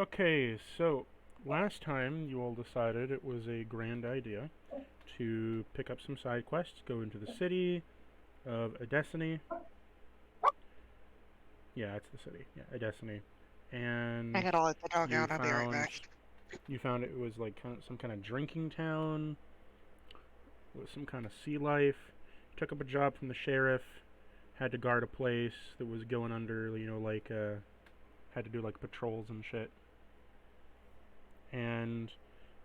Okay, so last time you all decided it was a grand idea to pick up some side quests, go into the city of Edesony. Yeah, it's the city. Yeah, Edesony. I And gotta let the dog you out. I'll be right found back. you found it was like some kind of drinking town with some kind of sea life. Took up a job from the sheriff. Had to guard a place that was going under. Had to do like patrols and shit. And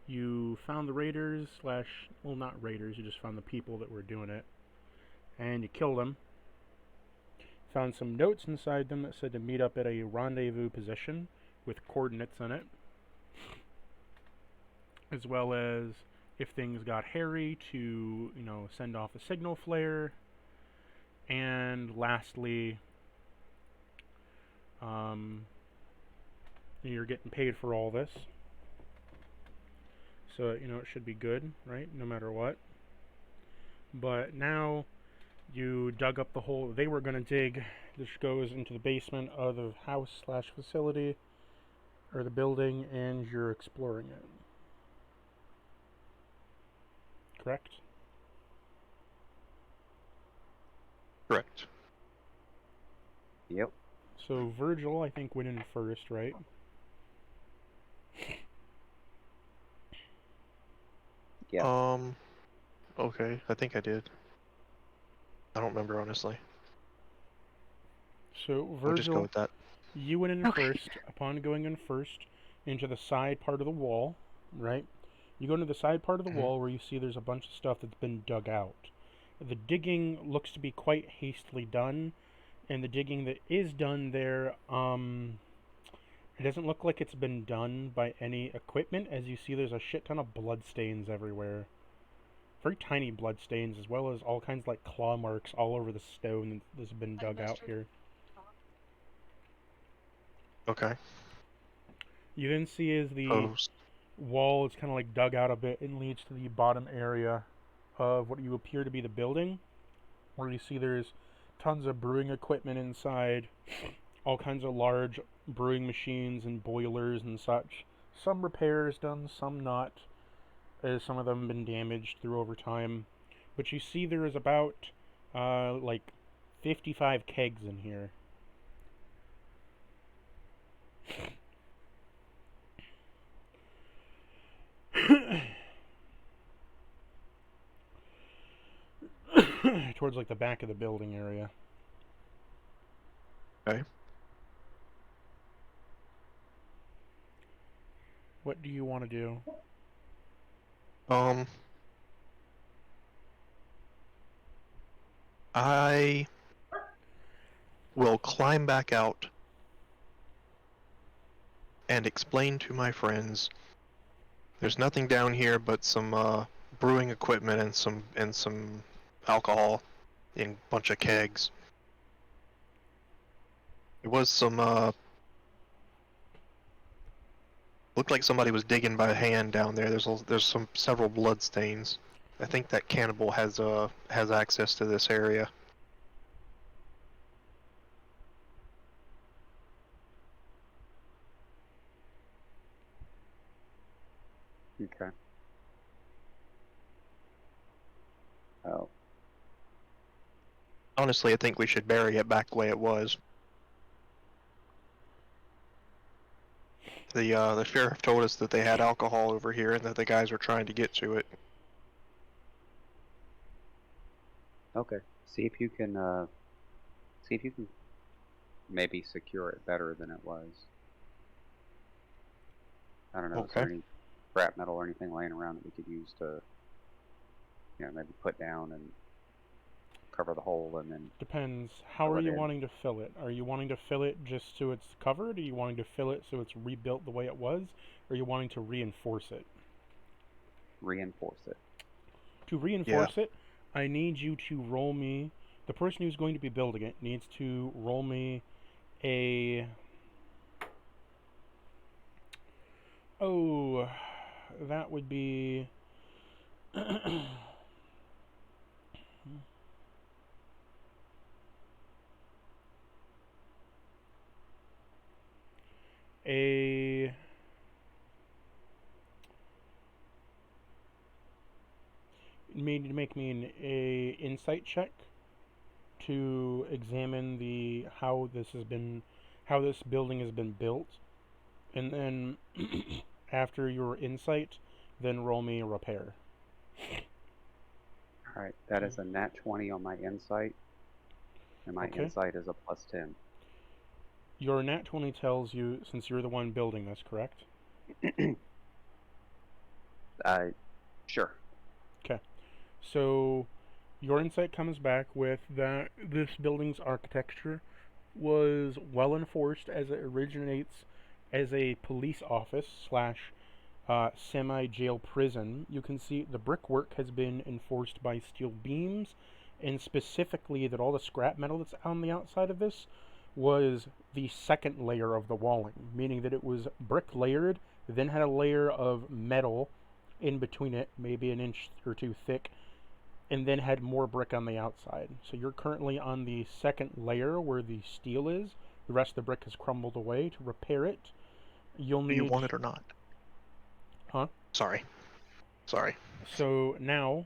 you found the raiders slash, well, not raiders, you just found the people that were doing it, and you killed them. Found some notes inside them that said to meet up at a rendezvous position with coordinates in it, as well as if things got hairy to, send off a signal flare. And lastly, um, you're getting paid for all this. So, it should be good, right? No matter what. But now you dug up the hole they were going to dig. This goes into the basement of the house slash facility, or the building, and you're exploring it. Correct? Correct. Yep. So Virgil, I think, went in first, right? Yeah. Okay, I think I did. I don't remember, honestly. So We'll just go Virgil, with that. you went in Okay. first. Upon going in first into the side part of the wall, right? You go into the side part of the wall where you see there's a bunch of stuff that's been dug out. The digging looks to be quite hastily done, and the digging that is done there, it doesn't look like it's been done by any equipment. As you see, there's a shit ton of blood stains everywhere. Very tiny blood stains, as well as all kinds of like claw marks all over the stone that's been dug out here. Okay. You then see as the Post. wall is kind of like dug out a bit and leads to the bottom area of what you appear to be the building, where you see there's tons of brewing equipment inside, all kinds of large brewing machines and boilers and such. Some repairs done, some not, as some of them have been damaged through over time. But you see there is about like 55 kegs in here. Towards like the back of the building area. Okay. What do you want to do? Um, I will climb back out and explain to my friends there's nothing down here but some brewing equipment and some alcohol in a bunch of kegs. There was some looked like somebody was digging by hand down there. There's several blood stains. I think that cannibal has access to this area. Okay. Oh. Honestly, I think we should bury it back the way it was. The sheriff told us that they had alcohol over here and that the guys were trying to get to it. Okay. See if you can maybe secure it better than it was. I don't know. Is there Okay. any scrap metal or anything laying around that we could use to, maybe put down and cover the hole and then Depends. How fill are it you in? wanting to fill it? Are you wanting to fill it just so it's covered? Are you wanting to fill it so it's rebuilt the way it was? Or are you wanting to reinforce it? Reinforce it. To reinforce it, I need you to roll me. The person who's going to be building it needs to roll me a. Oh, that would be. a need you to make me a insight check to examine the how this building has been built, and then after your insight, then roll me a repair. Alright, that is a nat 20 on my insight. And my Okay. insight is a +10. Your nat 20 tells you, since you're the one building this, correct? Sure. So your insight comes back with that this building's architecture was well enforced as it originates as a police office slash semi-jail prison. You can see the brickwork has been enforced by steel beams, and specifically that all the scrap metal that's on the outside of this was the second layer of the walling, meaning that it was brick layered, then had a layer of metal in between it, maybe an inch or two thick, and then had more brick on the outside. So you're currently on the second layer where the steel is. The rest of the brick has crumbled away. To repair it, you'll Do need... you want it or not? Huh? Sorry. So now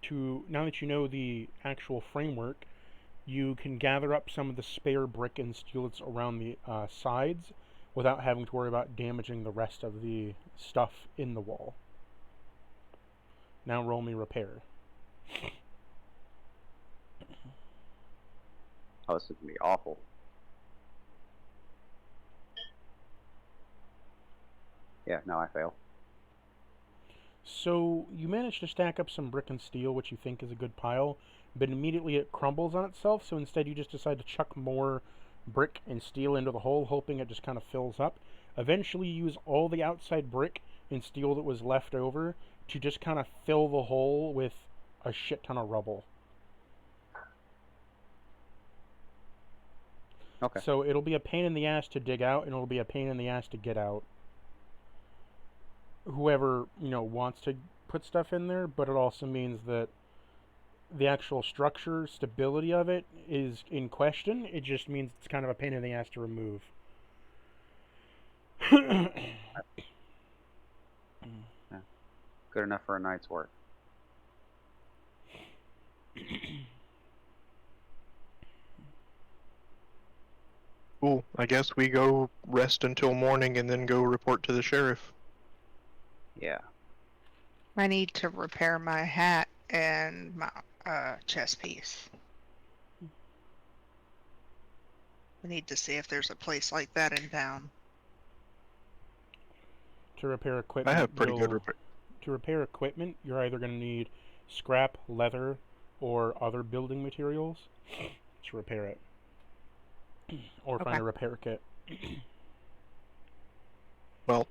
that you know the actual framework, you can gather up some of the spare brick and steel that's around the sides without having to worry about damaging the rest of the stuff in the wall. Now roll me repair. Oh, this is gonna be awful. Yeah, no, I fail. So you manage to stack up some brick and steel, which you think is a good pile, but immediately it crumbles on itself, so instead you just decide to chuck more brick and steel into the hole, hoping it just kind of fills up. Eventually you use all the outside brick and steel that was left over to just kind of fill the hole with a shit ton of rubble. Okay. So it'll be a pain in the ass to dig out, and it'll be a pain in the ass to get out. Whoever, wants to put stuff in there, but it also means that the actual structure, stability of it is in question. It just means it's kind of a pain in the ass to remove. Yeah. Good enough for a night's work. Cool. I guess we go rest until morning and then go report to the sheriff. Yeah. I need to repair my hat and my chest piece. I need to see if there's a place like that in town. To repair equipment, I have pretty good repair. To repair equipment, you're either going to need scrap, leather, or other building materials to repair it. Or find a repair kit. Well,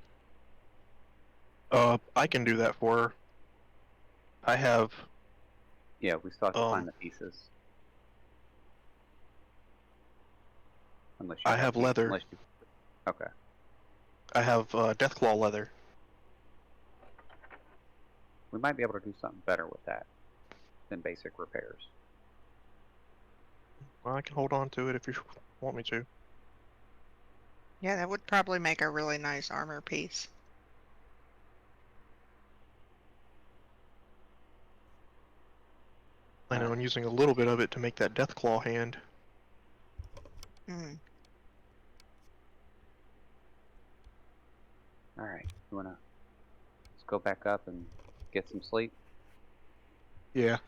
I can do that for her. I have... Yeah, we still have to find the pieces. Unless you I have leather. Okay. I have Deathclaw leather. We might be able to do something better with that than basic repairs. Well, I can hold on to it if you want me to. Yeah, that would probably make a really nice armor piece. I know, I'm using a little bit of it to make that Deathclaw hand. Mm. Alright, let's go back up and get some sleep? Yeah.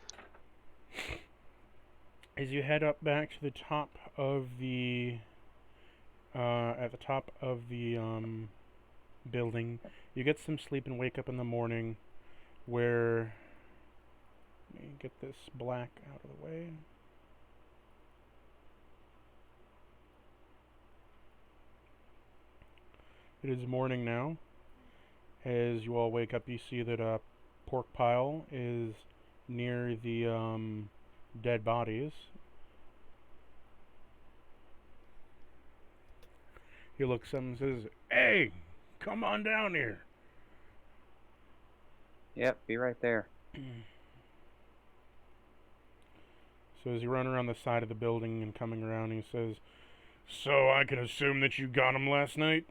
As you head up back to the top of the building, you get some sleep and wake up in the morning where... Let me get this black out of the way. It is morning now. As you all wake up, you see that a pork pile is near the dead bodies. He looks up and says, "Hey, come on down here." Yep, be right there. So as you run around the side of the building and coming around, he says, "So I can assume that you got him last night?"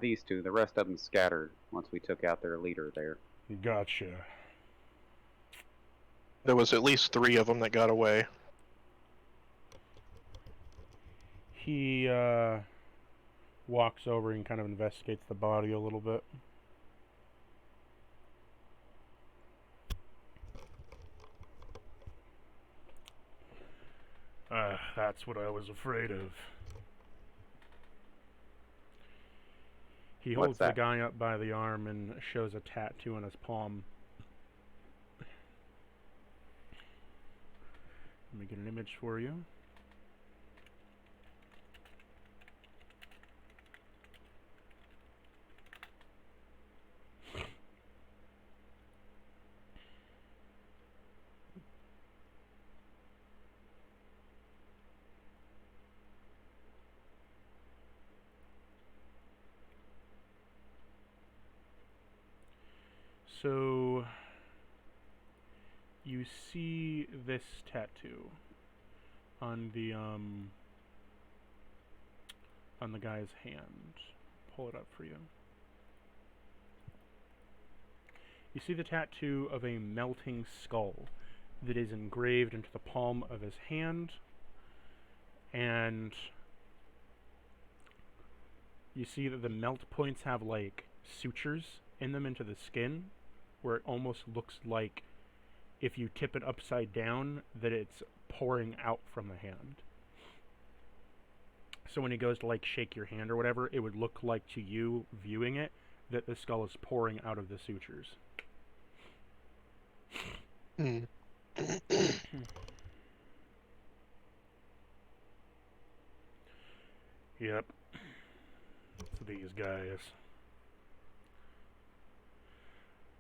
These two. The rest of them scattered once we took out their leader there. Gotcha. There was at least 3 of them that got away. He walks over and kind of investigates the body a little bit. That's what I was afraid of. He holds the guy up by the arm and shows a tattoo on his palm. Let me get an image for you. So you see this tattoo on the guy's hand. Pull it up for you. You see the tattoo of a melting skull that is engraved into the palm of his hand, and you see that the melt points have like sutures in them into the skin, where it almost looks like if you tip it upside down that it's pouring out from the hand. So when he goes to like shake your hand or whatever, it would look like to you viewing it that the skull is pouring out of the sutures. Yep. It's these guys.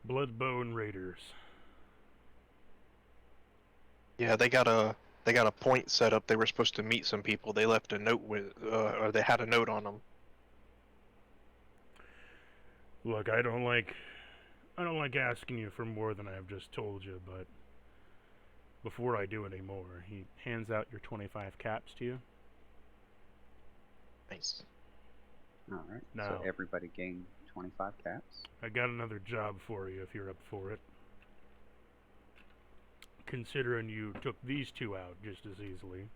Bloodbone Raiders. Yeah, they got a point set up. They were supposed to meet some people. They left a note with, or they had a note on them. Look, I don't like asking you for more than I've just told you, but before I do any more, he hands out your 25 caps to you. Nice. Alright, Now, so everybody gained 25 caps. I got another job for you if you're up for it. Considering you took these two out just as easily.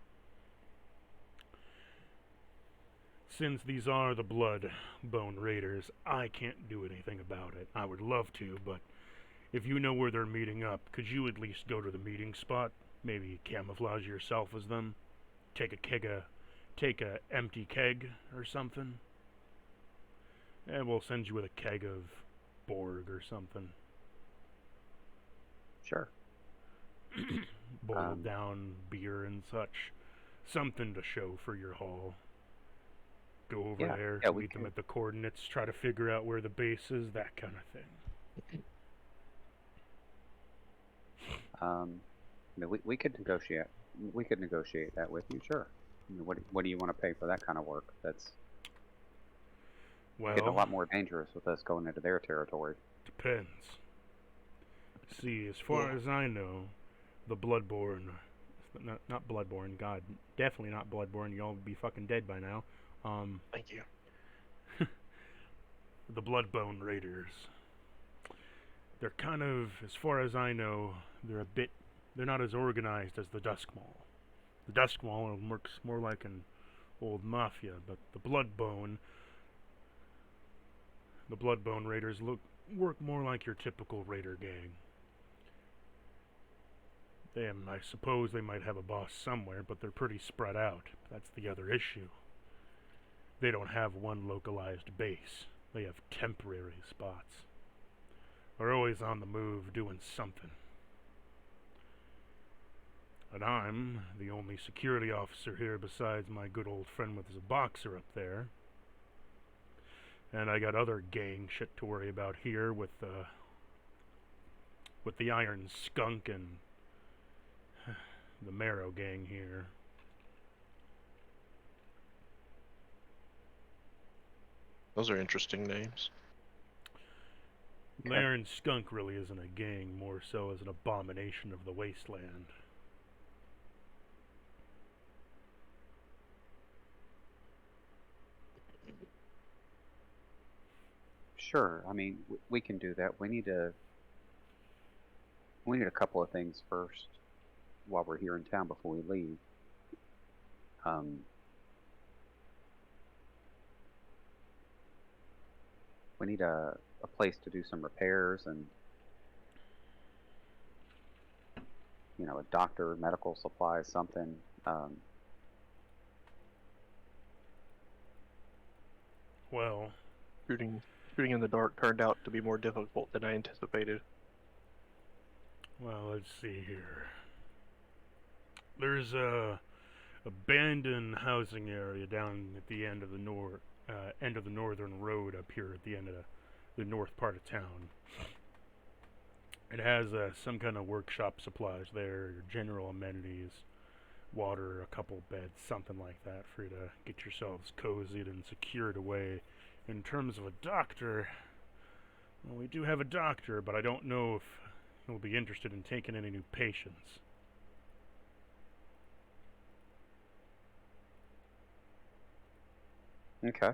Since these are the Bloodbone Raiders, I can't do anything about it. I would love to, but if you know where they're meeting up, could you at least go to the meeting spot? Maybe camouflage yourself as them? Take a empty keg or something? And we'll send you with a keg of Borg or something. Sure. Boiled down beer and such. Something to show for your haul. Go over there, meet them at the coordinates, try to figure out where the base is, that kind of thing. We could negotiate. We could negotiate that with you, sure. I mean, what do you want to pay for that kind of work? That's getting a lot more dangerous with us going into their territory. Depends. See, as far as I know, the Bloodborne, not Bloodborne, God, definitely not Bloodborne. Y'all would be fucking dead by now. Thank you. The Bloodbone Raiders. They're kind of, as far as I know, they're not as organized as the Dusk Maul. The Dusk Maul works more like an old mafia, but the Bloodbone Raiders work more like your typical raider gang. I suppose they might have a boss somewhere, but they're pretty spread out. That's the other issue. They don't have one localized base. They have temporary spots. They're always on the move doing something. And I'm the only security officer here besides my good old friend with his boxer up there. And I got other gang shit to worry about here with the Iron Skunk and the Marrow gang here. Those are interesting names. The Iron Skunk really isn't a gang, more so as an abomination of the wasteland. Sure. I mean, we can do that. We need to We need a couple of things first while we're here in town before we leave. We need a place to do some repairs and, a doctor, medical supplies, something. Well, Shooting in the dark turned out to be more difficult than I anticipated. let's see here. There's a abandoned housing area down at the end of the northern road up here at the end of the north part of town. It has some kind of workshop supplies there, your general amenities, water, a couple beds, something like that for you to get yourselves cozied and secured away. In terms of a doctor, well, we do have a doctor, but I don't know if he'll be interested in taking any new patients. Okay.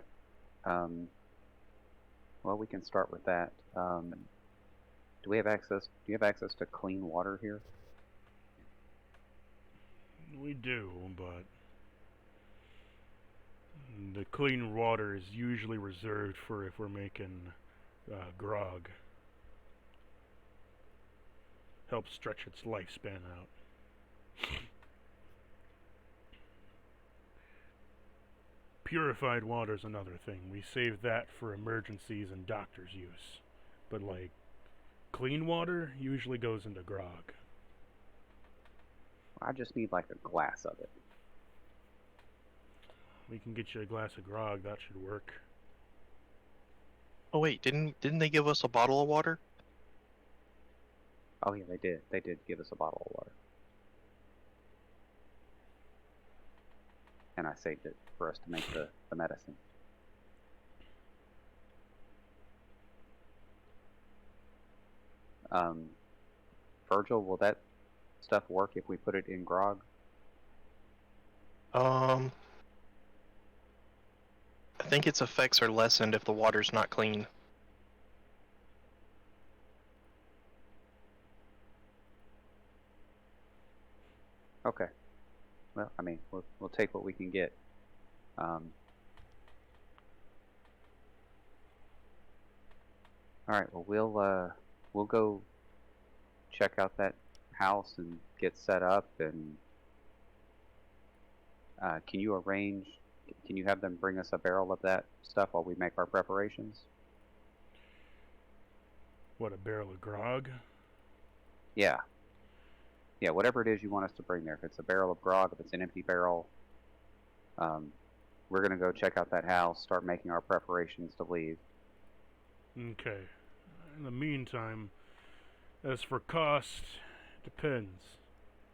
Well, we can start with that. Do you have access to clean water here? We do, but the clean water is usually reserved for if we're making grog. Helps stretch its lifespan out. Purified water's another thing. We save that for emergencies and doctor's use. But clean water usually goes into grog. I just need like a glass of it. We can get you a glass of grog, that should work. Oh wait, didn't they give us a bottle of water? Oh yeah, they did. They did give us a bottle of water. And I saved it for us to make the medicine. Virgil, will that stuff work if we put it in grog? I think its effects are lessened if the water's not clean. Okay. Well, I mean, we'll take what we can get. All right. Well, we'll go check out that house and get set up. And can you have them bring us a barrel of that stuff while we make our preparations? What, a barrel of grog? Yeah. Yeah, whatever it is you want us to bring there. If it's a barrel of grog, if it's an empty barrel, we're going to go check out that house, start making our preparations to leave. Okay. In the meantime, as for cost, depends.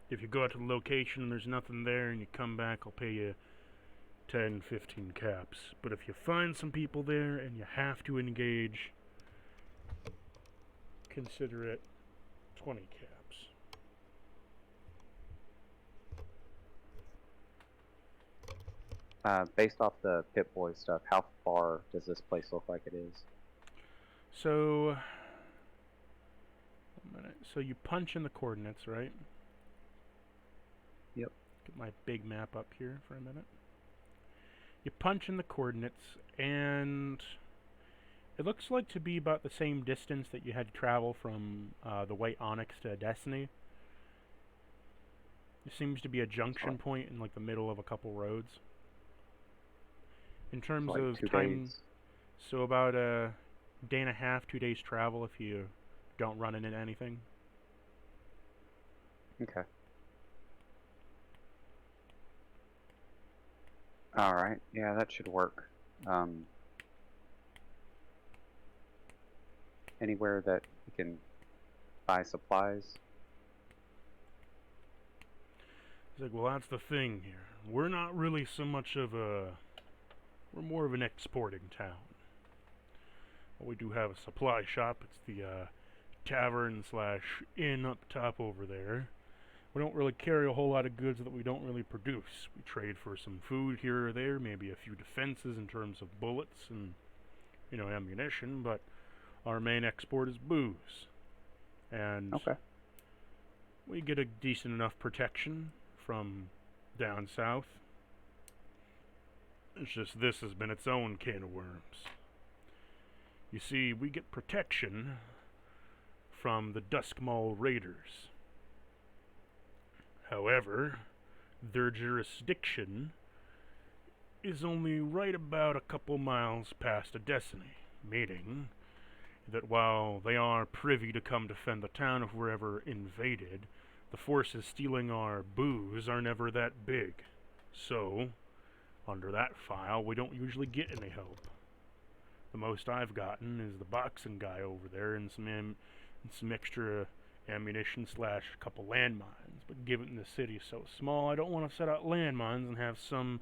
If you go out to the location and there's nothing there and you come back, I'll pay you 10, 15 caps. But if you find some people there and you have to engage, consider it 20 caps. Based off the Pip-Boy stuff, how far does this place look like it is? So, a minute. So you punch in the coordinates, right? Yep. Get my big map up here for a minute. You punch in the coordinates, and it looks like to be about the same distance that you had to travel from the White Onyx to Destiny. There seems to be a junction point in the middle of a couple roads. In terms Like of 2 time, days. so about a day and a half, 2 days travel if you don't run into anything. Okay. Alright, yeah, that should work. Anywhere that we can buy supplies? He's well, that's the thing here. We're not really so much of we're more of an exporting town. Well, we do have a supply shop. It's the tavern/inn up top over there. We don't really carry a whole lot of goods that we don't really produce. We trade for some food here or there, maybe a few defenses in terms of bullets and, ammunition, but our main export is booze. And Okay. We get a decent enough protection from down south. It's just this has been its own can of worms. You see, we get protection from the Duskmaul Raiders. However, their jurisdiction is only right about a couple miles past Destiny, meaning that while they are privy to come defend the town if we're ever invaded, the forces stealing our booze are never that big. So, under that file, we don't usually get any help. The most I've gotten is the boxing guy over there and some extra ammunition / a couple landmines. But given the city is so small, I don't want to set out landmines and have some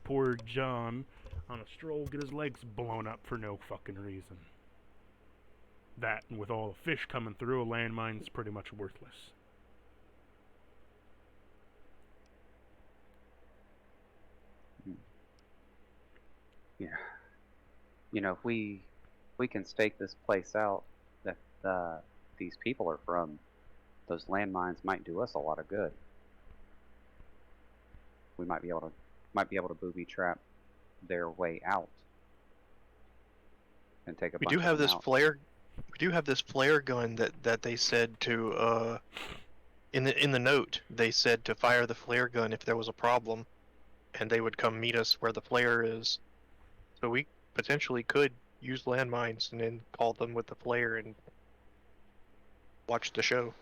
poor John on a stroll get his legs blown up for no fucking reason. That, and with all the fish coming through, a landmine's pretty much worthless. Yeah. You know, if we can stake this place out that these people are from, those landmines might do us a lot of good. We might be able to booby trap their way out and take a We bunch do of have them this out. flare. We do have this flare gun that they said to in the note they said to fire the flare gun if there was a problem, and they would come meet us where the flare is. So we potentially could use landmines and then call them with the flare and watch the show.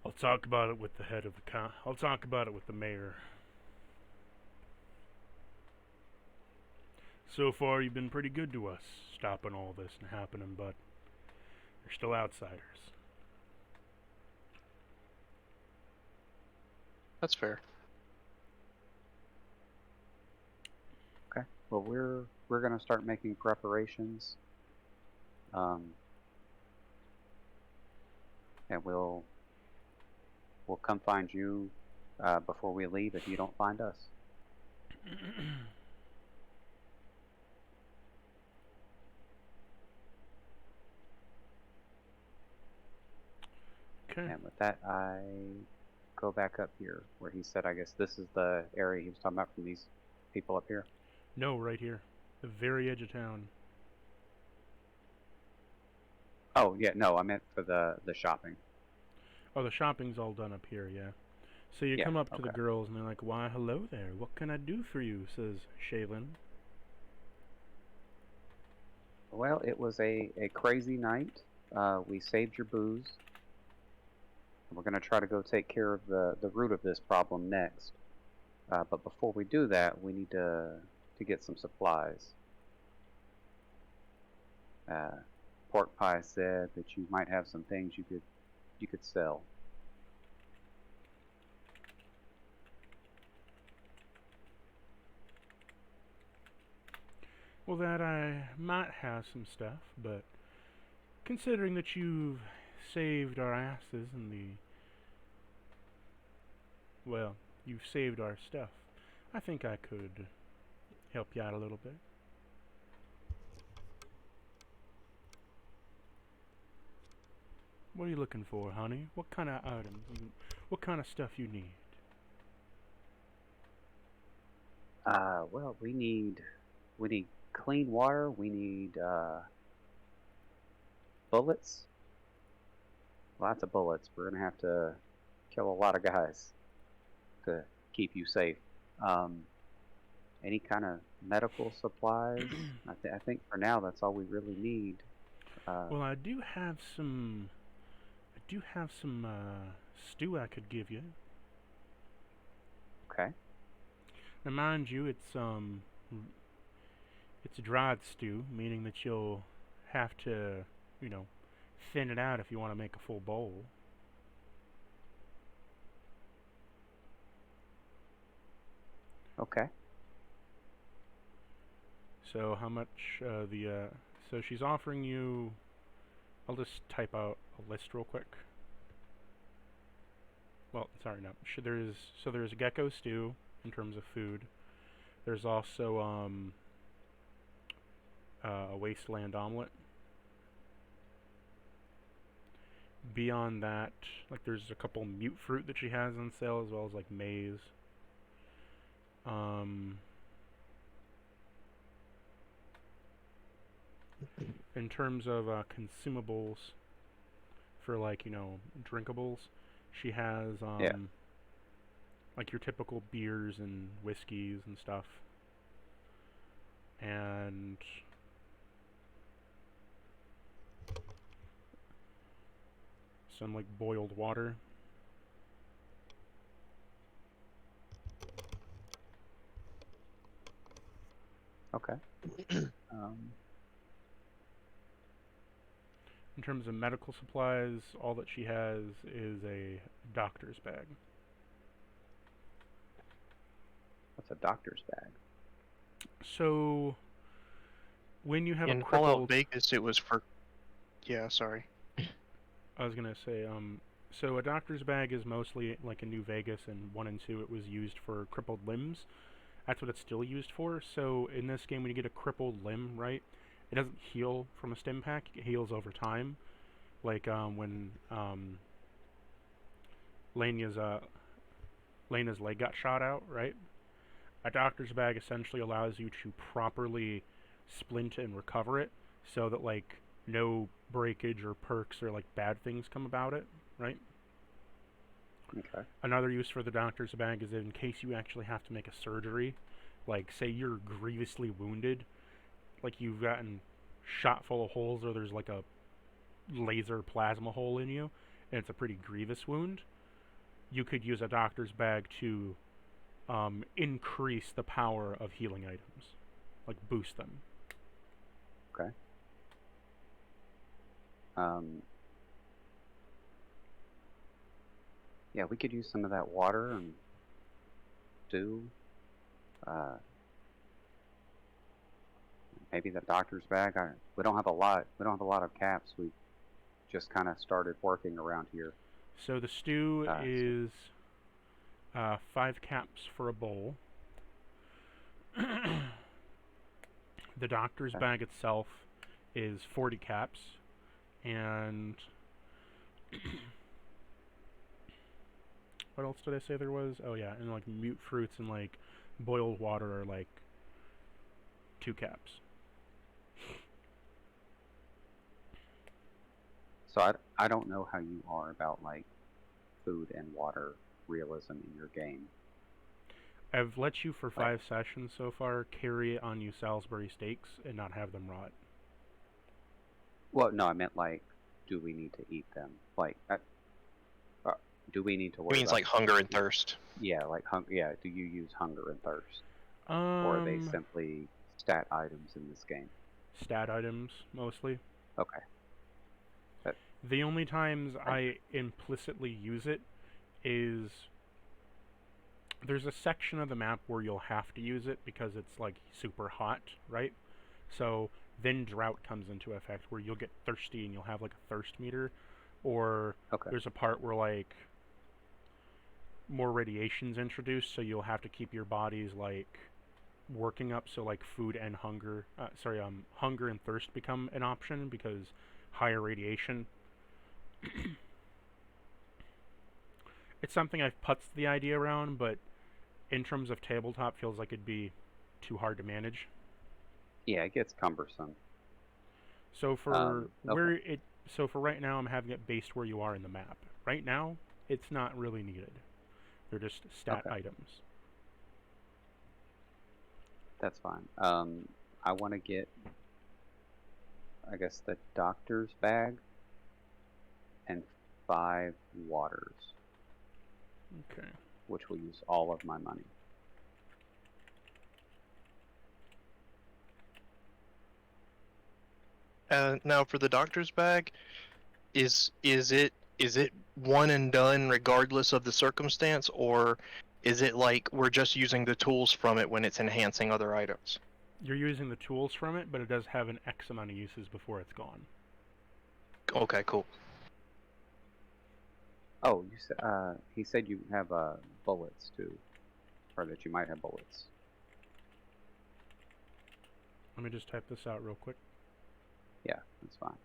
I'll talk about it with the head of the I'll talk about it with the mayor. So far, you've been pretty good to us, stopping all this from happening, but you're still outsiders. That's fair. Okay. Well, we're gonna start making preparations. And we'll come find you before we leave if you don't find us. Okay. And with that, I go back up here where he said, I guess this is the area he was talking about from these people up here. No, right here. The very edge of town. Oh, yeah, no, I meant for the shopping. Oh, the shopping's all done up here, yeah. So you Yeah, come up to the okay. girls and they're like, "Why, hello there. What can I do for you?" says Shaylin. Well, it was a crazy night. We saved your booze. We're going to try to go take care of the root of this problem next. But before we do that, we need to get some supplies. Pork Pie said that you might have some things you could sell. Well, that I might have some stuff, but considering that you've saved our asses and you've saved our stuff, I think I could help you out a little bit. What are you looking for, honey? What kind of items? What kind of stuff you need? Well, we need clean water. We need bullets. Lots of bullets. We're gonna have to kill a lot of guys to keep you safe. Any kind of medical supplies. I think for now that's all we really need. Well, I do have some stew I could give you. Okay. Now, mind you, it's a dried stew, meaning that you'll have to, thin it out if you want to make a full bowl. Okay. So how much so she's offering you, I'll just type out a list real quick. Well, sorry, no. There's a gecko stew in terms of food. There's also a wasteland omelet, Beyond that, like there's a couple mute fruit that she has on sale, as well as like maize. In terms of consumables for like drinkables, she has Yeah. like your typical beers and whiskeys and stuff, and some like boiled water. Okay. um, In terms of medical supplies, all that she has is a doctor's bag. what's a doctor's bag? So, when you have In a Fallout crippled, Vegas, it was for. Yeah, sorry. I was gonna say, so a doctor's bag is mostly like in New Vegas, and 1 and 2 it was used for crippled limbs. That's what it's still used for. So in this game, when you get a crippled limb, right, it doesn't heal from a stim pack. It heals over time. Like when Lena's Lena's leg got shot out, right? A doctor's bag essentially allows you to properly splint and recover it, so that like no breakage or perks or like bad things come about it, right? Okay. Another use for the doctor's bag is in case you actually have to make a surgery, like say you're grievously wounded, like you've gotten shot full of holes, or there's like a laser plasma hole in you, and it's a pretty grievous wound. You could use a doctor's bag to increase the power of healing items, like boost them. Okay. Yeah, we could use some of that water and do. Maybe the doctor's bag. We don't have a lot. We don't have a lot of caps. We just kind of started working around here. So the stew is 5 caps for a bowl. The doctor's Okay. bag itself is 40 caps, and what else did I say there was? Oh yeah, and like mute fruits and like boiled water are like 2 caps. So I don't know how you are about like food and water realism in your game. I've let you for 5 sessions so far carry it on you Salisbury steaks and not have them rot. Well, no, I meant like, do we need to eat them? Like, do we need to It worry means about like hunger and thirst. Yeah, like yeah. Do you use hunger and thirst, or are they simply stat items in this game? Stat items mostly. Okay. The only times I implicitly use it is there's a section of the map where you'll have to use it because it's like super hot, right? So then drought comes into effect where you'll get thirsty and you'll have like a thirst meter, or there's a part where like more radiation's introduced, so you'll have to keep your bodies like working up, so like food and hunger hunger and thirst become an option because higher radiation. It's something I've putzed the idea around, but in terms of tabletop feels like it'd be too hard to manage. Yeah, it gets cumbersome. So for so for right now I'm having it based where you are in the map. Right now, it's not really needed. They're just stat items. That's fine. I want to get, I guess, the doctor's bag and 5 waters. Okay. Which will use all of my money. Now for the doctor's bag, is it one and done regardless of the circumstance, or is it like we're just using the tools from it when it's enhancing other items? You're using the tools from it, but it does have an X amount of uses before it's gone. Okay, cool. Oh, you said he said you have bullets too, or that you might have bullets. Let me just type this out real quick. Yeah, that's fine.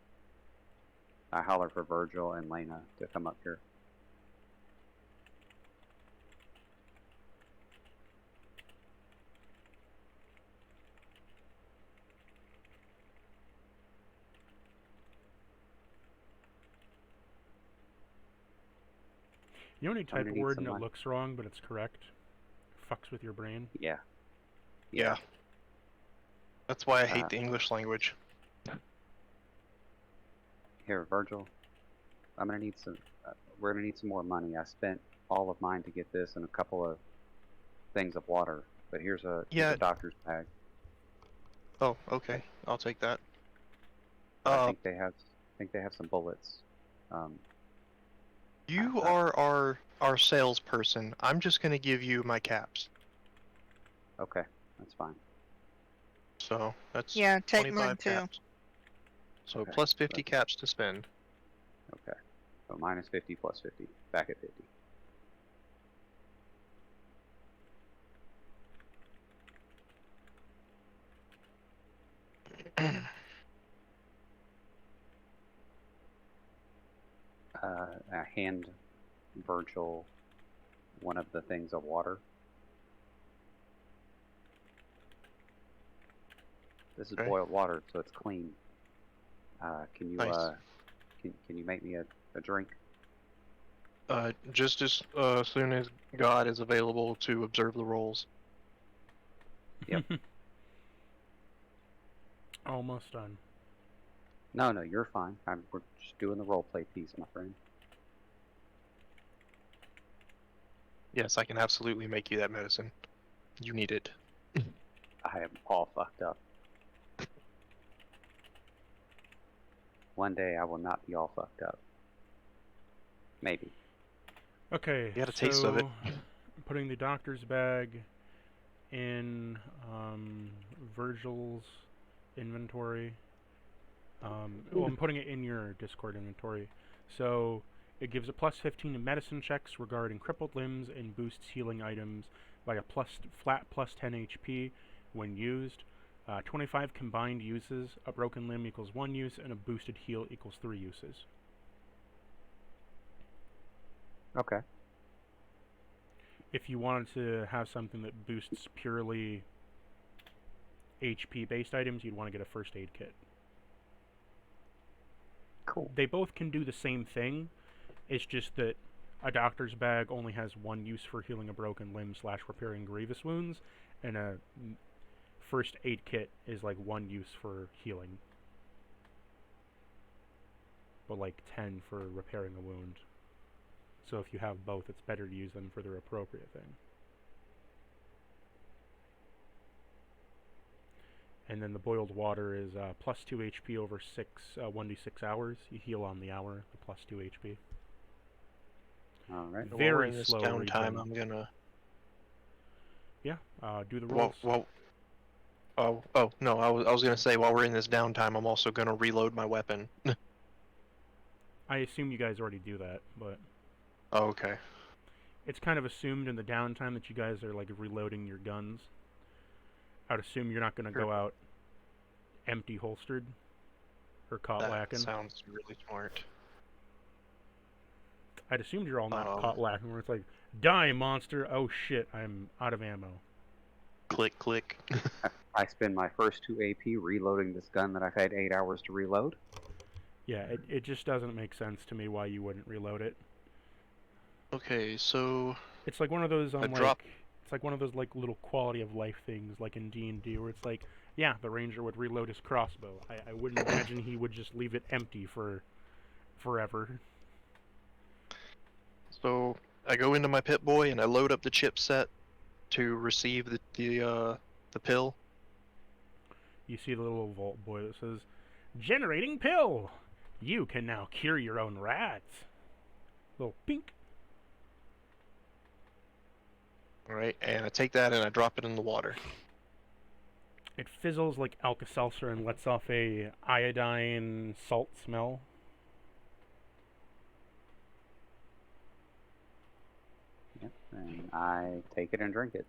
I holler for Virgil and Lena to come up here. You know when you I'm type gonna a need word some and it money. looks wrong, but it's correct? Fucks with your brain. Yeah. Yeah. That's why I hate Uh, the English language. Here, Virgil. I'm gonna need some. We're gonna need some more money. I spent all of mine to get this and a couple of things of water. But here's a Yeah. doctor's bag. Oh, okay. I'll take that. I think they have. I think they have some bullets. You I- are our salesperson. I'm just gonna give you my caps. Okay, that's fine. So that's Yeah, take 25 mine too. caps. So Okay, plus 50 caps to spend. Okay. So minus 50 plus 50. Back at 50. I hand Virgil one of the things of water. This is Okay. boiled water, so it's clean. Can you Nice. can you make me a drink? Just as soon as God is available to observe the rolls. Yep. Almost done. No, you're fine. We're just doing the role play piece, my friend. Yes, I can absolutely make you that medicine. You need it. I am all fucked up. One day I will not be all fucked up. Maybe. Okay, You got a taste of it. Putting the doctor's bag in Virgil's inventory. Well, I'm putting it in your Discord inventory. So it gives a plus 15 to medicine checks regarding crippled limbs and boosts healing items by a flat plus 10 HP when used. 25 combined uses. A broken limb equals 1 use, and a boosted heal equals 3 uses. Okay. If you wanted to have something that boosts purely HP based items, you'd want to get a first aid kit. Cool. They both can do the same thing. It's just that a doctor's bag only has 1 use for healing a broken limb / repairing grievous wounds, and a first aid kit is like 1 use for healing, but like 10 for repairing a wound. So if you have both, it's better to use them for their appropriate thing. And then the boiled water is plus 2 HP over 1d6 hours. You heal on the hour, the plus 2 HP. Alright. While we're Very in this slow downtime, regen. I'm gonna. Yeah, do the rolls. Oh no! I was gonna say while we're in this downtime, I'm also gonna reload my weapon. I assume you guys already do that, but Oh, okay. it's kind of assumed in the downtime that you guys are like reloading your guns. I'd assume you're not going to Sure. go out empty holstered or caught That lacking. sounds really smart. I'd assumed you're all not Um, caught lacking, where it's like, die monster, oh shit, I'm out of ammo. Click, click. I spend my first 2 AP reloading this gun that I've had 8 hours to reload. Yeah, it just doesn't make sense to me why you wouldn't reload it. Okay, so It's like one of those drop- it's like one of those like little quality of life things like in D&D where it's like, yeah, the ranger would reload his crossbow. I wouldn't imagine he would just leave it empty for forever. So I go into my Pit Boy and I load up the chipset to receive the pill. You see the little vault boy that says, generating pill! You can now cure your own rats. Little pink. Alright, and I take that and I drop it in the water. It fizzles like Alka-Seltzer and lets off a iodine salt smell. Yep. And I take it and drink it.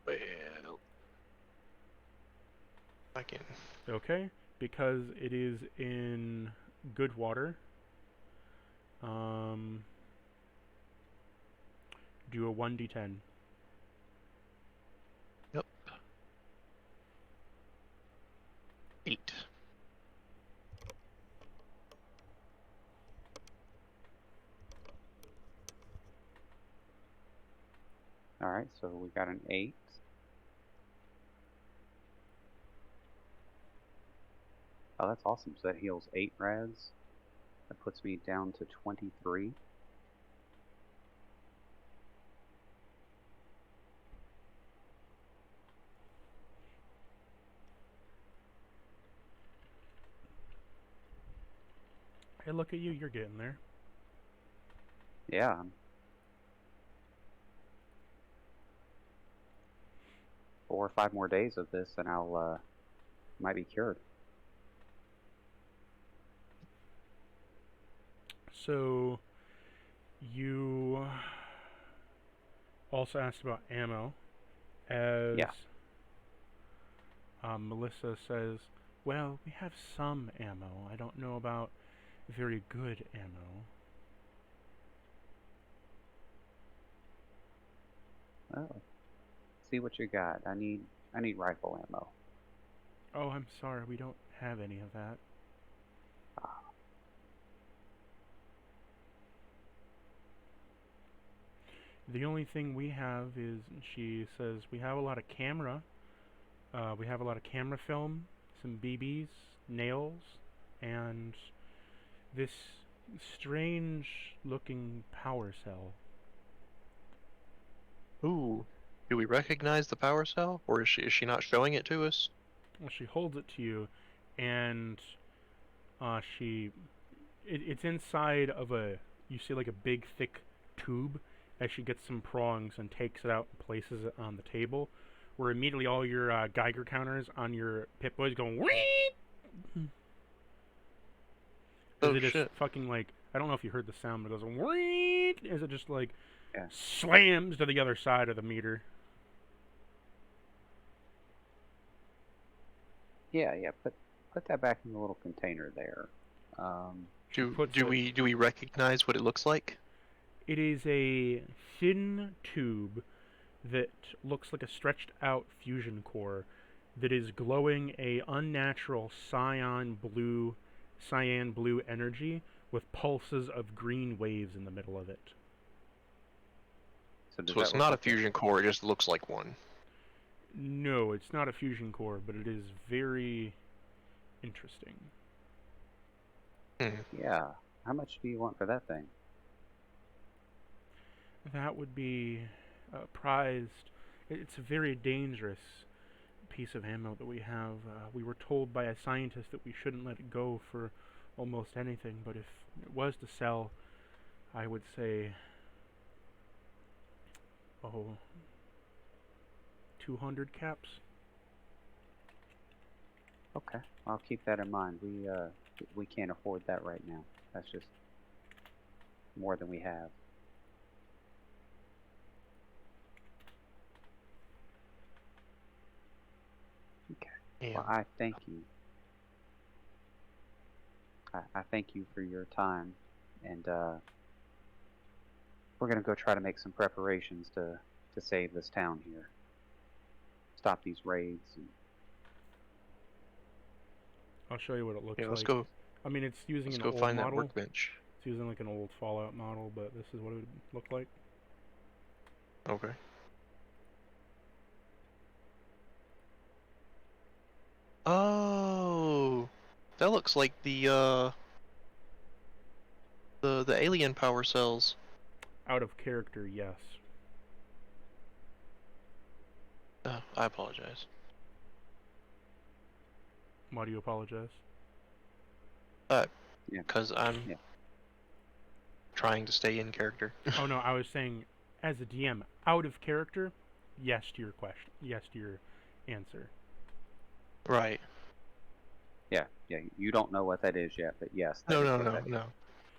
Well, I can. Okay, because it is in good water. Do a 1d10. Yep. 8. All right, so we got an 8. Oh, that's awesome. So that heals 8 rads. That puts me down to 23. Hey, look at you. You're getting there. Yeah. 4 or 5 more days of this, and I'll might be cured. So, you also asked about ammo, as Yeah. Melissa says, well, we have some ammo. I don't know about very good ammo. Oh. See what you got. I need rifle ammo. Oh, I'm sorry, we don't have any of that. The only thing we have is, she says, we have a lot of camera. We have a lot of camera film, some BBs, nails, and this strange-looking power cell. Ooh. Do we recognize the power cell, or is she not showing it to us? Well, she holds it to you, and it's inside of you see like a big thick tube, as she gets some prongs and takes it out and places it on the table, where immediately all your Geiger counters on your Pip-Boys go whee! Oh, It just shit. fucking, like, I don't know if you heard the sound, but it goes whee! As it just, like, Yeah. slams to the other side of the meter. Yeah. Put that back in the little container there. Do we recognize what it looks like? It is a thin tube that looks like a stretched out fusion core that is glowing a unnatural cyan blue energy with pulses of green waves in the middle of it. So does So that it's look not a like fusion core, it just looks like one. No, it's not a fusion core, but it is very interesting. Yeah. How much do you want for that thing? That would be prized. It's a very dangerous piece of ammo that we have. We were told by a scientist that we shouldn't let it go for almost anything, but if it was to sell, I would say, 200 caps. Okay. I'll keep that in mind. We can't afford that right now. That's just more than we have. Okay. Yeah. Well, I thank you. I thank you for your time, and we're gonna go try to make some preparations to save this town here. Stop these raids. And I'll show you what it looks Yeah, like. let's go. I mean, it's using Let's an go old find that model. workbench. It's using like an old Fallout model, but this is what it would look like. Okay. Oh, that looks like the alien power cells. Out of character, yes. I apologize. Why do you apologize? Yeah. Because I'm Yeah. trying to stay in character. Oh no, I was saying, as a DM, out of character, yes to your question, yes to your answer. Right. Yeah. You don't know what that is yet, but yes. that No, is no, what no, that is. no.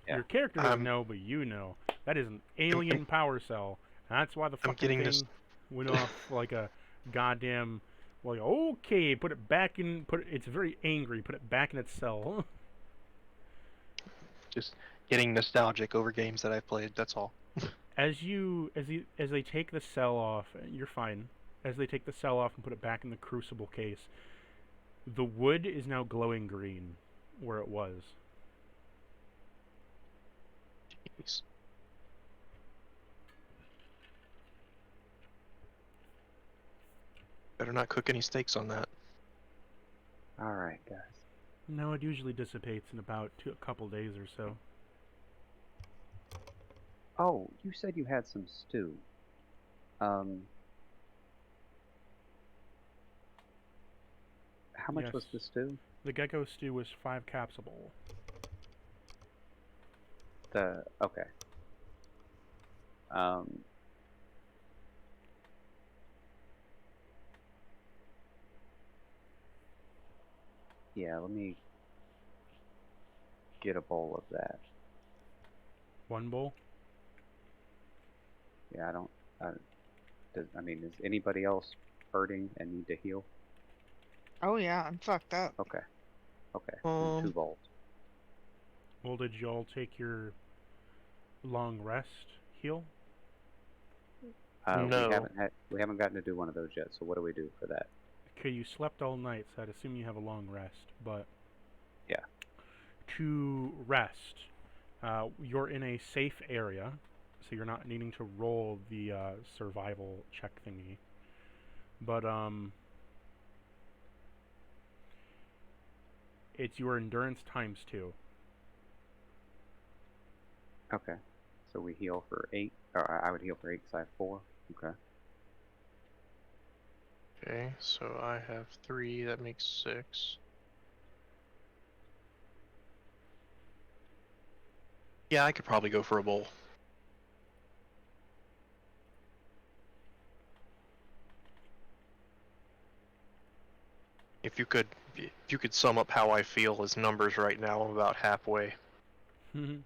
Yeah. Your character doesn't I'm- know, but you know. That is an alien power cell. That's why the I'm fucking getting thing this- went off like a goddamn. Like, okay, put it back in. It's very angry. Put it back in its cell. Just getting nostalgic over games that I've played. That's all. As they take the cell off, you're fine. As they take the cell off and put it back in the crucible case, the wood is now glowing green where it was. Jeez. Better not cook any steaks on that. Alright, guys. No, it usually dissipates in about a couple days or so. Oh, you said you had some stew. How much was Yes. the stew? The gecko stew was 5 caps a bowl. Okay. Yeah, let me get a bowl of that. 1 bowl? Yeah, I mean, is anybody else hurting and need to heal? Oh yeah, I'm fucked up. Okay. Then 2 bowls. Well, did y'all take your long rest heal? No. We haven't gotten to do one of those yet, so what do we do for that? Okay, you slept all night, so I'd assume you have a long rest, but... Yeah. To rest, you're in a safe area, so you're not needing to roll the survival check thingy. But, it's your endurance times 2. Okay. So we heal for 8, or I would heal for 8 because I have 4. Okay. Okay, so I have 3. That makes 6. Yeah, I could probably go for a bowl. If you could sum up how I feel as numbers right now, I'm about halfway. Okay.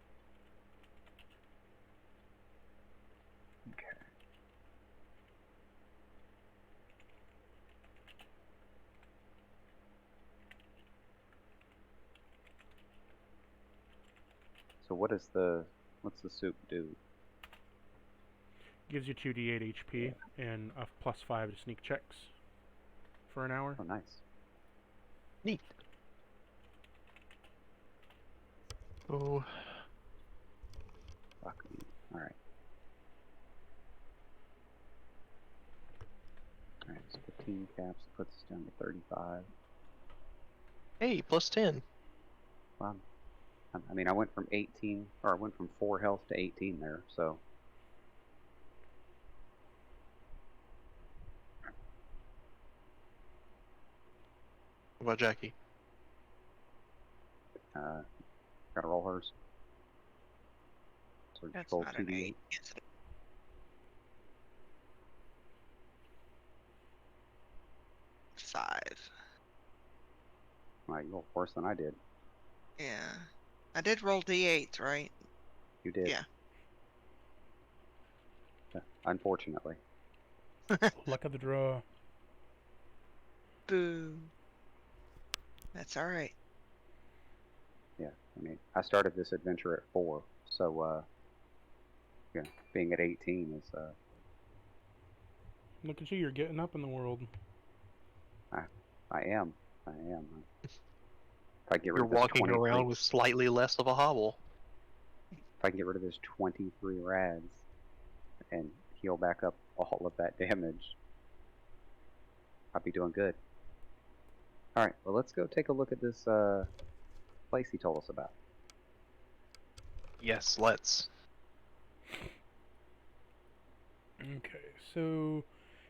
So what's the soup do? Gives you 2d8 HP and a +5 to sneak checks for an hour. Oh, nice. Neat. Oh. Fuck me. Alright. Alright, so 15 caps puts us down to 35. Hey, +10. Wow. I mean, I went from 4 health to 18 there, so. What about Jackie? Gotta roll hers. So That's roll not an 2d8. 8, is it? 5. Wow, you rolled worse than I did. Yeah. I did roll d8s, right? You did. Yeah. Unfortunately. Luck of the draw. Boo. That's alright. Yeah, I mean, I started this adventure at 4, so, yeah, being at 18 is, Look at you, you're getting up in the world. I am. If I get rid You're of this walking 23, around with slightly less of a hobble. if I can get rid of this 23 rads and heal back up all of that damage, I'll be doing good. Alright, well, let's go take a look at this, place he told us about. Yes, let's. Okay, so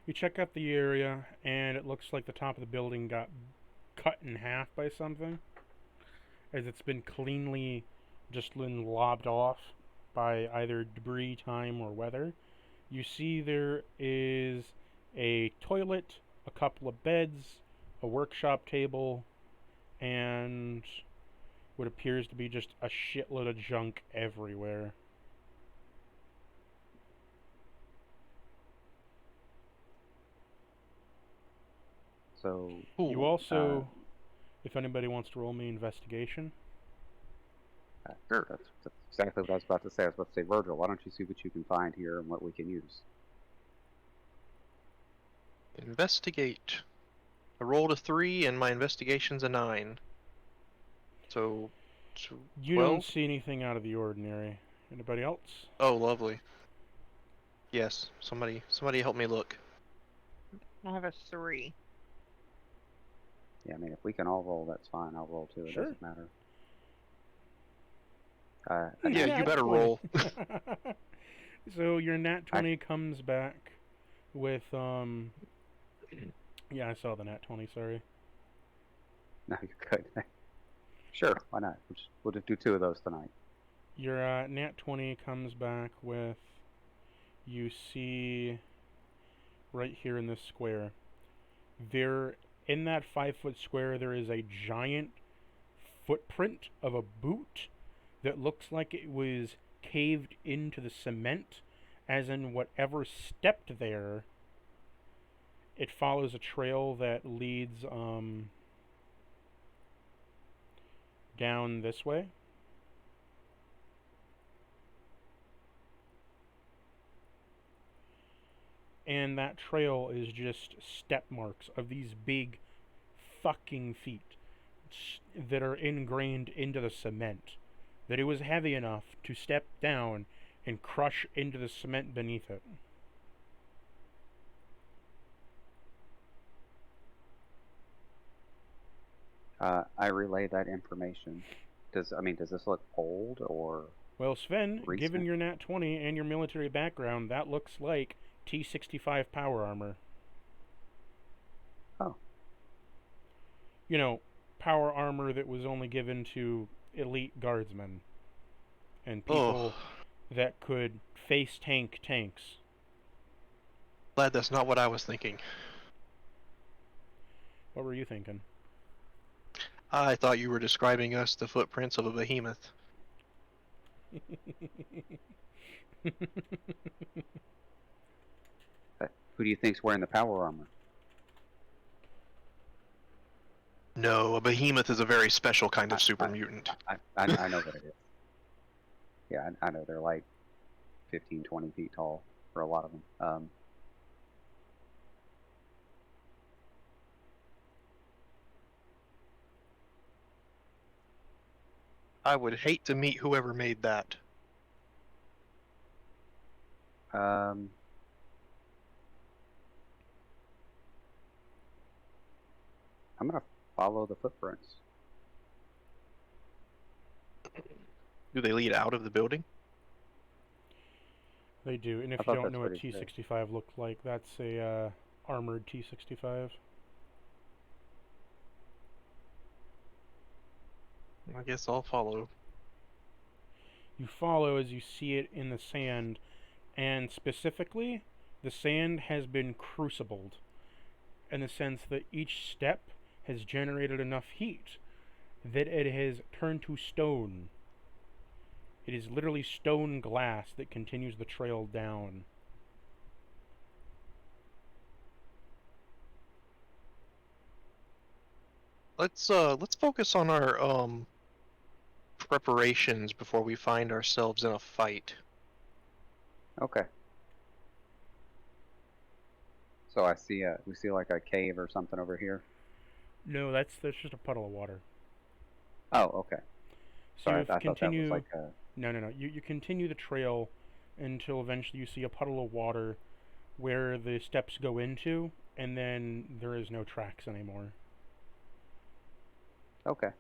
you check out the area, and it looks like the top of the building got cut in half by something, as it's been cleanly just been lobbed off by either debris, time, or weather. You see there is a toilet, a couple of beds, a workshop table, and what appears to be just a shitload of junk everywhere. So, You also, if anybody wants to roll me investigation, Sure. That's exactly what I was about to say. I was about to say, Virgil, why don't you see what you can find here and what we can use? Investigate. I rolled a 3 and my investigation's a 9. So, You 12? don't see anything out of the ordinary. Anybody else? Oh, lovely. Yes, somebody help me look. I have a 3. Yeah, I mean, if we can all roll, that's fine. I'll roll too. It Sure. doesn't matter. Yeah, you Nat better 20. roll. So your nat 20 comes back with yeah, I saw the nat 20, sorry. No, you're good. Sure, why not? We'll just do 2 of those tonight. Your nat 20 comes back with, you see right here in this square, there, in that 5-foot square, there is a giant footprint of a boot that looks like it was caved into the cement, as in whatever stepped there, it follows a trail that leads down this way. And that trail is just step marks of these big fucking feet that are ingrained into the cement. That it was heavy enough to step down and crush into the cement beneath it. I relay that information. Does this look old or Well, Sven, recent? given your nat 20 and your military background, that looks like T-65 power armor. Oh. You know, power armor that was only given to elite guardsmen and people that could face tank tanks. Glad that's not what I was thinking. What were you thinking? I thought you were describing us the footprints of a behemoth. Who do you think's wearing the power armor? No, a behemoth is a very special kind of super mutant. I know what it is. Yeah, I know they're like 15, 20 feet tall for a lot of them. I would hate to meet whoever made that. I'm gonna follow the footprints. Do they lead out of the building? They do, and if I you thought don't that's know what what he said. T-65 looked like, that's a armored T-65. I guess I'll follow. You follow as you see it in the sand, and specifically, the sand has been crucibled, in the sense that each step has generated enough heat that it has turned to stone. It is literally stone glass that continues the trail down. Let's focus on our preparations before we find ourselves in a fight. Okay. So we see like a cave or something over here. No, that's just a puddle of water. Oh, okay. So Sorry, you I thought that was continue. like a. No. You continue the trail until eventually you see a puddle of water where the steps go into, and then there is no tracks anymore. Okay.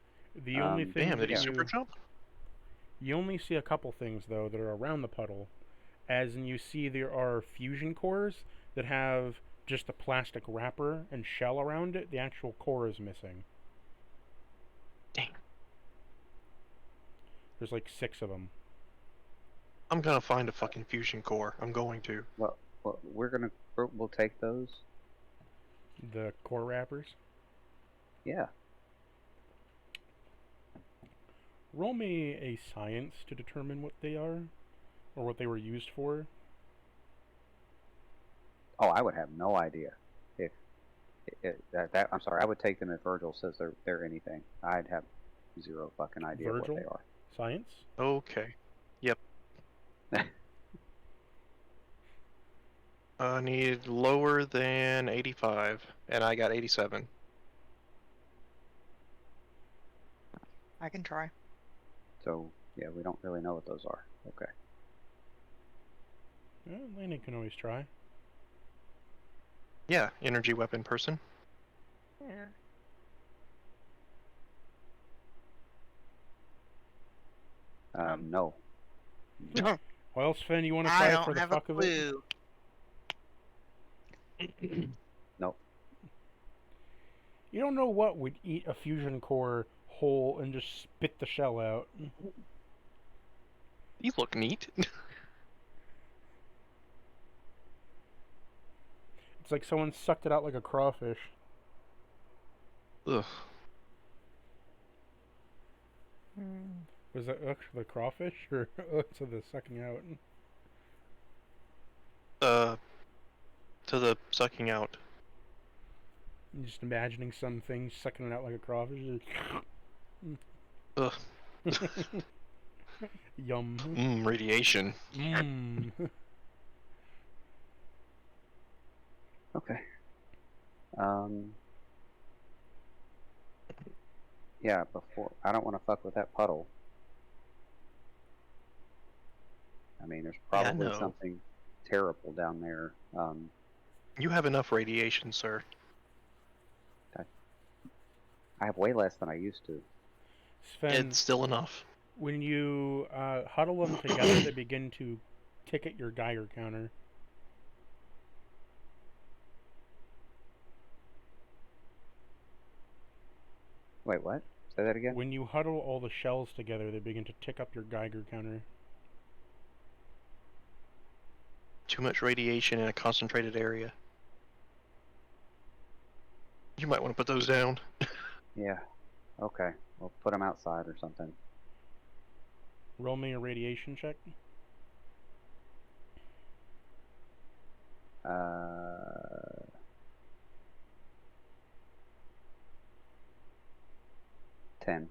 The only thing Damn, did he that super jump? you only see a couple things though that are around the puddle, as in you see there are fusion cores that have just a plastic wrapper and shell around it. The actual core is missing. Dang. There's like 6 of them. I'm gonna find a fucking fusion core. I'm going to. Well, we'll take those. The core wrappers. Yeah. Roll me a science to determine what they are, or what they were used for. Oh, I would have no idea if I'm sorry. I would take them if Virgil says they're anything. I'd have zero fucking idea Virgil? what they are. Science? Okay. Yep. I need lower than 85, and I got 87. I can try. So, yeah, we don't really know what those are. Okay. Landon can always try. Yeah, energy weapon person. Yeah. No. Well, Sven, you want to I try don't for the have fuck a of it? clue. Nope. You don't know what would eat a fusion core whole and just spit the shell out. These look neat. It's like someone sucked it out like a crawfish. Ugh. Was that the crawfish or to the sucking out? To the sucking out. I'm just imagining some things sucking it out like a crawfish. Ugh. Yum. Radiation. Mmm. Okay. Yeah, before I don't want to fuck with that puddle. I mean, there's Yeah, I probably know. something terrible down there. You have enough radiation, sir. I have way less than I used to. Sven, It's still enough. when you huddle them together, they begin to tick at your Geiger counter. Wait, what? Say that again? When you huddle all the shells together, they begin to tick up your Geiger counter. Too much radiation in a concentrated area. You might want to put those down. Yeah. Okay. We'll put them outside or something. Roll me a radiation check. Uh, 10.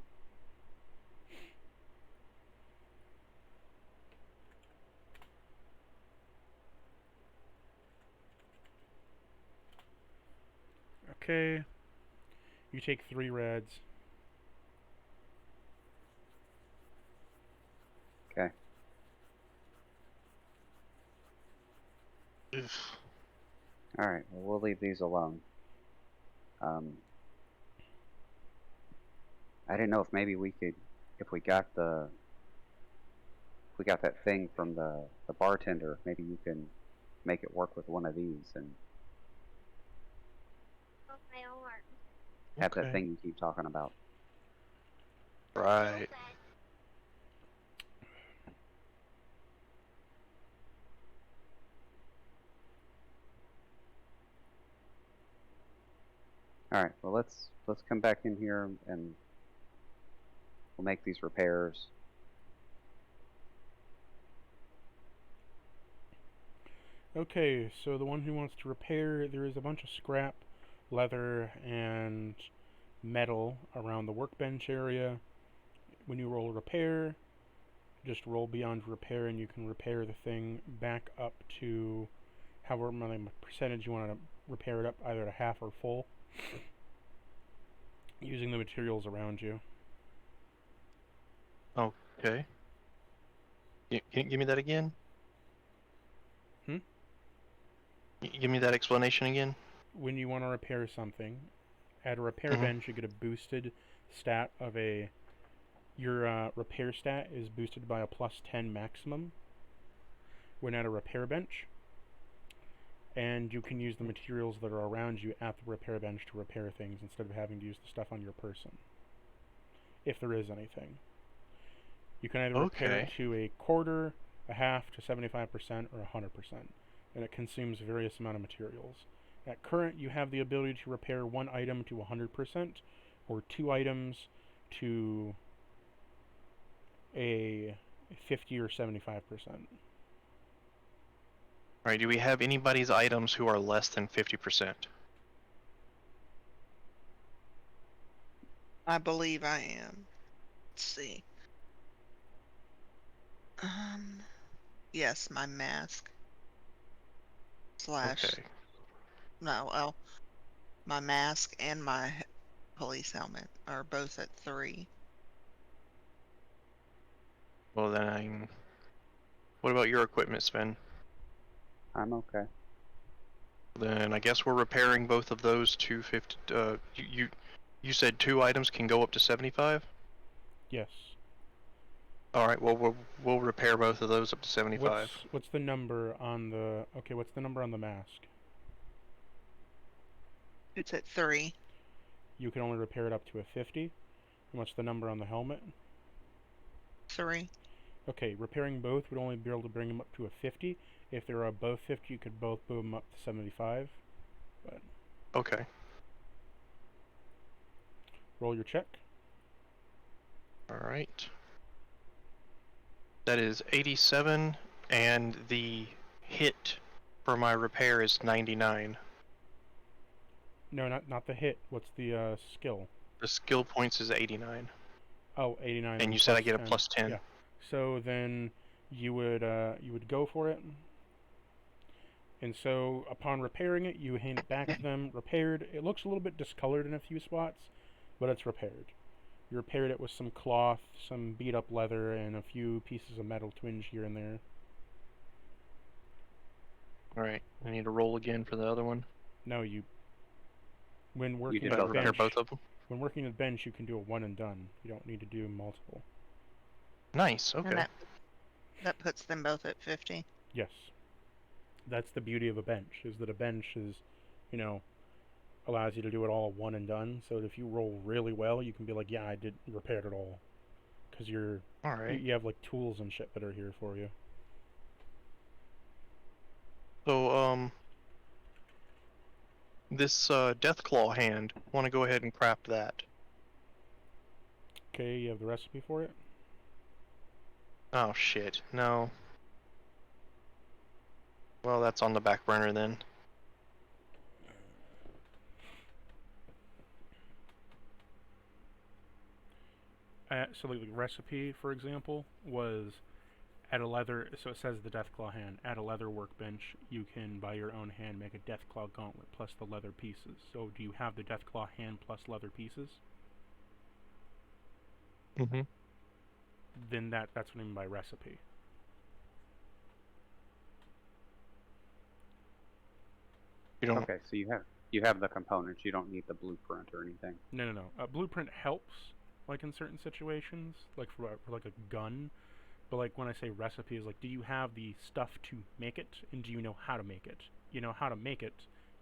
Okay. You take 3 reds. Okay. All right. Well, we'll leave these alone. I didn't know if maybe we could, if we got that thing from the bartender, maybe you can make it work with one of these and have that Okay. thing you keep talking about. Right. All right. Well, let's come back in here and we'll make these repairs. Okay, so the one who wants to repair, there is a bunch of scrap, leather, and metal around the workbench area. When you roll repair, just roll beyond repair and you can repair the thing back up to however many percentage you want to repair it up, either to half or full, using the materials around you. Okay. Can you give me that again? Give me that explanation again? When you want to repair something, at a repair bench you get a boosted stat of your repair stat is boosted by a +10 maximum when at a repair bench, and you can use the materials that are around you at the repair bench to repair things instead of having to use the stuff on your person, if there is anything. You can either repair it to a quarter, a half, to 75%, or 100%, and it consumes various amount of materials. At current, you have the ability to repair 1 item to 100%, or 2 items to a 50 or 75%. Alright, do we have anybody's items who are less than 50%? I believe I am. Let's see. Um, yes, my mask. Slash. Okay. No, well, my mask and my police helmet are both at 3. Well then, what about your equipment, Sven? I'm okay. Then I guess we're repairing both of those to 50. You said 2 items can go up to 75. Yes. All right. Well, we'll repair both of those up to 75. What's the number on the what's the number on the mask? It's at 3. You can only repair it up to a 50. And what's the number on the helmet? 3. Okay, repairing both would only be able to bring them up to a 50. If they were above 50, you could both boom them up to 75. But Okay. roll your check. All right. That is 87, and the hit for my repair is 99. No, not the hit. What's the skill? The skill points is 89. Oh, 89. And you said I get a 10. plus 10. Yeah. So then you would go for it. And so upon repairing it, you hand it back to them, repaired. It looks a little bit discolored in a few spots, but it's repaired. You repaired it with some cloth, some beat up leather, and a few pieces of metal twinge here and there. All right. I need to roll again for the other one. No, when working did at I a both repair bench, both of them. when working at a bench, you can do a one and done. You don't need to do multiple. Nice. And Okay. that puts them both at 50. Yes. That's the beauty of a bench, is that a bench is, allows you to do it all one and done. So if you roll really well, you can be like, yeah, I did repaired it all. Because All right. you have like tools and shit that are here for you. So this Deathclaw hand, want to go ahead and craft that. Okay, you have the recipe for it? Oh shit. No. Well, that's on the back burner then. So like the recipe, for example, was add a leather, so it says the Deathclaw hand, add a leather workbench. You can, by your own hand, make a Deathclaw gauntlet plus the leather pieces. So do you have the Deathclaw hand plus leather pieces? Mm-hmm. Then that's what I mean by recipe. You don't. Okay, so you have the components. You don't need the blueprint or anything. No. Blueprint helps, like in certain situations, like for like a gun. But like when I say recipe, is like, do you have the stuff to make it, and do you know how to make it? You know how to make it.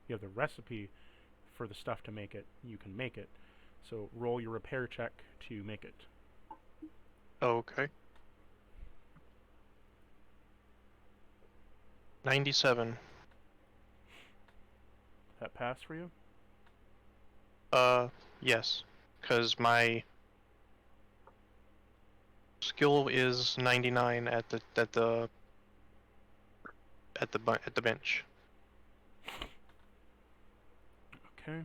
You have the recipe for the stuff to make it. You can make it. So roll your repair check to make it. Okay. 97. That pass for you? Yes, because my skill is 99 at the bench. Okay.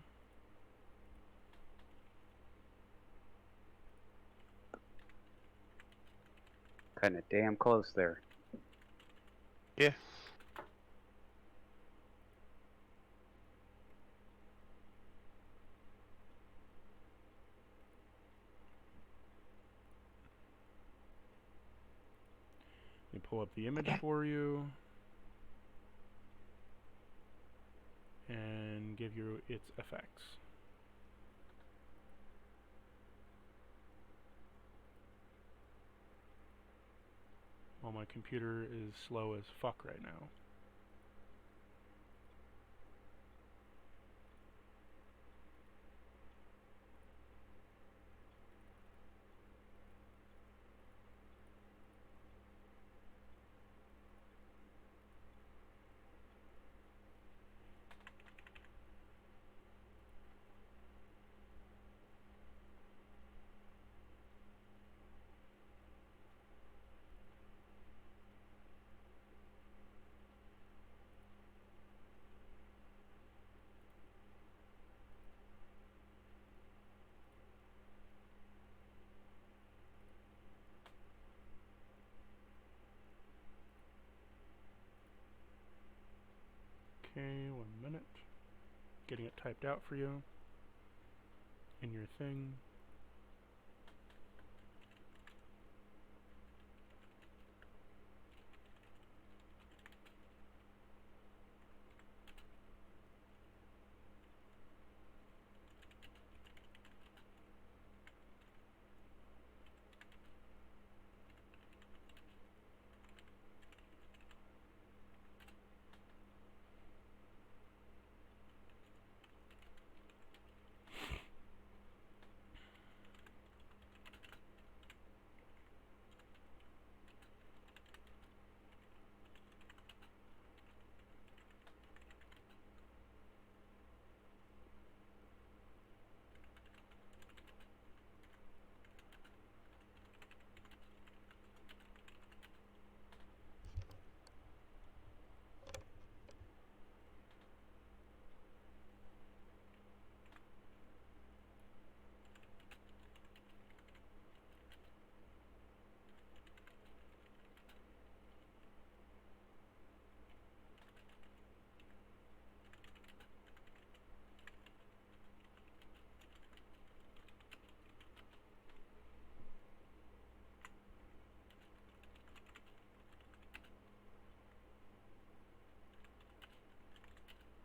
Kind of damn close there. Yeah. Let me pull up the image for you and give you its effects. Well, my computer is slow as fuck right now. minute. Getting it typed out for you in your thing.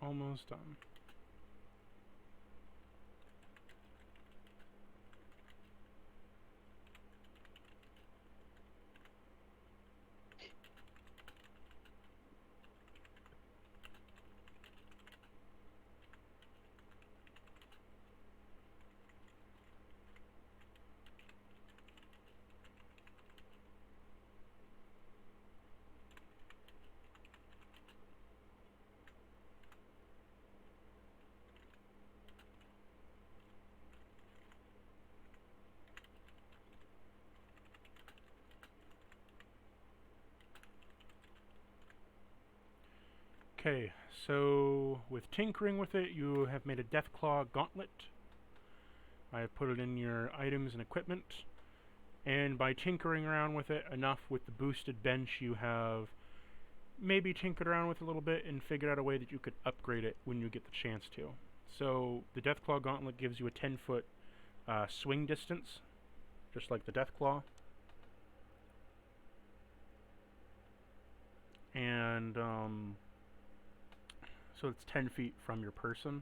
Almost done. Okay, so with tinkering with it, you have made a Deathclaw gauntlet. I have put it in your items and equipment. And by tinkering around with it enough with the boosted bench, you have maybe tinkered around with it a little bit and figured out a way that you could upgrade it when you get the chance to. So the Deathclaw gauntlet gives you a 10-foot swing distance, just like the Deathclaw. And so it's 10 feet from your person.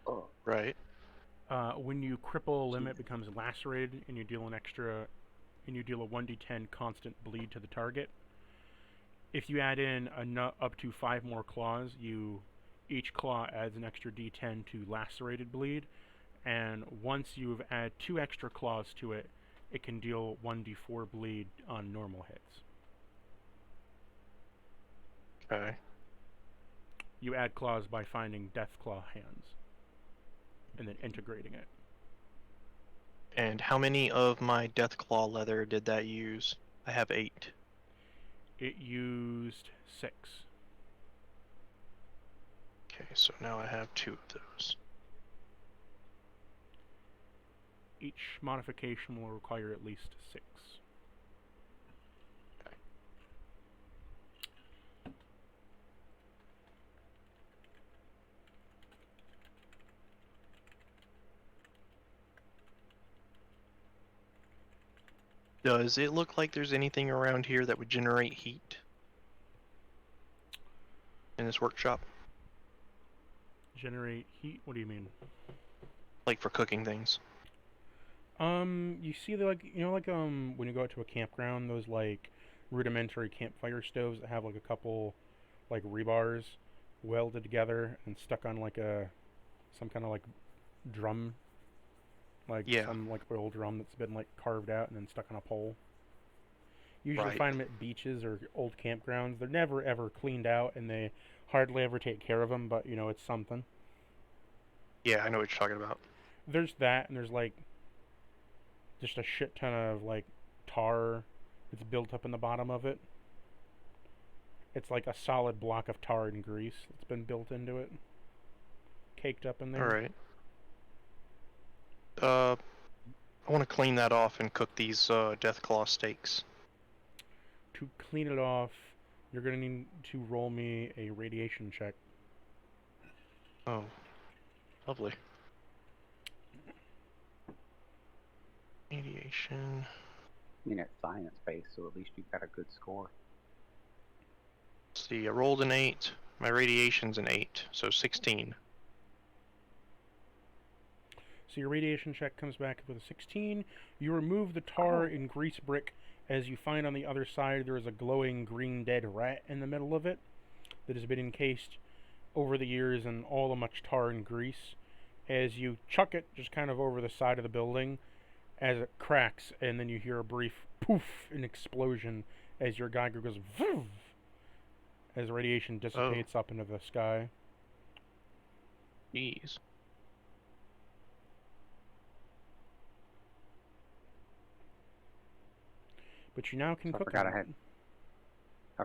Oh, right. When you cripple a limb, it becomes lacerated, and you deal a 1d10 constant bleed to the target. If you add in up to 5 more claws, each claw adds an extra d10 to lacerated bleed, and once you've added 2 extra claws to it, it can deal 1d4 bleed on normal hits. Okay. You add claws by finding Deathclaw hands and then integrating it. And how many of my Deathclaw leather did that use? I have 8. It used 6. Okay, so now I have 2 of those. Each modification will require at least 6. Does it look like there's anything around here that would generate heat in this workshop? Generate heat? What do you mean? Like for cooking things? You see when you go out to a campground, those like rudimentary campfire stoves that have like a couple like rebars welded together and stuck on like some kind of like drum, some like oil drum that's been like carved out and then stuck on a pole. Usually Right. find them at beaches or old campgrounds. They're never ever cleaned out and they hardly ever take care of them, but it's something. Yeah, I know what you're talking about. There's that, and there's like just a shit ton of like tar that's built up in the bottom of it. It's like a solid block of tar and grease that's been built into it, caked up in there. Alright. I want to clean that off and cook these Deathclaw steaks. To clean it off, you're gonna need to roll me a radiation check. Oh, lovely. Radiation. I mean, it's science-based, so at least you've got a good score. Let's see, I rolled an 8. My radiation's an 8, so 16. So your radiation check comes back with a 16. You remove the tar and grease brick. As you find on the other side, there is a glowing green dead rat in the middle of it that has been encased over the years in all the much tar and grease. As you chuck it just kind of over the side of the building, as it cracks, and then you hear a brief poof, an explosion as your Geiger goes voof, as radiation dissipates up into the sky. Jeez. But you now can So cook I on it.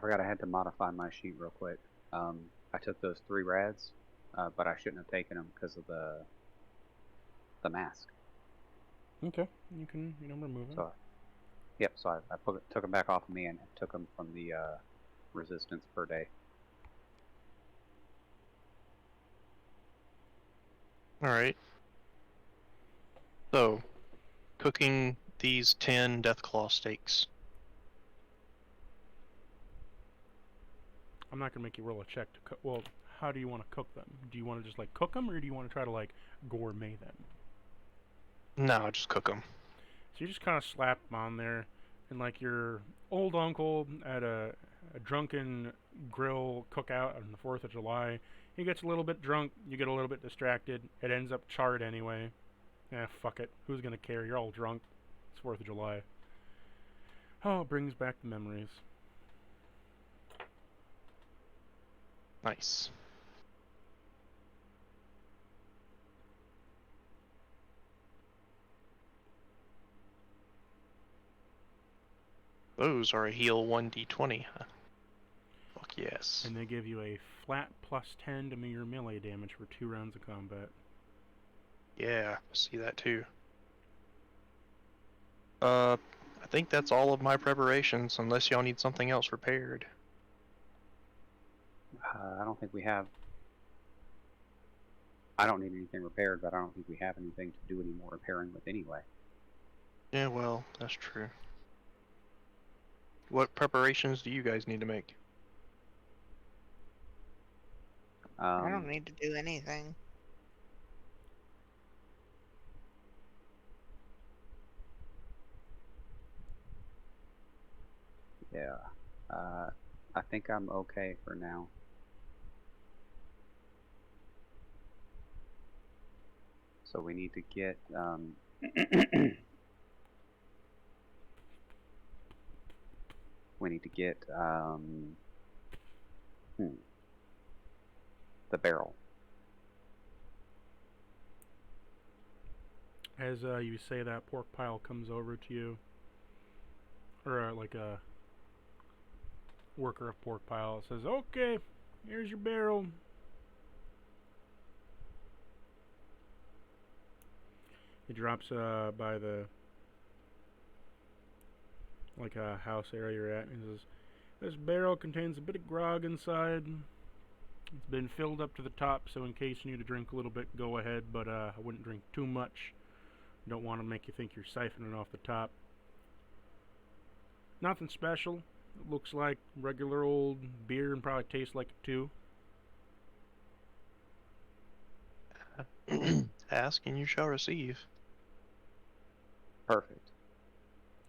forgot I had to modify my sheet real quick. I took those 3 rads, but I shouldn't have taken them because of the mask. Okay, you can remove it. So, yep. So I took them back off of me and took them from the resistance per day. Alright. So, cooking these 10 Deathclaw steaks. I'm not gonna make you roll a check to cook. Well, how do you want to cook them? Do you want to just like cook them, or do you want to try to like gourmet them? No, just cook them. So you just kind of slap them on there, and like your old uncle at a drunken grill cookout on the 4th of July, he gets a little bit drunk, you get a little bit distracted, it ends up charred anyway. Fuck it. Who's gonna care? You're all drunk. It's 4th of July. Oh, it brings back the memories. Nice. Those are a heal 1d20, huh? Fuck yes. And they give you a flat +10 to your melee damage for 2 rounds of combat. Yeah, I see that too. I think that's all of my preparations, unless y'all need something else repaired. I don't think we have. I don't need anything repaired, but I don't think we have anything to do any more repairing with anyway. Yeah, well, that's true. What preparations do you guys need to make? I don't need to do anything. Yeah. I think I'm okay for now. So we need to get we need to get the barrel. As you say that, pork pile comes over to you, or like a worker of pork pile says, "Okay, here's your barrel." He drops by the like a house area you're at, and he says, "This barrel contains a bit of grog inside. It's been filled up to the top, so in case you need to drink a little bit, go ahead, but I wouldn't drink too much. Don't want to make you think you're siphoning off the top. Nothing special. It looks like regular old beer and probably tastes like it too." Ask and you shall receive. Perfect.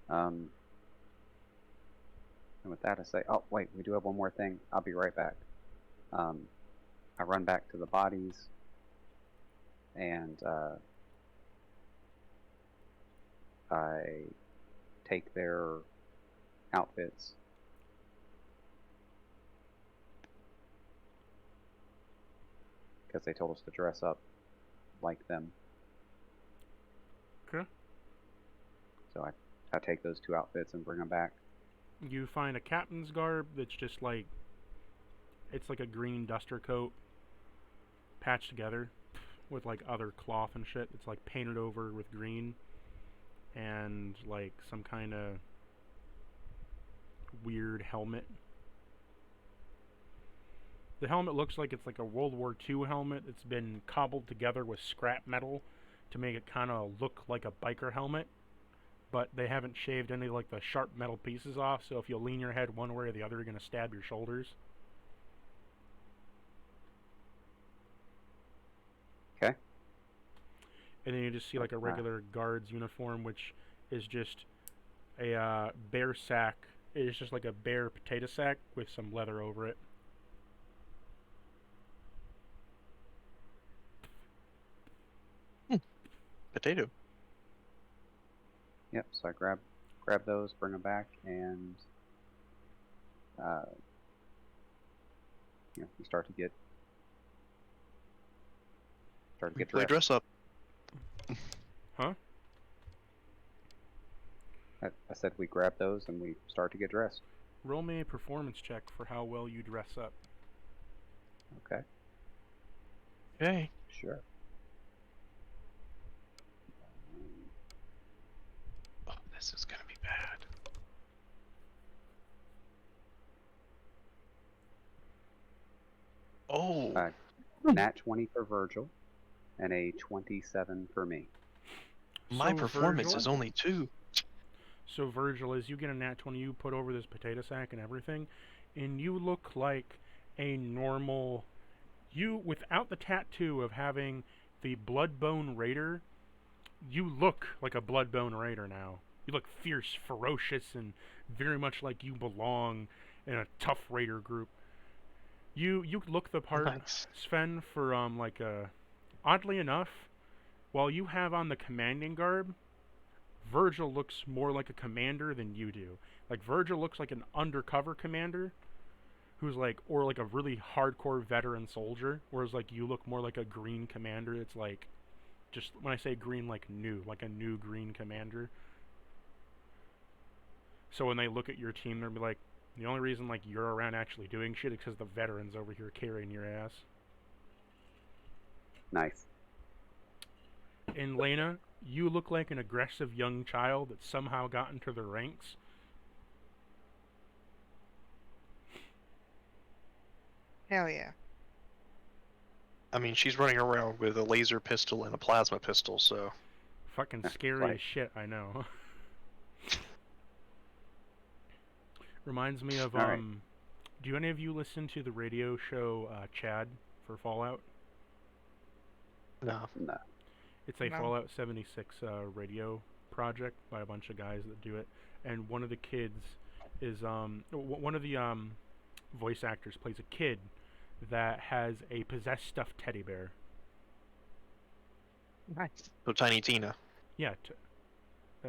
And with that, I say, oh wait, we do have one more thing. I'll be right back. I run back to the bodies, and I take their outfits. Because they told us to dress up like them. Okay. So I take those 2 outfits and bring them back. You find a captain's garb that's just like, it's like a green duster coat patched together with like other cloth and shit. It's like painted over with green, and like some kind of weird helmet The helmet looks like it's like a World War II helmet. It's been cobbled together with scrap metal to make it kind of look like a biker helmet. But they haven't shaved any like the sharp metal pieces off, so if you lean your head one way or the other, you're going to stab your shoulders. Okay. And then you just see like a regular guard's uniform, which is just a bear sack. It's just like a bear potato sack with some leather over it. Potato. Yep. So I grab those, bring them back, and we start to get Play dressed. dress up. Huh? I said we grab those and we start to get dressed. Roll me a performance check for how well you dress up. Okay. Okay. Sure. Oh, this is gonna be bad. Oh. Nat 20 for Virgil, and a 27 for me. My So performance Virgil- is only 2. So Virgil, as you get a nat 20, you put over this potato sack and everything, and you look like a normal... You, without the tattoo of having the Bloodbone Raider, you look like a Bloodbone Raider now. You look fierce, ferocious, and very much like you belong in a tough raider group. You look the part, Nice. Sven, for oddly enough, while you have on the commanding garb, Virgil looks more like a commander than you do. Like Virgil looks like an undercover commander who's like, or like a really hardcore veteran soldier, whereas like you look more like a green commander. It's like, just when I say green, like a new green commander. So when they look at your team, they'll be like, the only reason like you're around actually doing shit is because the veterans over here carrying your ass. Nice. And Lena, you look like an aggressive young child that somehow got into the ranks. Hell yeah. I mean, she's running around with a laser pistol and a plasma pistol, so... Fucking scary Right. as shit, I know. Reminds me of, All right. do any of you listen to the radio show, Chad, for Fallout? No. No. It's a No. Fallout 76 radio project by a bunch of guys that do it, and one of the kids is one of the voice actors plays a kid that has a possessed stuffed teddy bear. Nice. So Tiny Tina. Yeah,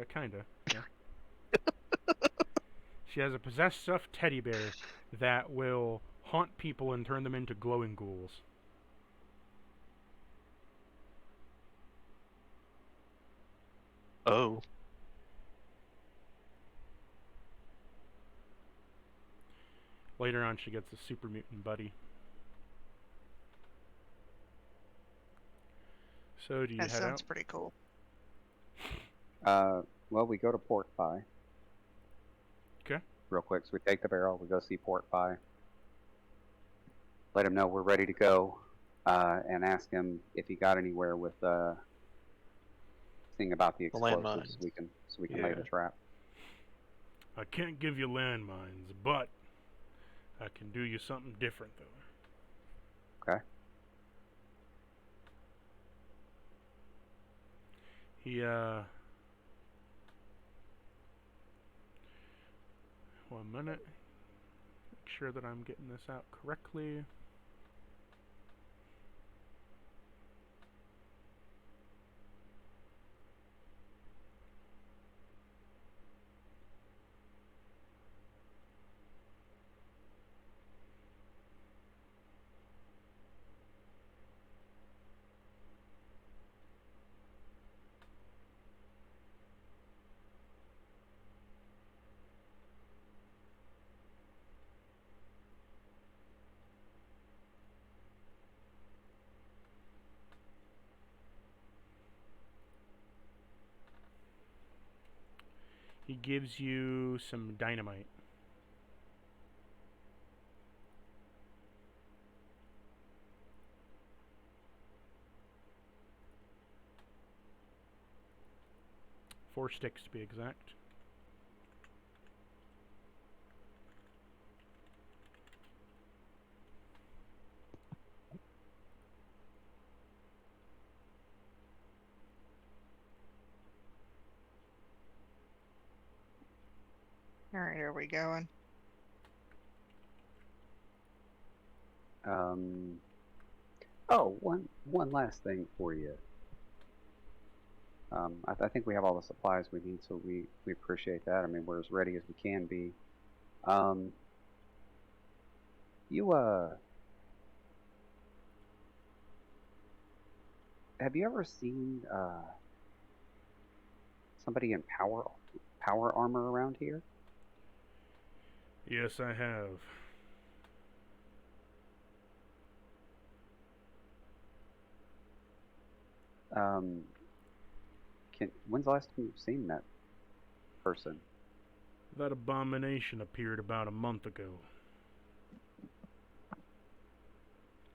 kinda. Yeah. She has a possessed stuffed teddy bear that will haunt people and turn them into glowing ghouls. Oh. Later on, she gets a super mutant buddy. So, do you That head sounds out? pretty cool. Well, we go to Port Pie. Okay. Real quick, so we take the barrel, we go see Port Pie. Let him know we're ready to go, and ask him if he got anywhere with thing about the explosives, landmines. so we can lay the trap. I can't give you landmines, but I can do you something different, though. Okay. He, 1 minute. Make sure that I'm getting this out correctly. He gives you some dynamite. 4 sticks to be exact. All right, are we going? Oh, one last thing for you. I think we have all the supplies we need, so we appreciate that. I mean, we're as ready as we can be. You have you ever seen somebody in power armor around here? Yes, I have. When's the last time you've seen that person? That abomination appeared about a month ago.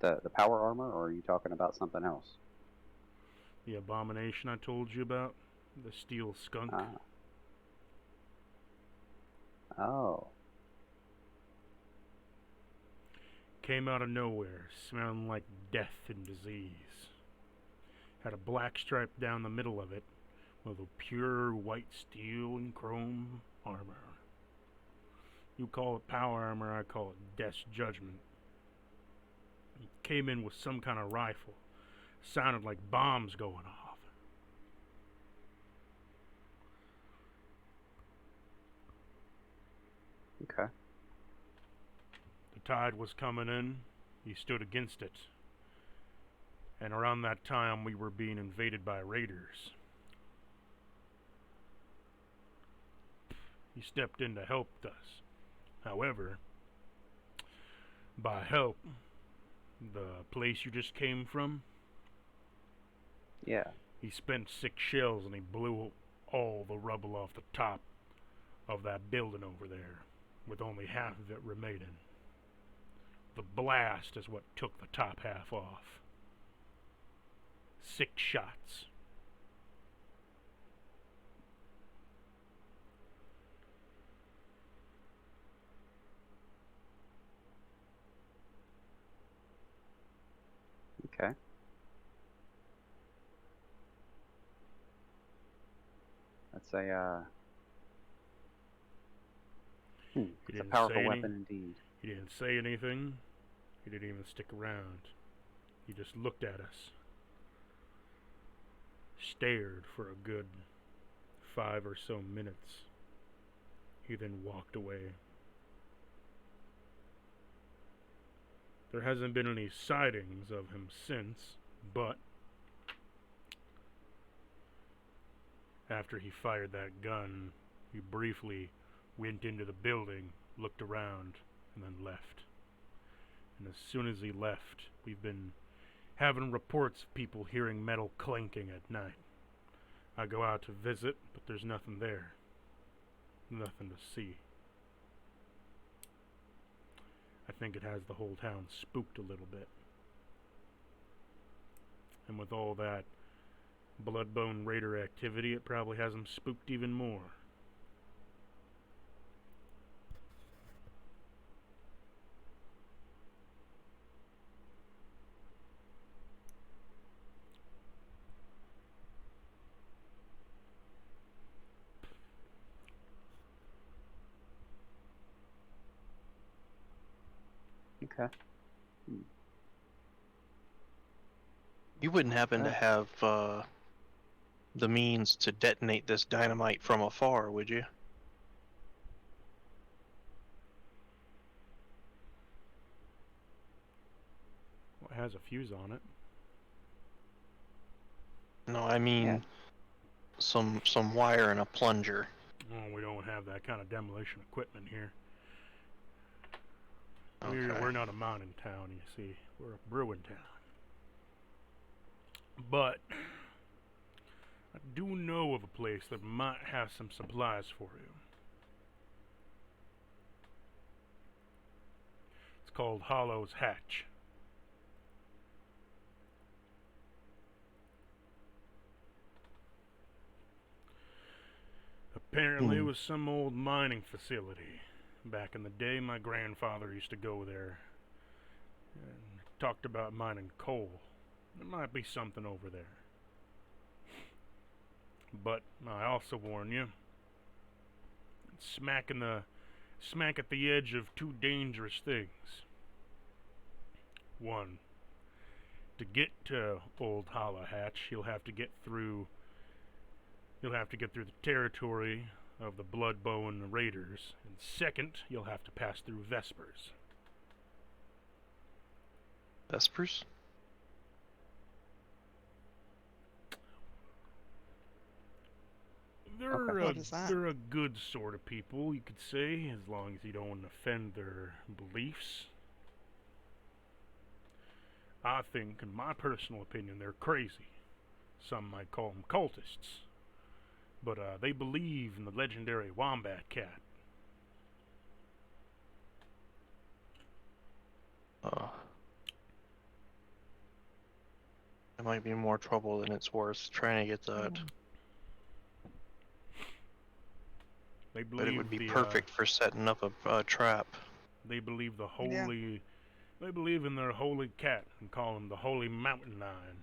The power armor, or are you talking about something else? The abomination I told you about? The steel skunk? Oh. Came out of nowhere, smelling like death and disease. Had a black stripe down the middle of it, with a pure white steel and chrome armor. You call it power armor, I call it Death's Judgment. He came in with some kind of rifle. Sounded like bombs going off. Okay. The tide was coming in. He stood against it. And around that time, we were being invaded by raiders. He stepped in to help us. However, by help, the place you just came from, Yeah. he spent 6 shells and he blew all the rubble off the top of that building over there, with only half of it remaining. The blast is what took the top half off. 6 shots. Okay. That's a it's a powerful weapon indeed. He didn't say anything. He didn't even stick around. He just looked at us. Stared for a good 5 or so minutes. He then walked away. There hasn't been any sightings of him since, but after he fired that gun, he briefly went into the building, looked around, and then left. And as soon as he left, we've been having reports of people hearing metal clanking at night. I go out to visit, but there's nothing there. Nothing to see. I think it has the whole town spooked a little bit. And with all that Bloodbone Raider activity, it probably has them spooked even more. Okay. You wouldn't happen to have the means to detonate this dynamite from afar, would you? Well, it has a fuse on it. No, I mean some wire and a plunger. Oh, we don't have that kind of demolition equipment here. Okay. We're not a mining town, you see. We're a brewing town. But I do know of a place that might have some supplies for you. It's called Hollow's Hatch. Apparently it was some old mining facility. Back in the day, my grandfather used to go there and talked about mining coal. There might be something over there. But I also warn you, smack at the edge of two dangerous things. One, to get to Old Holla Hatch, you'll have to get through the territory of the Bloodbone Raiders, and second, you'll have to pass through Vespers. Vespers? What is that? They're a good sort of people, you could say, as long as you don't offend their beliefs. I think, in my personal opinion, they're crazy. Some might call them cultists. But they believe in the legendary wombat cat. It might be more trouble than it's worth trying to get that. They believe But it would be perfect for setting up a trap. They believe They believe in their holy cat and call him the holy mountain lion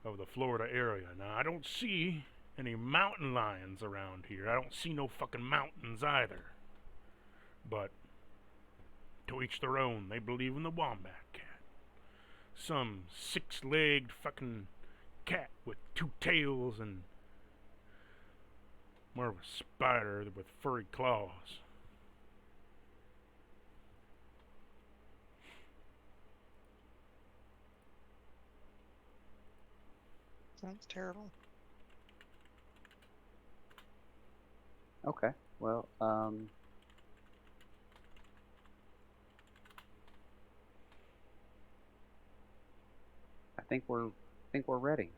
of the Florida area. Now, I don't see any mountain lions around here. I don't see no fucking mountains either. But to each their own. They believe in the wombat cat. Some six-legged fucking cat with two tails and more of a spider with furry claws. Sounds terrible. Okay. Well, I think we're ready.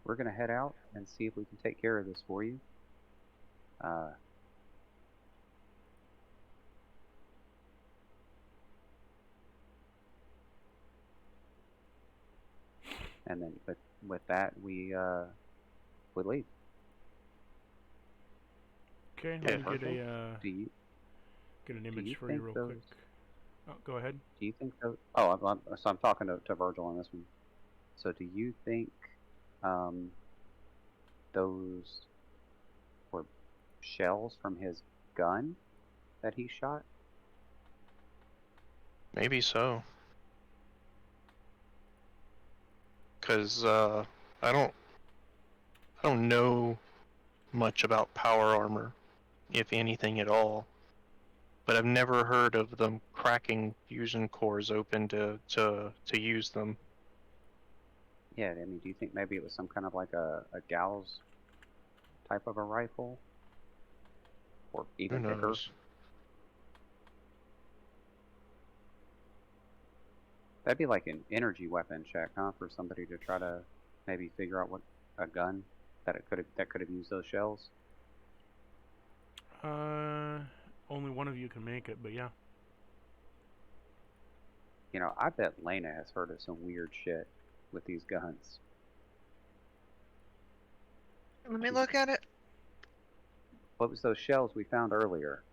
We're gonna head out and see if we can take care of this for you. And then with that, we leave. Okay, Yeah, let me Virgil, get do an you image for think you real those? quick. Oh, go ahead. Do you think those? Oh, so I'm talking to Virgil on this one. So do you think those were shells from his gun that he shot? Maybe so. Cause I don't know much about power armor, if anything at all. But I've never heard of them cracking fusion cores open to use them. Yeah, I mean, do you think maybe it was some kind of like a Gauss type of a rifle? Or Who even bigger? knows? That'd be like an energy weapon check, huh? For somebody to try to maybe figure out what a gun that could have used those shells. Only one of you can make it, but yeah. You know, I bet Lena has heard of some weird shit with these guns. Let me look at it. What was those shells we found earlier?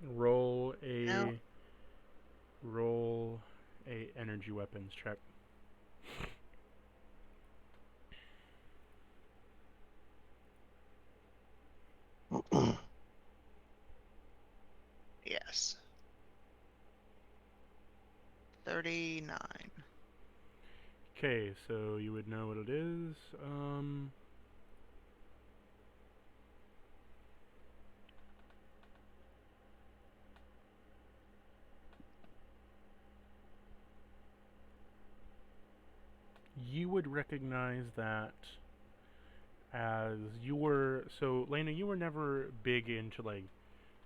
Roll No. a energy weapons check. Yes. 39. Okay, so you would know what it is. You would recognize that as you were. So, Lena, you were never big into like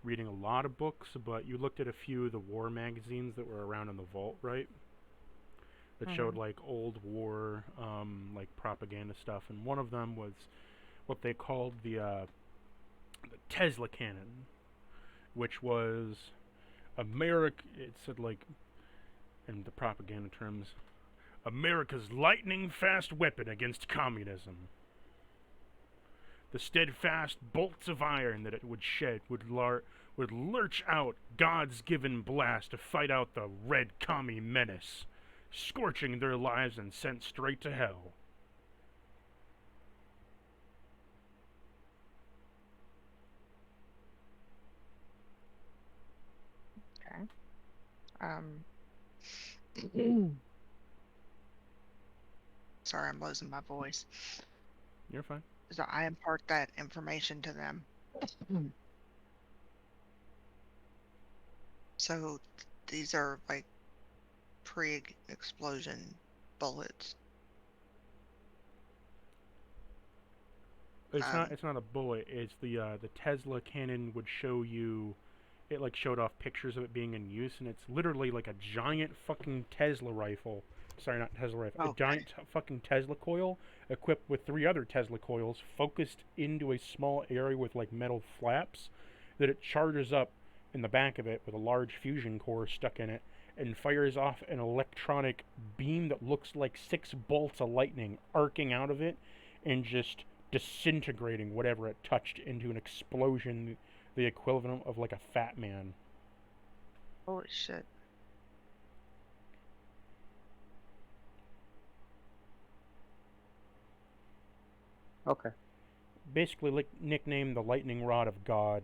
reading a lot of books, but you looked at a few of the war magazines that were around in the vault, right? That showed like old war, like propaganda stuff, and one of them was what they called the Tesla cannon, which was America. It said like in the propaganda terms, America's lightning-fast weapon against communism. The steadfast bolts of iron that it would shed would lurch out God's given blast to fight out the red commie menace, scorching their lives and sent straight to hell. Okay. Sorry, I'm losing my voice. You're fine. So I impart that information to them. So these are like pre-explosion bullets. It's not a bullet. It's the Tesla cannon would show you. It like showed off pictures of it being in use, and it's literally like a giant fucking Tesla rifle. Sorry, not Tesla rifle. Okay. A giant fucking Tesla coil equipped with 3 other Tesla coils focused into a small area with like metal flaps that it charges up in the back of it with a large fusion core stuck in it and fires off an electronic beam that looks like 6 bolts of lightning arcing out of it and just disintegrating whatever it touched into an explosion, the equivalent of like a fat man. Holy shit. Okay. Basically like nicknamed the lightning rod of God.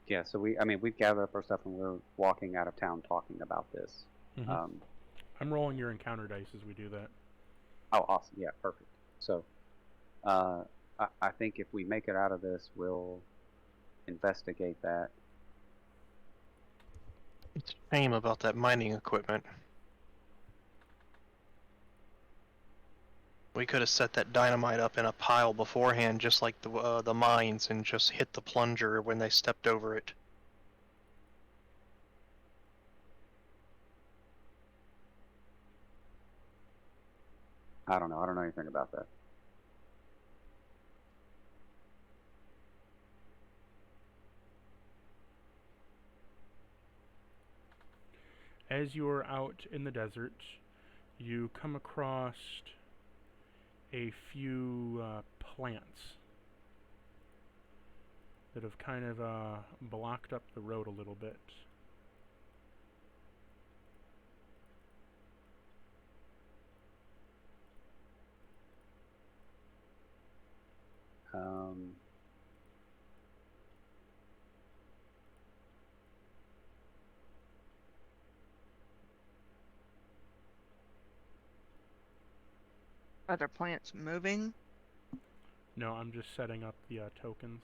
Yeah, so we've gathered up our stuff and we're walking out of town talking about this. Mm-hmm. I'm rolling your encounter dice as we do that. Oh, awesome. Yeah, perfect. So, I think if we make it out of this, we'll investigate that. It's a shame about that mining equipment. We could have set that dynamite up in a pile beforehand, just like the mines, and just hit the plunger when they stepped over it. I don't know. I don't know anything about that. As you're out in the desert, you come across a few plants that have kind of blocked up the road a little bit. Are there plants moving? No, I'm just setting up the tokens.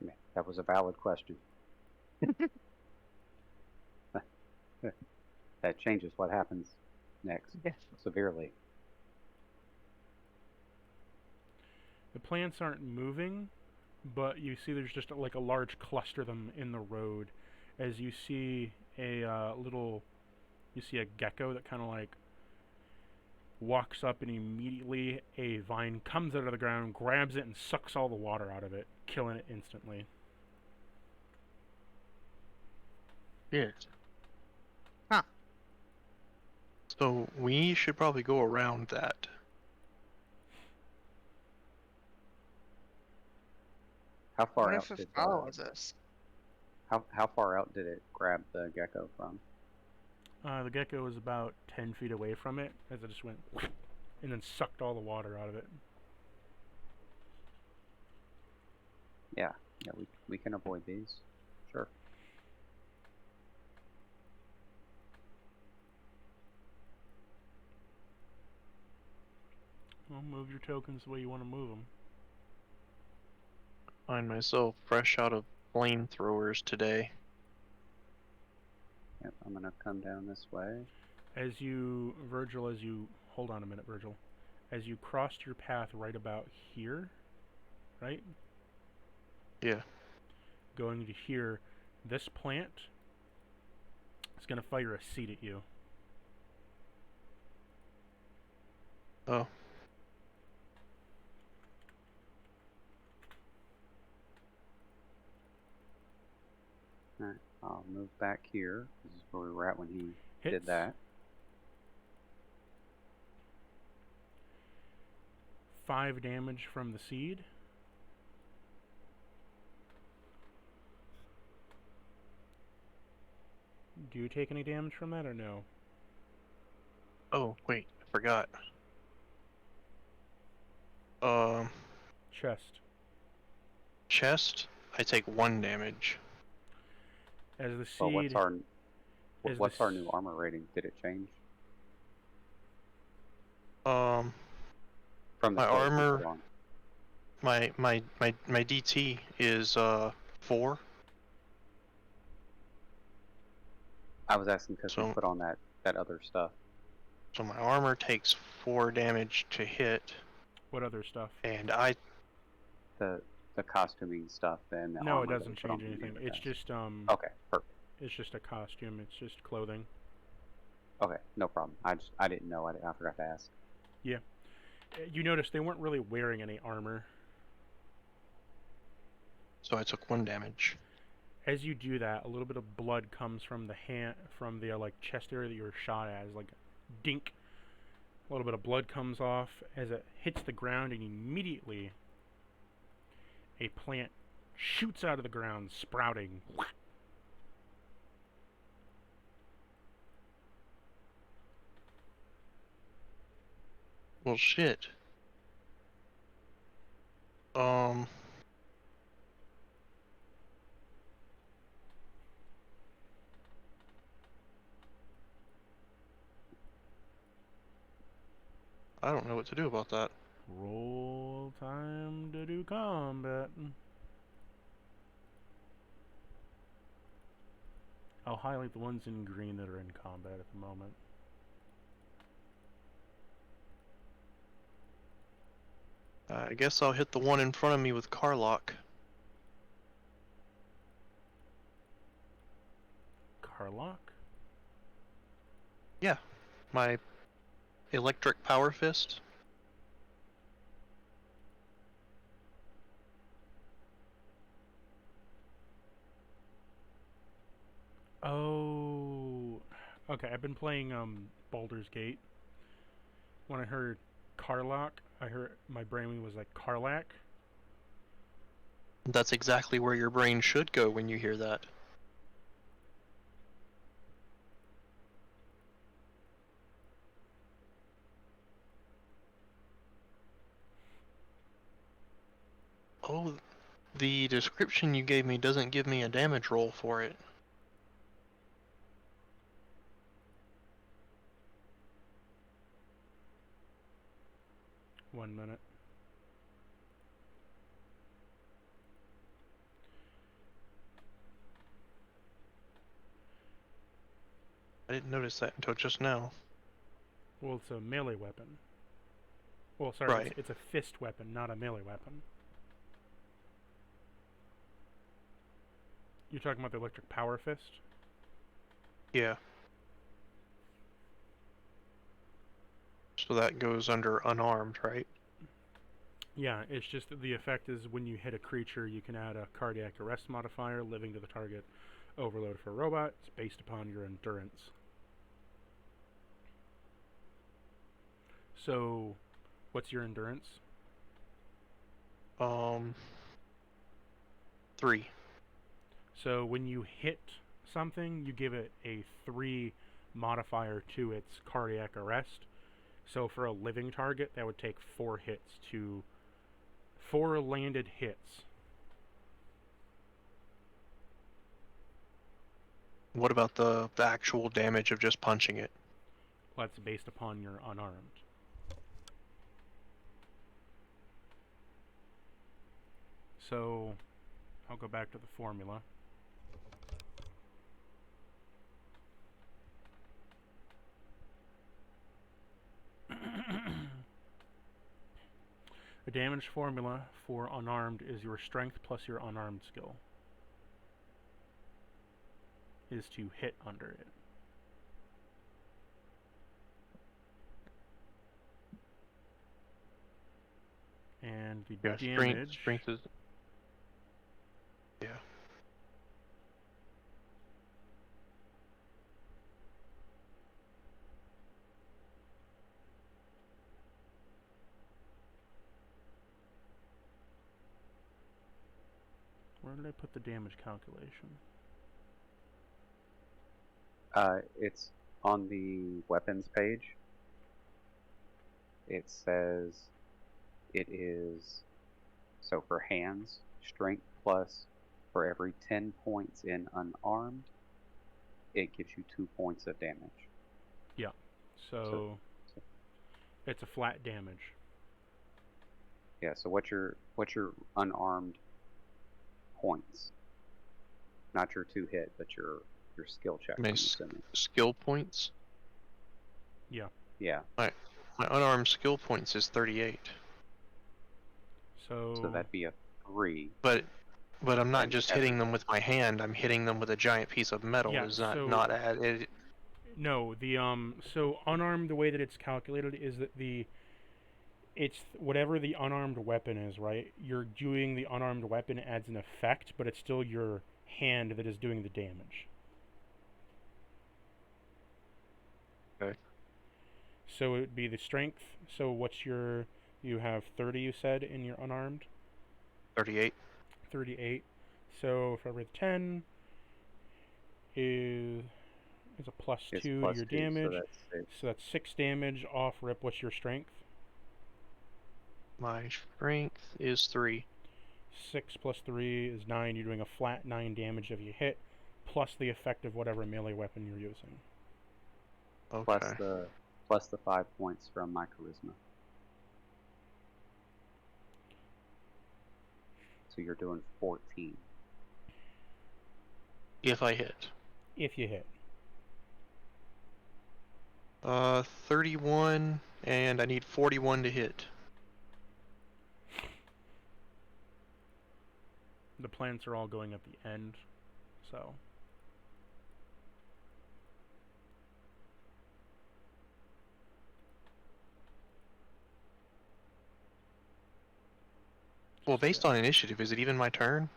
Yeah, that was a valid question. That changes what happens next Yes. severely. The plants aren't moving, but you see there's just like a large cluster of them in the road. As you see a you see a gecko that kind of like walks up, and immediately a vine comes out of the ground, grabs it, and sucks all the water out of it, killing it instantly. Yes. Huh. So we should probably go around that. How far What out if did it follows us? how far out did it grab the gecko from? The gecko was about 10 feet away from it as it just went and then sucked all the water out of it. Yeah, we can avoid these. Sure. Well, move your tokens the way you want to move them. Find myself fresh out of flamethrowers today. Yep, I'm gonna come down this way. Hold on a minute, Virgil. As you crossed your path right about here, right? Yeah. Going to hear this plant is going to fire a seed at you. Oh. Alright, I'll move back here. This is where we were at when he Hits. did that. 5 damage from the seed. Do you take any damage from that or no? Oh, wait, I forgot. Chest. Chest, I take 1 damage. As the Well, seed. what's our new armor rating? Did it change? Um, From the my clothes you armor, put on? my DT is 4. I was asking because we So- put on that other stuff. So my armor takes 4 damage to hit, What other stuff? and The costuming stuff and the No, armor it that doesn't we put on change the anything. unit It's does. just Okay, perfect. it's just a costume. It's just clothing. Okay, no problem. I didn't know. I forgot to ask. You notice they weren't really wearing any armor. so I took 1 damage. As you do that, a little bit of blood comes from the hand, from the like chest area that you were shot at. As like dink, a little bit of blood comes off as it hits the ground, and immediately a plant shoots out of the ground, sprouting. Well, shit. I don't know what to do about that. Roll time to do combat. I'll highlight the ones in green that are in combat at the moment. I guess I'll hit the one in front of me with Carlock. Carlock? Yeah, my electric power fist. Oh, okay. I've been playing Baldur's Gate. When I heard Carlock, I heard my brain was like Carlac. That's exactly where your brain should go when you hear that. Oh, the description you gave me doesn't give me a damage roll for it. One minute. I didn't notice that until just now. Well, it's a melee weapon. Well, sorry, Right. it's a fist weapon, not a melee weapon. You're talking about the electric power fist? Yeah. So that goes under unarmed, right? Yeah, it's just that the effect is when you hit a creature, you can add a cardiac arrest modifier, living to the target, overload for a robot. It's based upon your endurance. So, what's your endurance? 3. So when you hit something, you give it a 3 modifier to its cardiac arrest. So for a living target, that would take 4 hits to 4 landed hits. What about the actual damage of just punching it? That's based upon your unarmed. So I'll go back to the formula. A damage formula for unarmed is your strength plus your unarmed skill. Is to hit under it. And the Yeah, damage. strength is. Yeah. Where did I put the damage calculation? It's on the weapons page. It says it is, so for hands, strength plus for every 10 points in unarmed, it gives you 2 points of damage. Yeah. So it's a flat damage. Yeah, so what's your unarmed points? Not your 2 hit, but your skill check. My I'm assuming. skill points. Yeah. Yeah. My unarmed skill points is 38. So that'd be a 3. But I'm not And just every- hitting them with my hand. I'm hitting them with a giant piece of metal. Yeah, Is that so- not added? No, the so unarmed, the way that it's calculated is that it's whatever the unarmed weapon is, right? You're doing the unarmed weapon adds an effect, but it's still your hand that is doing the damage. Okay. So it would be the strength. So what's your? You have 30, you said, in your unarmed. 38. 38. So for every 10 is a plus It's 2 plus to your 2, damage. So that's 6. So that's 6 damage off rip. What's your strength? My strength is 3. 6 plus 3 is 9. You're doing a flat 9 damage if you hit, plus the effect of whatever melee weapon you're using. Okay. Plus the 5 points from my charisma. So you're doing 14. If I hit. If you hit. 31, and I need 41 to hit. The plants are all going at the end, so. Well, based on initiative, is it even my turn?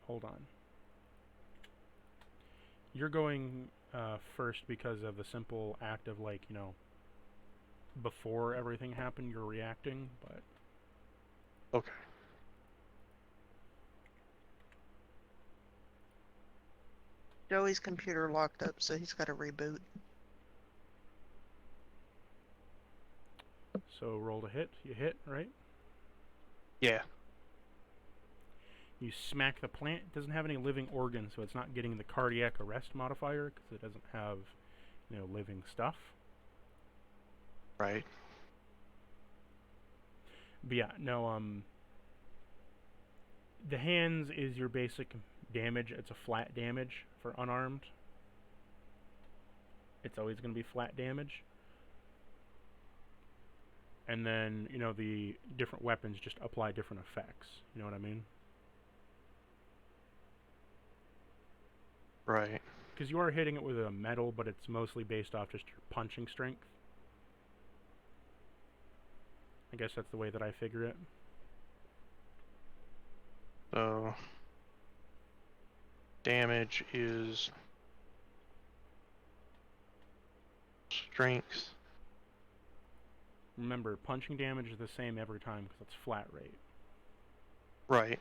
Hold on. You're going first because of the simple act of, like, you know, before everything happened, you're reacting, but. Okay. Joey's computer locked up, so he's got to reboot. So roll to hit. You hit, right? Yeah. You smack the plant. It doesn't have any living organs, so it's not getting the cardiac arrest modifier because it doesn't have, you know, living stuff. Right. But yeah, no, the hands is your basic damage. It's a flat damage for unarmed. It's always going to be flat damage. And then, you know, the different weapons just apply different effects. You know what I mean? Right. Because you are hitting it with a metal, but it's mostly based off just your punching strength. I guess that's the way that I figure it. So damage is strength. Remember, punching damage is the same every time because it's flat rate. Right.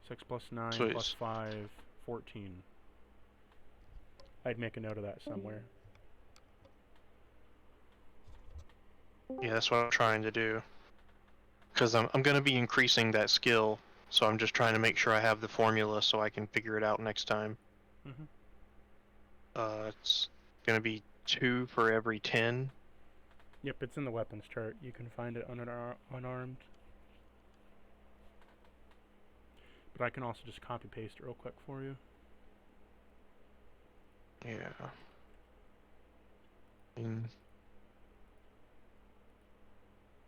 6 plus 9 So plus it's 5, 14. I'd make a note of that somewhere. Yeah, that's what I'm trying to do. Because I'm going to be increasing that skill, so I'm just trying to make sure I have the formula so I can figure it out next time. Mm-hmm. It's going to be 2 for every 10. Yep, it's in the weapons chart. You can find it unarmed. But I can also just copy paste it real quick for you. Yeah.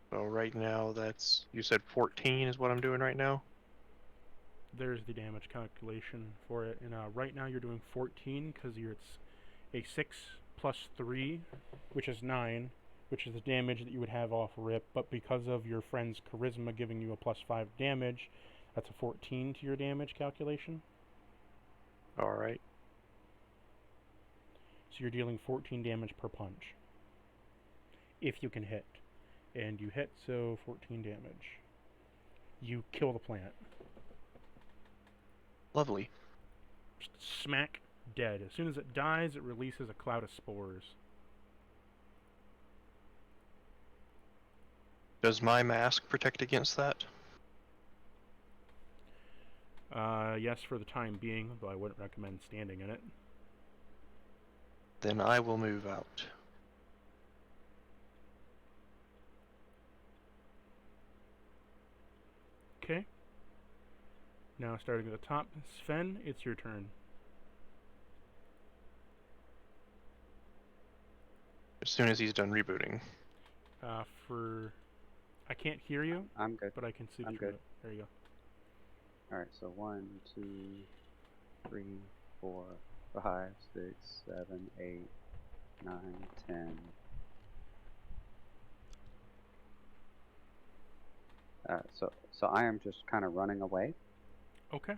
So right now that's, you said 14 is what I'm doing right now? There's the damage calculation for it. And right now you're doing 14 because it's a 6 plus 3, which is 9, which is the damage that you would have off rip. But because of your friend's charisma giving you a plus 5 damage, that's a 14 to your damage calculation. Alright. So you're dealing 14 damage per punch. If you can hit. And you hit, so 14 damage. You kill the plant. Lovely. Just smack dead. As soon as it dies, it releases a cloud of spores. Does my mask protect against that? Yes, for the time being, though I wouldn't recommend standing in it. Then I will move out. Okay. Now starting at the top, Sven, it's your turn. As soon as he's done rebooting. I can't hear you, I'm good. but I can see I'm through good. it. There you go. Alright, so 1, 2, 3, 4, 5, 6, 7, 8, 9, 10. So I am just kind of running away. Okay.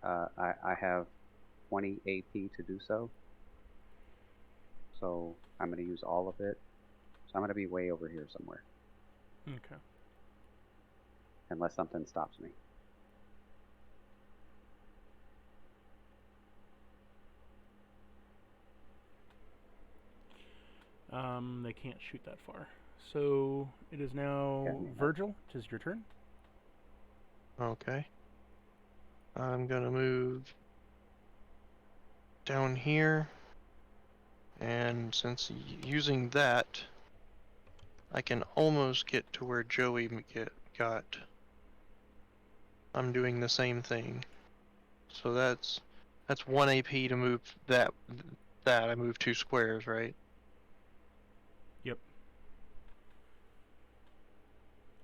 I have 20 AP to do so. So I'm going to use all of it. So I'm going to be way over here somewhere. Okay. Unless something stops me. They can't shoot that far. So it is now Yeah. Virgil. It is your turn. Okay. I'm gonna move down here. And since using that, I can almost get to where Joey got. I'm doing the same thing. So that's 1 AP to move that. I move 2 squares, right? Yep.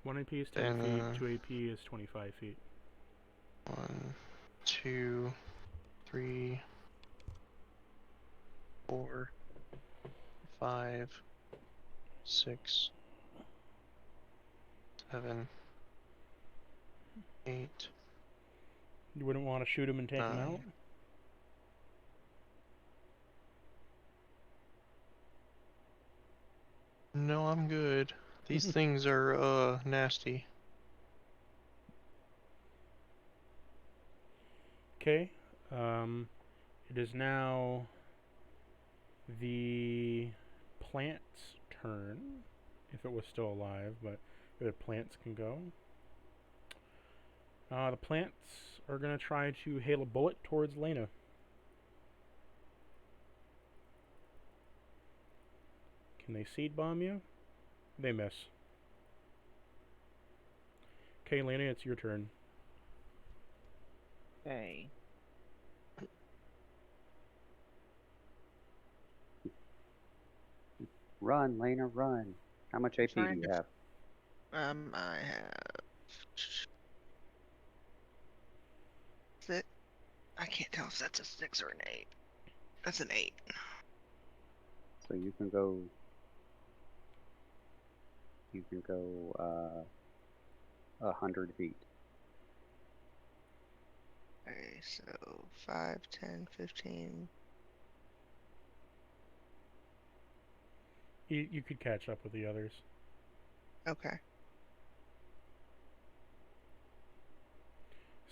1 AP is 10 And, feet. 2 AP is 25 feet. 1, 2, 3, 4, 5, 6, 7, 8. You wouldn't want to shoot him and take him out? No, I'm good. These things are nasty. Okay. It is now the plant's turn, if it was still alive, but the plants can go. The plants are going to try to hail a bullet towards Lena. Can they seed bomb you? They miss. Okay, Lena, it's your turn. Okay. Run, Lena, run. How much AP do Trying you to- have? I have 6. I can't tell if that's a 6 or an 8. That's an 8. So you can go. You can go 100 feet. Okay, so 5, 10, 15. You could catch up with the others. Okay.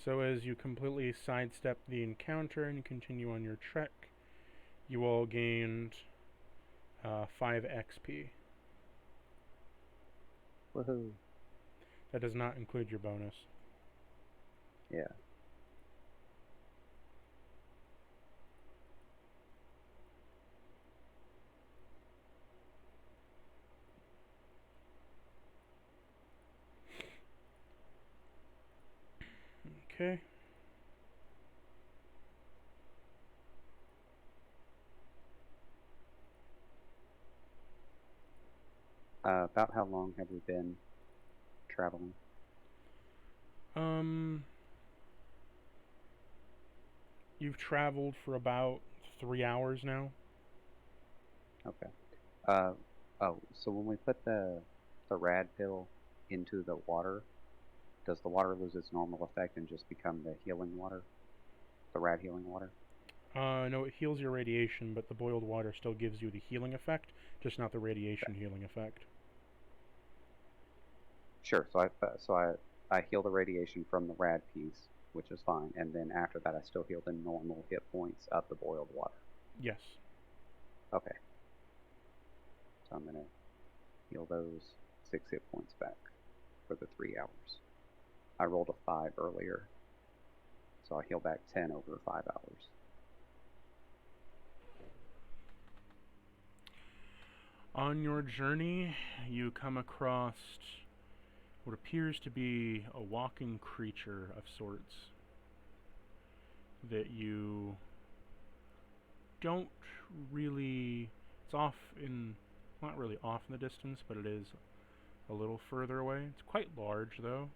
So as you completely sidestep the encounter and continue on your trek, you all gained 5 XP. Woohoo! That does not include your bonus. Yeah. Okay. About how long have we been traveling? You've traveled for about 3 hours now. Okay. So when we put the rad pill into the water, does the water lose its normal effect and just become the healing water? The rad healing water? No, it heals your radiation, but the boiled water still gives you the healing effect, just not the radiation healing effect. Sure. I heal the radiation from the rad piece, which is fine, and then after that I still heal the normal hit points of the boiled water. Yes. Okay. So I'm gonna heal those 6 hit points back for the 3 hours. I rolled a 5 earlier, so I heal back 10 over 5 hours. On your journey, you come across what appears to be a walking creature of sorts that you don't really... It's off in... not really off in the distance, but it is a little further away. It's quite large, though,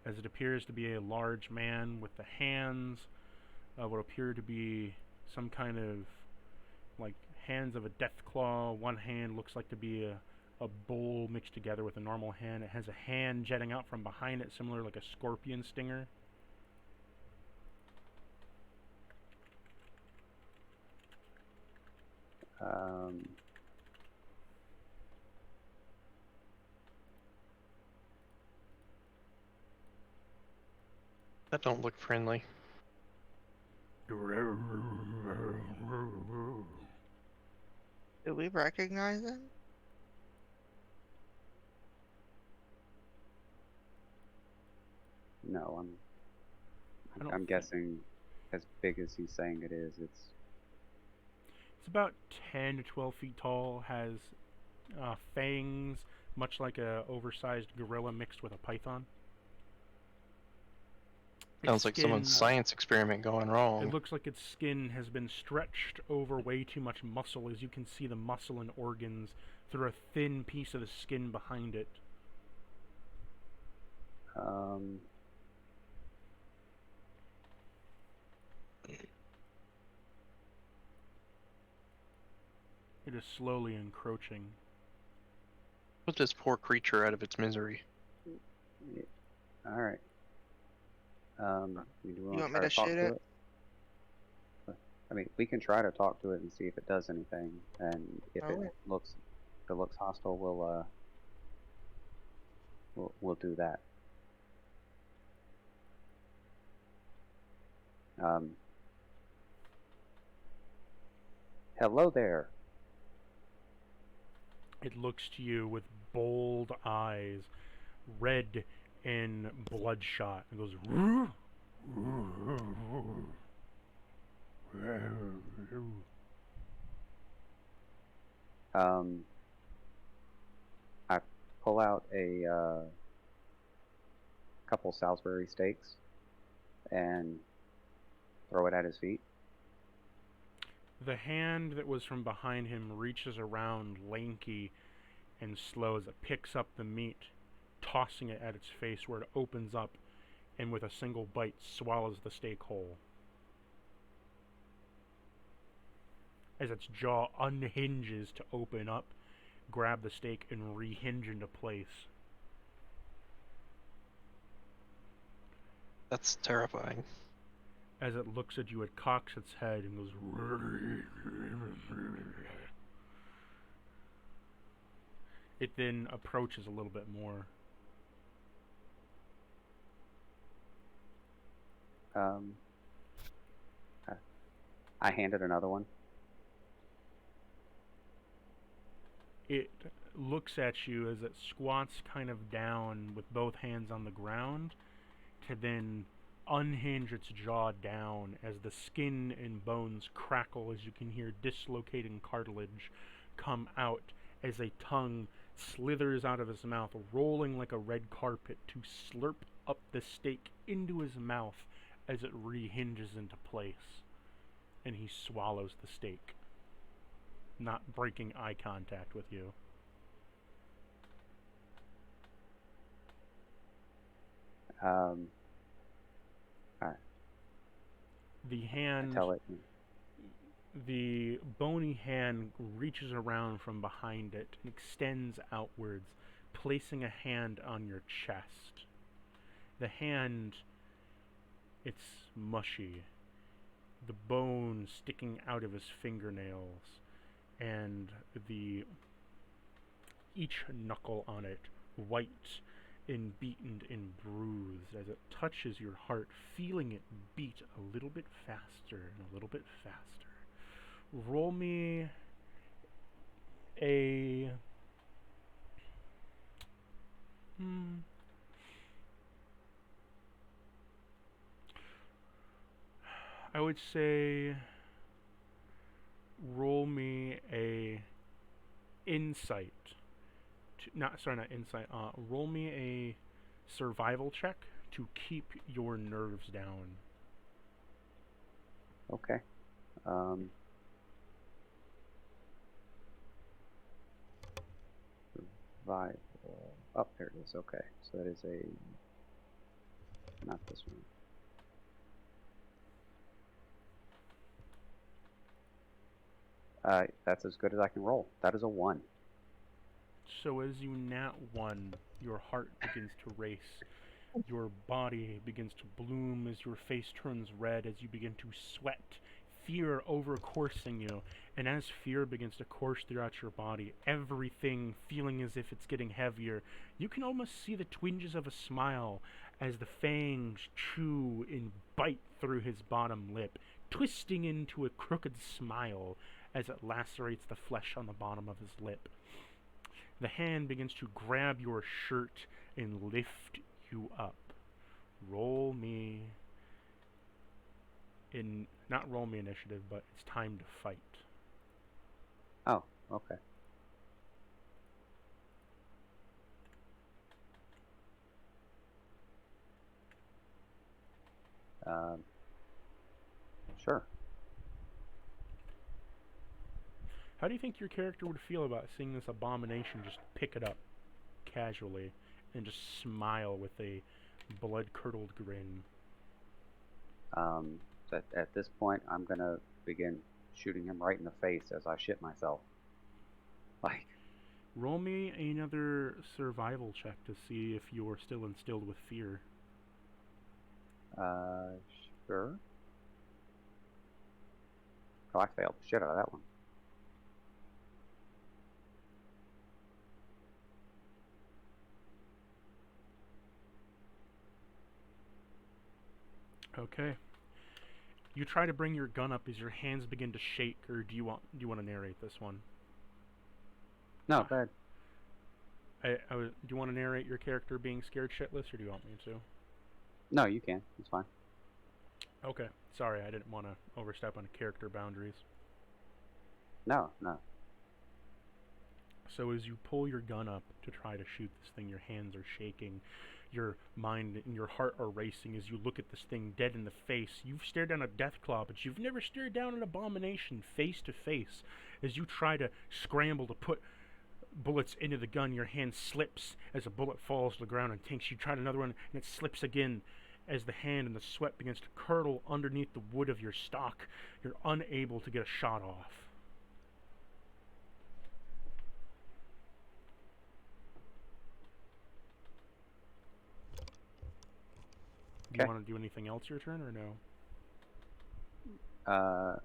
as it appears to be a large man with the hands of what appear to be some kind of, like, hands of a death claw. One hand looks like to be a bowl mixed together with a normal hand. It has a hand jetting out from behind it, similar like a scorpion stinger. That don't look friendly. Do we recognize him? No, I don't I'm think- guessing as big as he's saying it is, it's It's about 10 to 12 feet tall, has fangs, much like a oversized gorilla mixed with a python. Sounds like someone's science experiment going wrong. It looks like its skin has been stretched over way too much muscle, as you can see the muscle and organs through a thin piece of the skin behind it. It is slowly encroaching. Put this poor creature out of its misery. all right. Do we You want me try to talk shoot to it? I mean, we can try to talk to it and see if it does anything, and if Oh. it looks hostile, we'll do that. Hello there. It looks to you with bold eyes, red and bloodshot. It goes... I pull out a couple Salisbury steaks and throw it at his feet. The hand that was from behind him reaches around, lanky and slow, as it picks up the meat, tossing it at its face, where it opens up and with a single bite swallows the steak whole. As its jaw unhinges to open up, grab the steak, and rehinge into place. That's terrifying. As it looks at you, it cocks its head and goes... It then approaches a little bit more. I handed another one. It looks at you as it squats kind of down with both hands on the ground to then unhinge its jaw down as the skin and bones crackle, as you can hear dislocating cartilage come out as a tongue slithers out of his mouth, rolling like a red carpet to slurp up the steak into his mouth as it rehinges into place, and he swallows the steak. not breaking eye contact with you. Alright, The I hand, tell it. the bony hand reaches around from behind it and extends outwards, placing a hand on your chest. The hand, it's mushy, the bone sticking out of his fingernails, and the each knuckle on it white and beaten and bruised as it touches your heart, feeling it beat a little bit faster and a little bit faster. Roll me a I would say roll me a insight. Not insight. Roll me a survival check to keep your nerves down. Okay. Survival. Oh, there it is. Okay. So that is a... Not this one. That's as good as I can roll. That is a 1. So as you nat 1, your heart begins to race. Your body begins to bloom as your face turns red, as you begin to sweat, fear overcoursing you. And as fear begins to course throughout your body, everything feeling as if it's getting heavier, you can almost see the twinges of a smile as the fangs chew and bite through his bottom lip, twisting into a crooked smile as it lacerates the flesh on the bottom of his lip. The hand begins to grab your shirt and lift you up. Roll me in, not roll me initiative, but it's time to fight. Oh, okay. Sure. How do you think your character would feel about seeing this abomination just pick it up casually and just smile with a blood-curdled grin? At this point, I'm gonna begin shooting him right in the face as I shit myself. Like, Roll me another survival check to see if you're still instilled with fear. sure. Oh, I failed the shit out of that one. Okay. You try to bring your gun up as your hands begin to shake, or do you want to narrate this one? No, go ahead. Do you want to narrate your character being scared shitless, or do you want me to? No, you can. It's fine. Okay. Sorry, I didn't want to overstep on character boundaries. No, no. So as you pull your gun up to try to shoot this thing, your hands are shaking, your mind and your heart are racing as you look at this thing dead in the face. You've stared down a deathclaw, but you've never stared down an abomination face to face. As you try to scramble to put bullets into the gun, your hand slips as a bullet falls to the ground and tinks. You try another one, and it slips again as the hand and the sweat begins to curdle underneath the wood of your stock. You're unable to get a shot off. Do you want to do anything else your turn, or no? I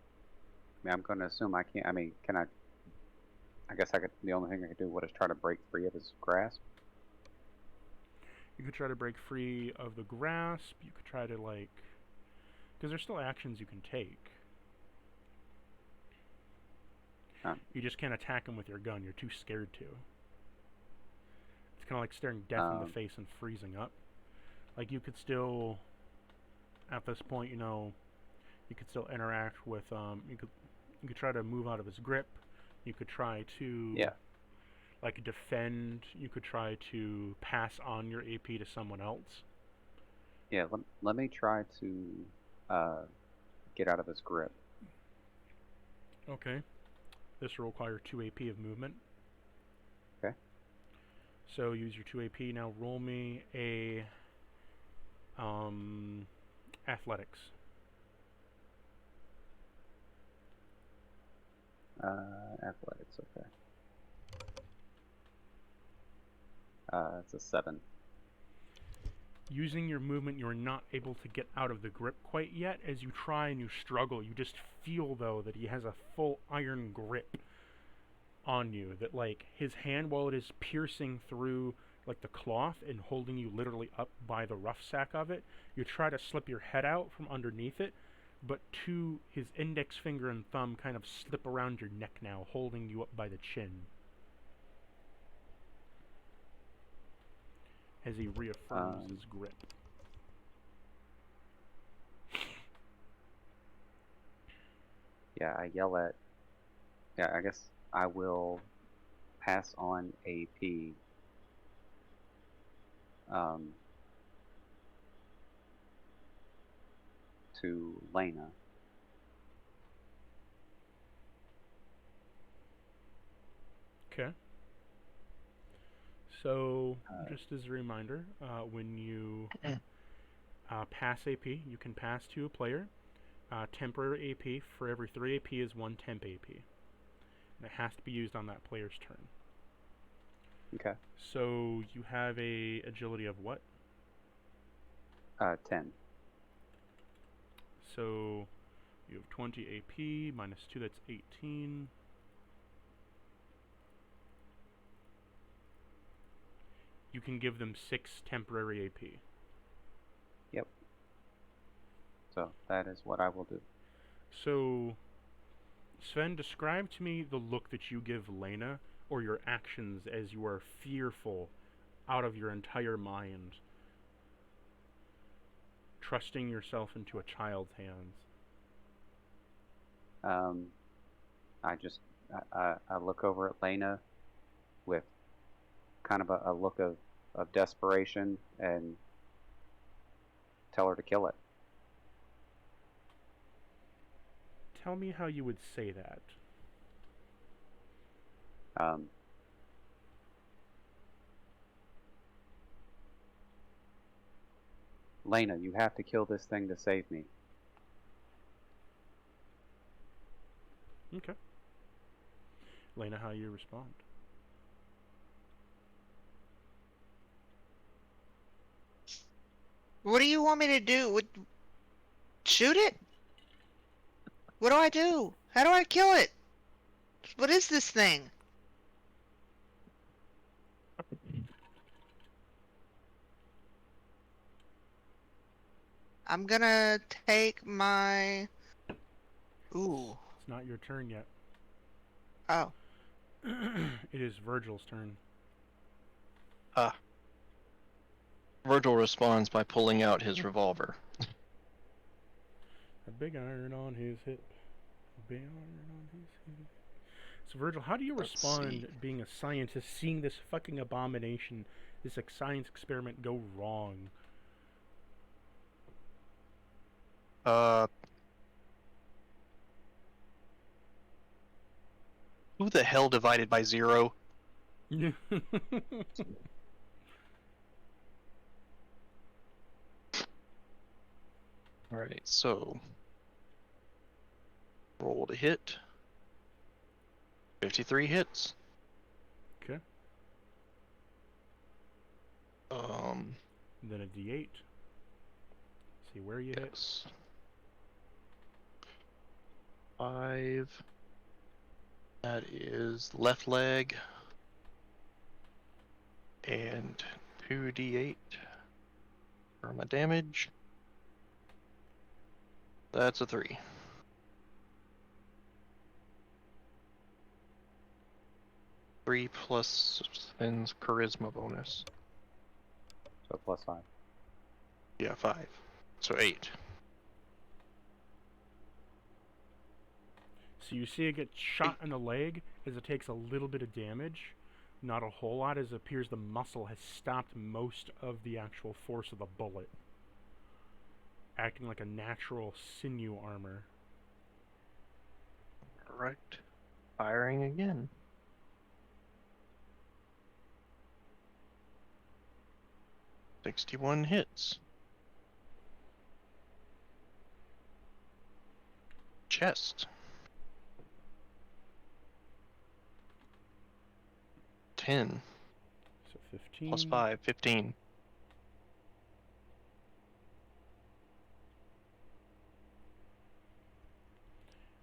mean, I'm going to assume I can't. I mean, can I? I guess I could. The only thing I could do was try to break free of his grasp. You could try to break free of the grasp. You could try to, like... Because there's still actions you can take. You just can't attack him with your gun. You're too scared to. It's kind of like staring death in the face and freezing up. Like, you could still... At this point, you know... You could still interact with... You could try to move out of his grip. You could try to... Yeah. Like, defend. You could try to pass on your AP to someone else. Yeah, let me try to get out of his grip. Okay. This will require 2 AP of movement. Okay. So use your 2 AP. Now roll me a athletics. Athletics, okay. It's a 7. Using your movement, you're not able to get out of the grip quite yet. As you try and you struggle, you just feel, though, that he has a full iron grip on you. That, like, his hand, while it is piercing through, like, the cloth and holding you literally up by the rough sack of it, you try to slip your head out from underneath it, but his index finger and thumb kind of slip around your neck now, holding you up by the chin. As he reaffirms his grip. Yeah, I yell at... Yeah, I guess I will pass on AP to Lena. Okay. So, just as a reminder, when you pass AP, you can pass to a player. Temporary AP, for every 3 AP is 1 temp AP. And it has to be used on that player's turn. Okay. So, you have a agility of what? 10. So, you have 20 AP, minus 2, that's 18. You can give them 6 temporary AP. Yep. So that is what I will do. So, Sven, describe to me the look that you give Lena, or your actions as you are fearful out of your entire mind, trusting yourself into a child's hands. I look over at Lena with kind of a look of desperation and tell her to kill it. Tell me how you would say that. Lena, you have to kill this thing to save me. Okay. Lena, how you respond? What do you want me to do? Shoot it? What do I do? How do I kill it? What is this thing? I'm gonna take my... Ooh. It's not your turn yet. Oh. It is Virgil's turn. Virgil responds by pulling out his revolver. A big iron on his hip. A big iron on his hip. So, Virgil, how do you respond being a scientist, seeing this fucking abomination, this science experiment go wrong? Who the hell divided by 0? Alright, so... roll to hit. 53 hits. Okay. Then a D8. See where you hit. Yes. 5. That is left leg. And 2d8 for my damage. That's a 3. Three plus Sven's charisma bonus. So +5. Yeah, 5. So 8. So you see it get shot in the leg as it takes a little bit of damage. Not a whole lot, as it appears the muscle has stopped most of the actual force of the bullet, acting like a natural sinew armor. Alright. Firing again. "61 hits. Chest. 10 So 15. plus 5, 15.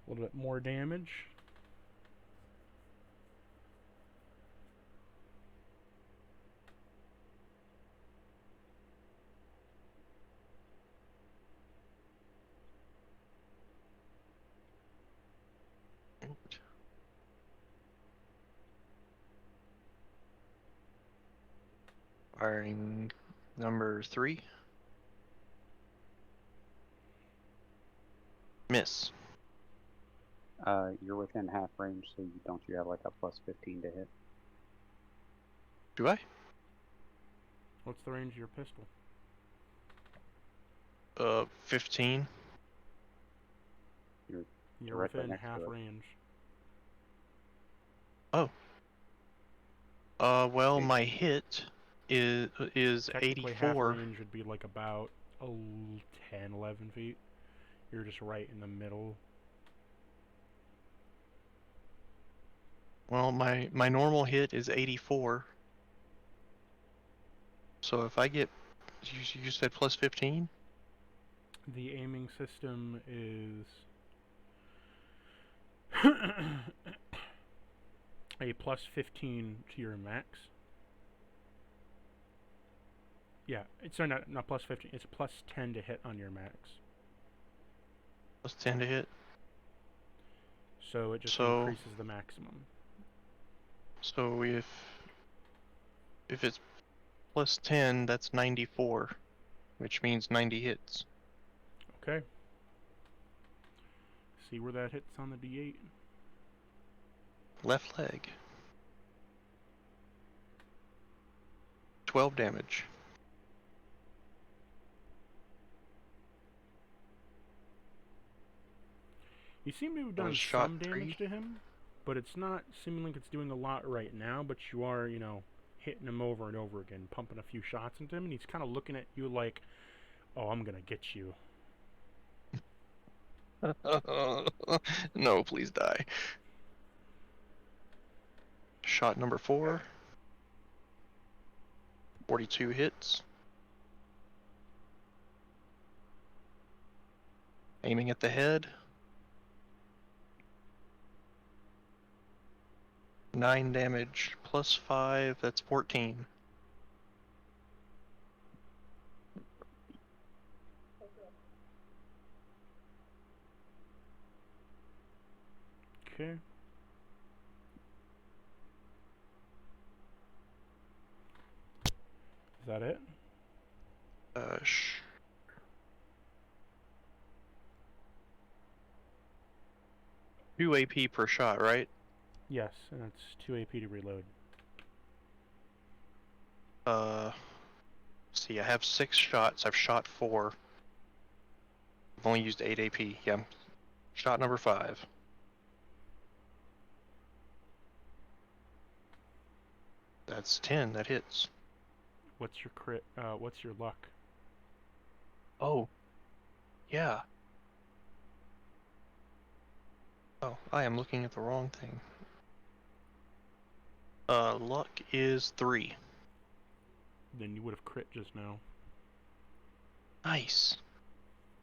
A little bit more damage. Firing number 3. Miss. You're within half range, so don't you have like a plus 15 to hit? Do I? What's the range of your pistol? 15. You're Directly within next half to it. range. Well, Okay. my hit is Technically, half 84. range would be like about 10, 11 feet. You're just right in the middle. Well, my normal hit is 84. So if I get, you said plus 15? The aiming system is a plus 15 to your max. Yeah, it's not plus 15. It's plus 10 to hit on your max. Plus 10 to hit. So it just So- increases the maximum. So if it's plus 10, that's 94, which means 90 hits. Okay. See where that hits on the D8. Left leg. 12 damage. You seem to have That done was shot some damage 3. to him, but it's not seeming like it's doing a lot right now, but you are, hitting him over and over again, pumping a few shots into him, and he's kind of looking at you like, oh, I'm gonna get you. No, please die. Shot number 4. 42 hits. Aiming at the head. 9 damage plus 5, that's 14. Okay. Is that it? 2 AP per shot, right? Yes, and it's 2 AP to reload. See, I have 6 shots. I've shot 4. I've only used 8 AP. Yeah, shot number 5. That's 10. That hits. What's your crit? What's your luck? Oh, yeah. Oh, I am looking at the wrong thing. Luck is 3. Then you would have crit just now. Nice.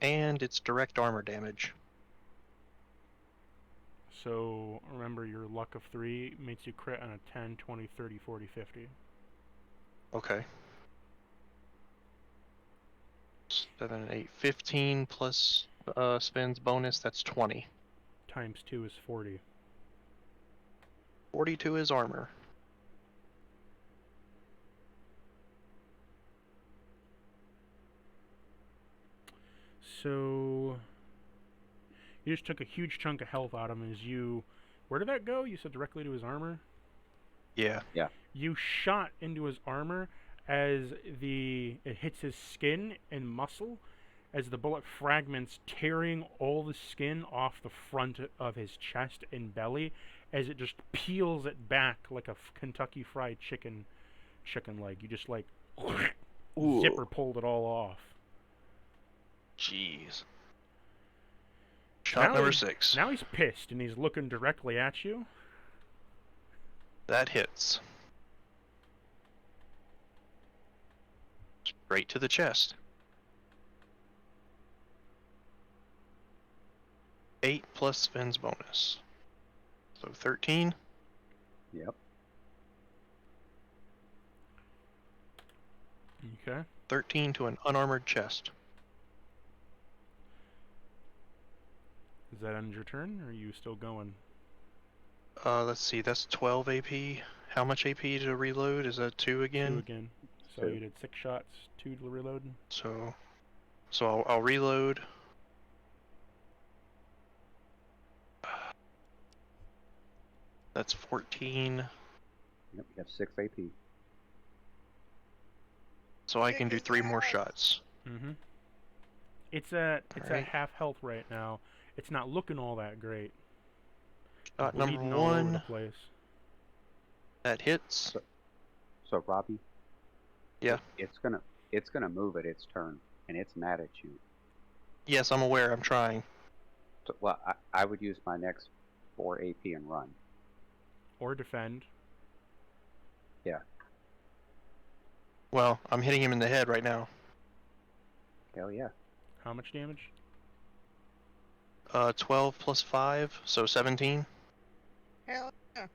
And it's direct armor damage. So remember, your luck of 3 makes you crit on a 10, 20, 30, 40, 50. Okay. 7, 8, 15 plus spins bonus, that's 20. Times 2 is 40. 42 is armor. So you just took a huge chunk of health out of him as you... Where did that go? You said directly to his armor? Yeah. You shot into his armor as it hits his skin and muscle, as the bullet fragments, tearing all the skin off the front of his chest and belly, as it just peels it back like a Kentucky Fried Chicken leg. You just like Ooh. zipper pulled it all off. Jeez. So Shot now number he- 6. Now he's pissed and he's looking directly at you. That hits. Straight to the chest. 8 plus Sven's bonus. So 13. Yep. Okay. 13 to an unarmored chest. Does that end your turn, or are you still going? Let's see, that's 12 AP. How much AP to reload? Is that 2 again? 2 again. So 2. you did 6 shots, 2 to reload. So I'll reload. That's 14. Yep, you have 6 AP. So I can do 3 more shots. Mm-hmm. It's at Alright. half health right now. It's not looking all that great. Shot number Bleeding all over the 1. place. That hits. So Robbie. Yeah. It's gonna move at its turn, and it's mad at you. Yes, I'm aware. I'm trying. So, well, I would use my next 4 AP and run. Or defend. Well, I'm hitting him in the head right now. Hell yeah. How much damage? 12 plus 5, so 17. Hell yeah.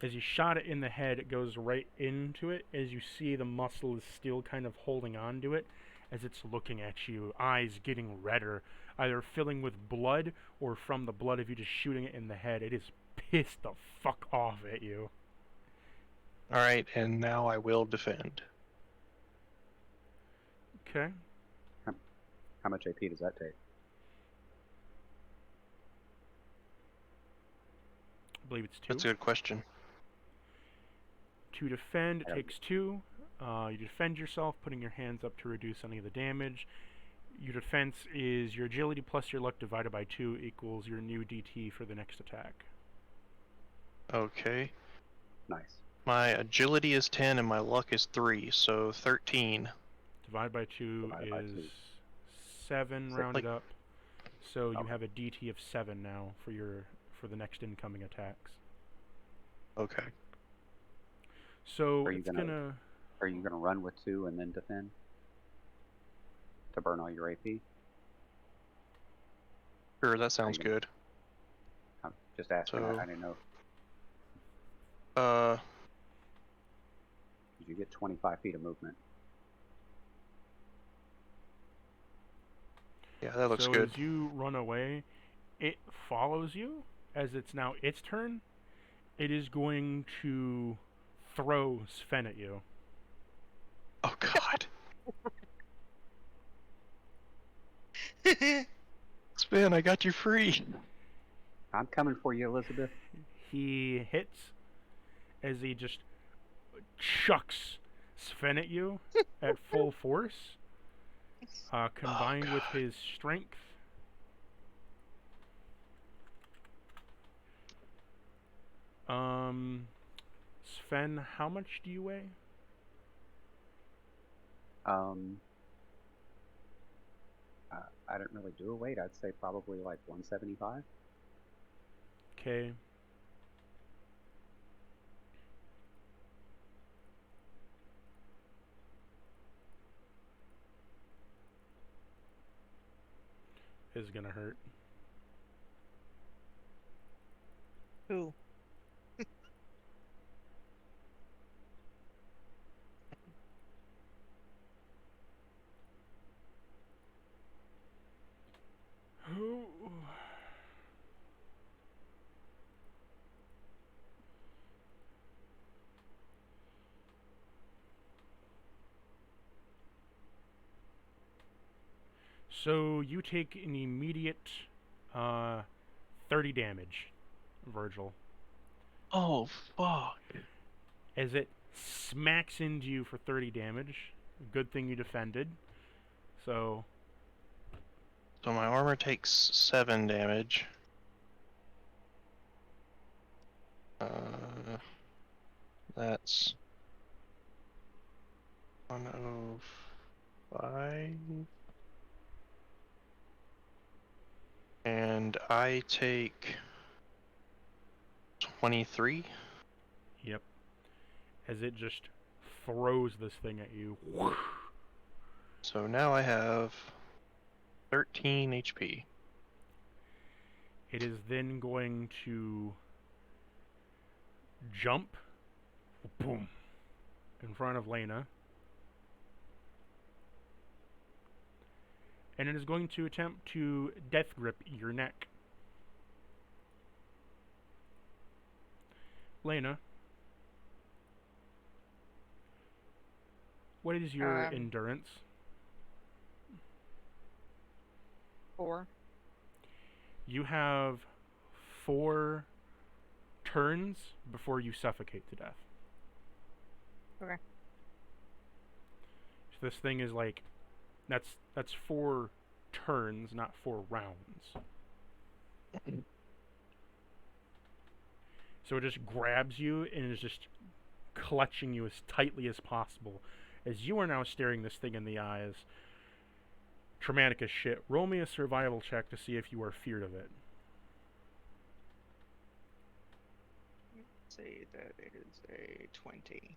As you shot it in the head, it goes right into it. As you see, the muscle is still kind of holding on to it as it's looking at you, eyes getting redder, either filling with blood or from the blood of you just shooting it in the head. It is pissed the fuck off at you. Alright, and now I will defend. Okay. How much AP does that take? I believe it's 2. That's a good question. To defend, it Yeah. takes 2. You defend yourself, putting your hands up to reduce any of the damage. Your defense is your agility plus your luck divided by 2 equals your new DT for the next attack. Okay. Nice. My agility is 10 and my luck is 3, so 13. Divided by 2 Divided by is 2. 7 Is that rounded like- up. So you Okay. have a DT of 7 now for the next incoming attacks. Okay. So Are you it's gonna- Are you gonna run with 2 and then defend? To burn all your AP? Sure, that sounds you gonna- good. I'm just asking. So- I didn't know. You get 25 feet of movement. Yeah, that looks so good. as you run away, it follows you as it's now its turn. It is going to throw Sven at you. Oh god. Sven, I got you free. I'm coming for you, Elizabeth. He hits as he just chucks Sven at you at full force, combined with God. his strength. Sven, how much do you weigh? I didn't really do a weight. I'd say probably like 175. Okay. Is gonna hurt. Ooh. So you take an immediate 30 damage, Virgil, Oh fuck. as it smacks into you for 30 damage. Good thing you defended. So So my armor takes 7 damage. That's 105. And I take 23. yep. As it just throws this thing at you. So now I have 13 HP. It is then going to jump, boom, in front of Lena. And it is going to attempt to death grip your neck. Lena, what is your endurance? 4. You have 4 turns before you suffocate to death. Okay. So this thing is like, that's 4 turns, not 4 rounds. So it just grabs you and is just clutching you as tightly as possible, as you are now staring this thing in the eyes. Traumatic as shit. Roll me a survival check to see if you are feared of it. Let's see, that is a 20.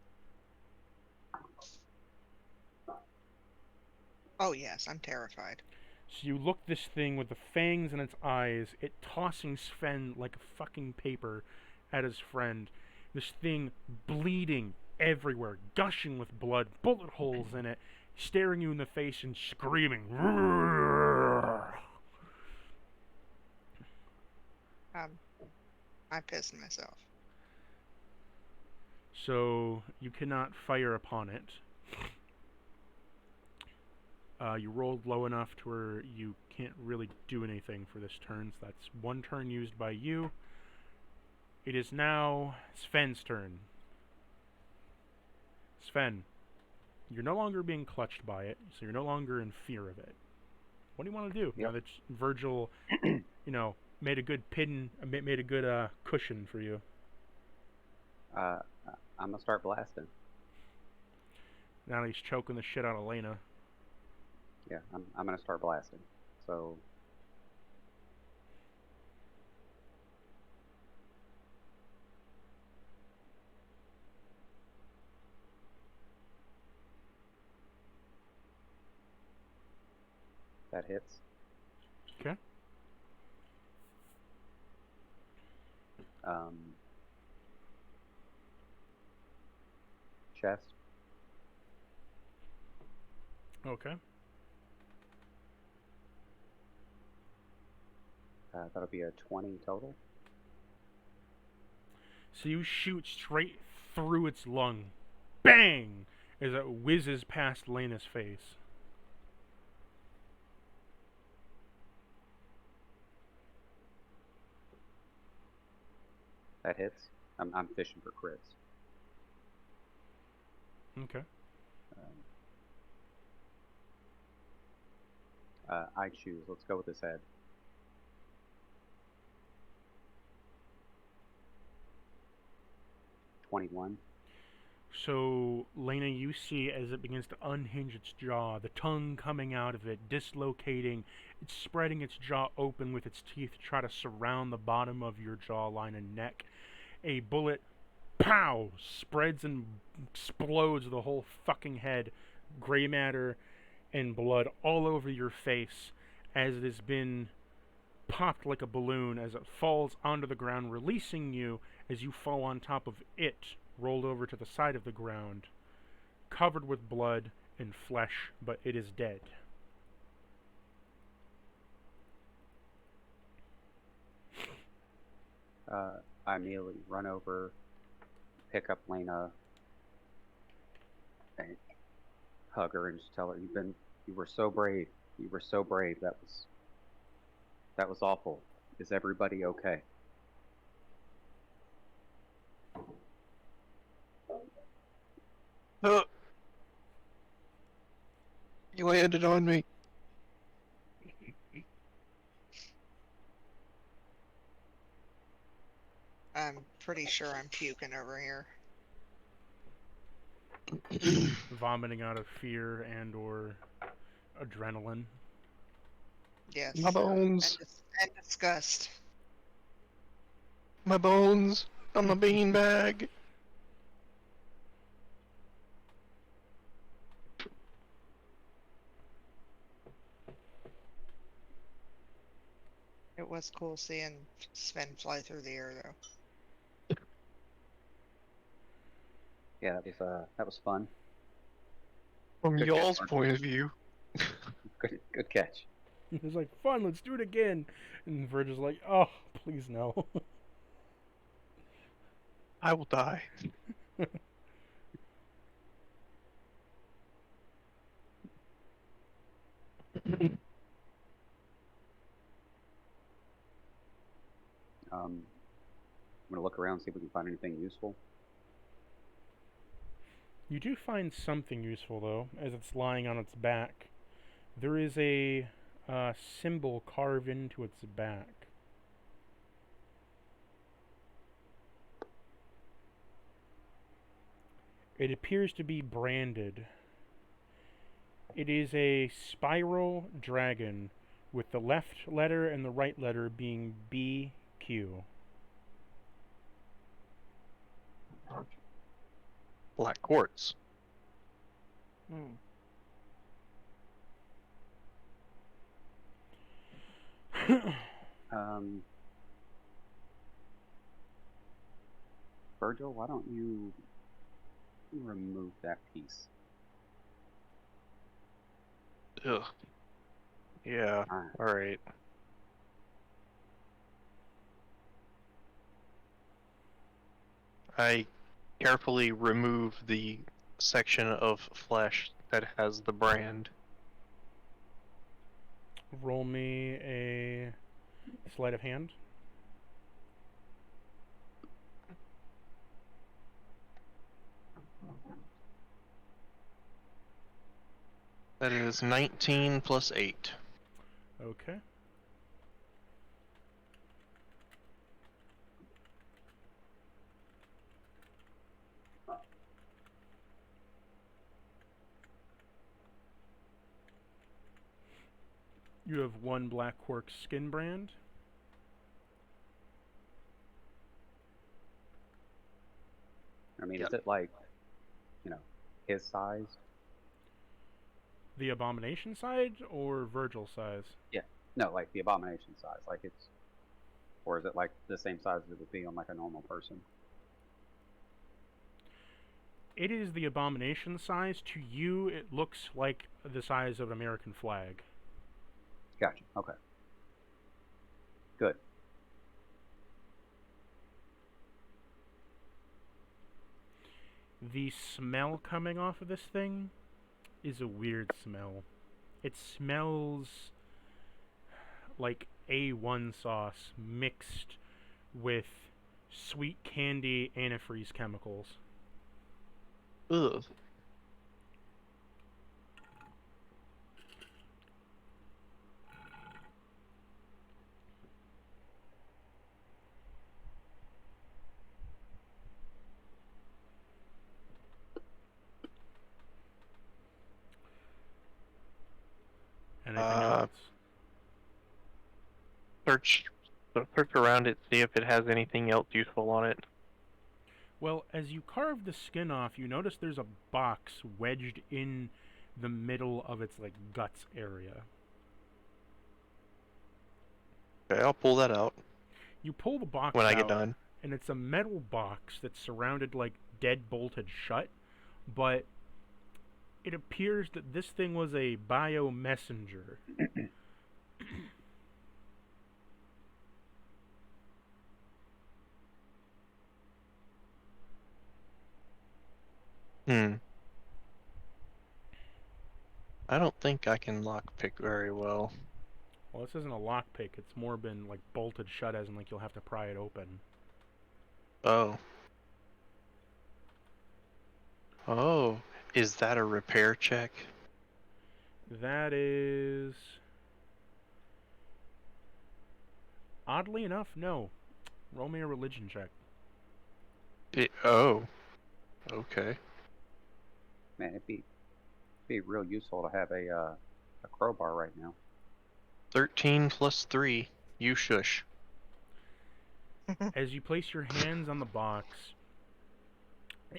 Oh yes, I'm terrified. So you look this thing with the fangs in its eyes, it tossing Sven like a fucking paper at his friend. This thing bleeding everywhere, gushing with blood, bullet holes in it, staring you in the face and screaming. I pissed myself. So you cannot fire upon it. You rolled low enough to where you can't really do anything for this turn. So that's 1 turn used by you. It is now Sven's turn. Sven, you're no longer being clutched by it, so you're no longer in fear of it. What do you want to do now that Virgil, made a good made a good cushion for you? I'm gonna start blasting. Now he's choking the shit out of Lena. Yeah, I'm gonna start blasting. So that hits. Okay. Chest. Okay. That'll be a 20 total. So you shoot straight through its lung. Bang! As it whizzes past Lena's face. That hits. I'm fishing for crits. Okay. I choose. Let's go with his head. $21. So, Lena, you see as it begins to unhinge its jaw, the tongue coming out of it, dislocating, it's spreading its jaw open with its teeth to try to surround the bottom of your jawline and neck. A bullet, pow, spreads and explodes the whole fucking head, gray matter and blood all over your face as it has been popped like a balloon as it falls onto the ground, releasing you as you fall on top of it, rolled over to the side of the ground, covered with blood and flesh, but it is dead. I immediately run over, pick up Lena, and hug her and just tell her, you were so brave. You were so brave. That was awful. Is everybody okay? Uh, you landed on me. I'm pretty sure I'm puking over here. Vomiting out of fear and or adrenaline. Yes. My bones. And disgust. My bones on the beanbag. It was cool seeing Sven fly through the air, though. Yeah, that was fun. From Good y'all's catch, point of view. Good catch. It's like, fun, let's do it again. And Verge is like, oh, please no. I will die. I'm gonna look around, see if we can find anything useful. You do find something useful, though, as it's lying on its back. There is a symbol carved into its back. It appears to be branded. It is a spiral dragon with the left letter and the right letter being BQ. Black quartz. Hmm. Virgil, why don't you remove that piece? Ugh. Yeah. Alright. Alright. I carefully remove the section of flesh that has the brand. Roll me a sleight of hand. That is 19 plus 8. Okay. You have one Black Quark skin brand. I mean, Yep. is it like, his size? The Abomination size or Virgil size? No, like the abomination size. Like or is it like the same size as it would be on like a normal person? It is the Abomination size. To you, it looks like the size of an American flag. Gotcha. Okay. Good. The smell coming off of this thing is a weird smell. It smells like A1 sauce mixed with sweet candy antifreeze chemicals. Ugh. Anything Uh, else? Search around it, see if it has anything else useful on it. Well, as you carve the skin off, you notice there's a box wedged in the middle of its like guts area. Okay, I'll pull that out You pull the box when I out, get done. and it's a metal box that's surrounded like dead bolted shut, but it appears that this thing was a biomessenger. Hmm. I don't think I can lockpick very well. Well, this isn't a lockpick. It's more been like bolted shut, as in like you'll have to pry it open. Oh. Oh. Is that a repair check? That is... Oddly enough, no. Roll me a religion check. Oh. Okay. Man, it'd be real useful to have a crowbar right now. 13 plus 3. You shush. As you place your hands on the box,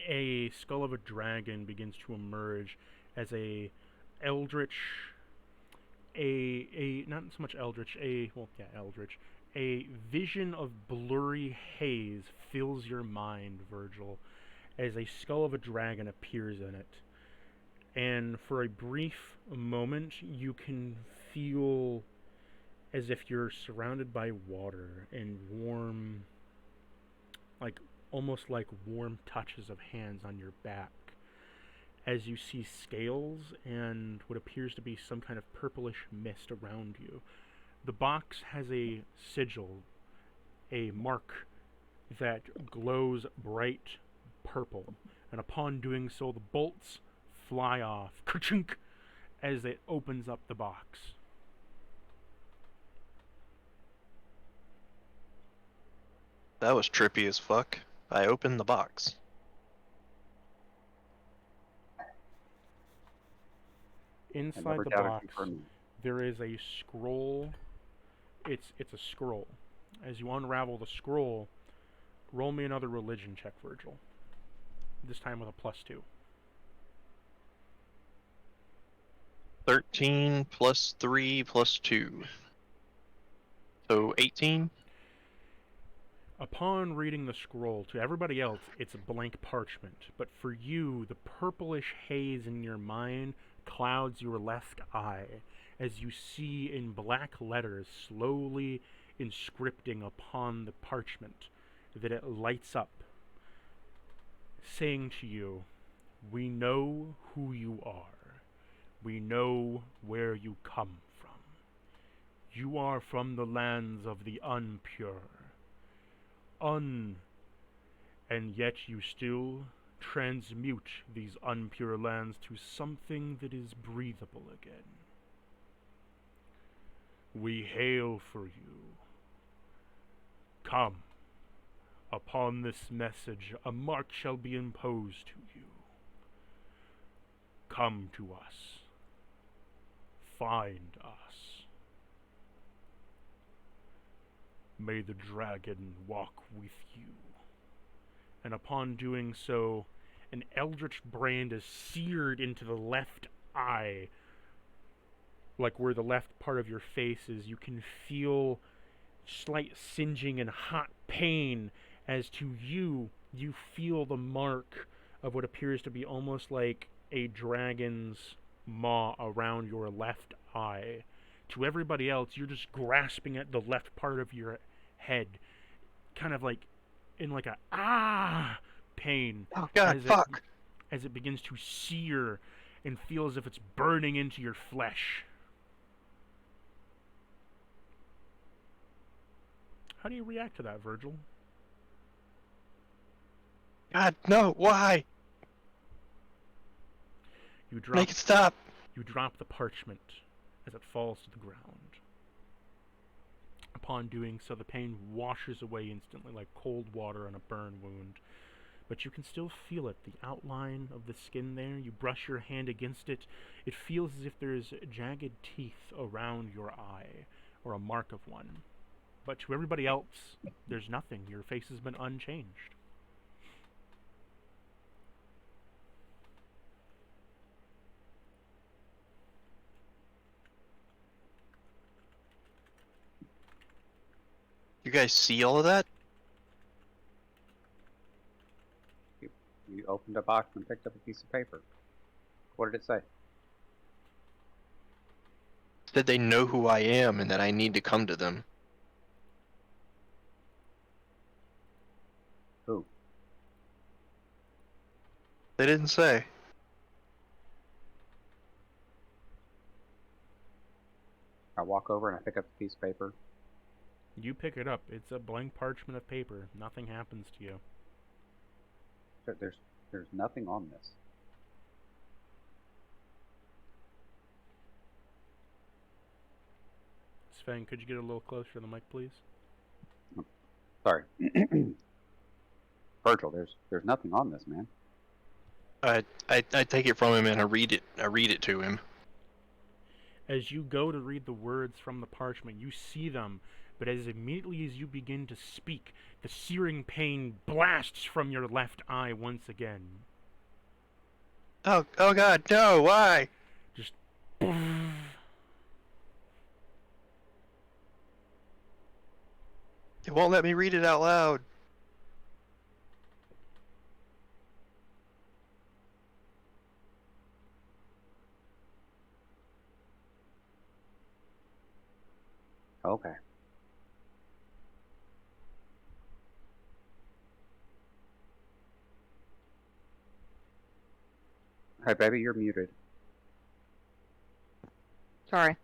a skull of a dragon begins to emerge as a eldritch, not so much eldritch, eldritch. A vision of blurry haze fills your mind, Virgil, as a skull of a dragon appears in it. And for a brief moment, you can feel as if you're surrounded by water and warm, almost like warm touches of hands on your back, as you see scales and what appears to be some kind of purplish mist around you. The box has a sigil, a mark that glows bright purple, and upon doing so, the bolts fly off, ka-chink, as it opens up the box. That was trippy as fuck. I opened the box. Inside the box, there is a scroll. It's a scroll. As you unravel the scroll, roll me another religion check, Virgil. This time with a +2. 13 plus 3 plus 2. So 18? Upon reading the scroll, to everybody else, it's a blank parchment. But for you, the purplish haze in your mind clouds your left eye as you see in black letters slowly inscripting upon the parchment that it lights up, saying to you, "We know who you are. We know where you come from. You are from the lands of the unpure. And yet you still transmute these unpure lands to something that is breathable again. We hail for you. Come. Upon this message, a mark shall be imposed to you. Come to us. Find us. May the dragon walk with you." And upon doing so, an eldritch brand is seared into the left eye, like where the left part of your face is. You can feel slight singeing and hot pain as to you feel the mark of what appears to be almost like a dragon's maw around your left eye. To everybody else, you're just grasping at the left part of your head, kind of like in like a pain. Oh god, fuck! As it begins to sear and feel as if it's burning into your flesh. How do you react to that, Virgil? God, no, why? Make it stop! You drop the parchment as it falls to the ground. Upon doing so, the pain washes away instantly like cold water on a burn wound. But you can still feel it, the outline of the skin there. You brush your hand against it. It feels as if there's jagged teeth around your eye, or a mark of one. But to everybody else, there's nothing. Your face has been unchanged. You guys see all of that? You opened a box and picked up a piece of paper. What did it say? Said they know who I am and that I need to come to them. Who? They didn't say. I walk over and I pick up the piece of paper. You pick it up. It's a blank parchment of paper. Nothing happens to you. There's nothing on this. Fang, could you get a little closer to the mic, please? Sorry. Virgil, there's nothing on this, man. I take it from him and I read it to him. As you go to read the words from the parchment, you see them, but as immediately as you begin to speak, the searing pain blasts from your left eye once again. Oh God, no! Why? Just. It won't let me read it out loud. Okay. Hey, baby, you're muted. Sorry.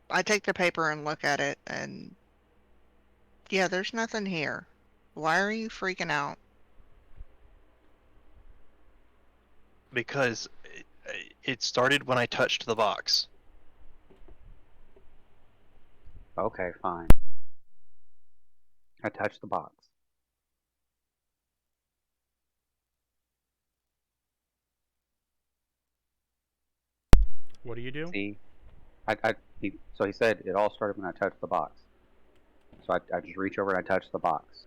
I take the paper and look at it, and yeah, there's nothing here. Why are you freaking out? Because it started when I touched the box. Okay, fine. I touched the box. What do you do? See? So he said it all started when I touched the box. So I just reach over and I touch the box.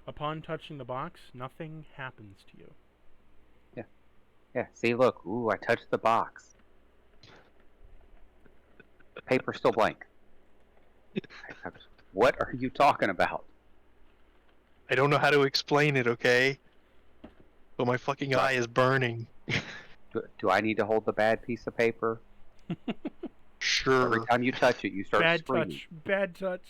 Upon touching the box, nothing happens to you. Yeah, see, look. Ooh, I touched the box. Paper's still blank. What are you talking about? I don't know how to explain it, okay? But my fucking eye is burning. Do I need to hold the bad piece of paper? Sure. Every time you touch it, you start Bad screaming. touch. Bad touch.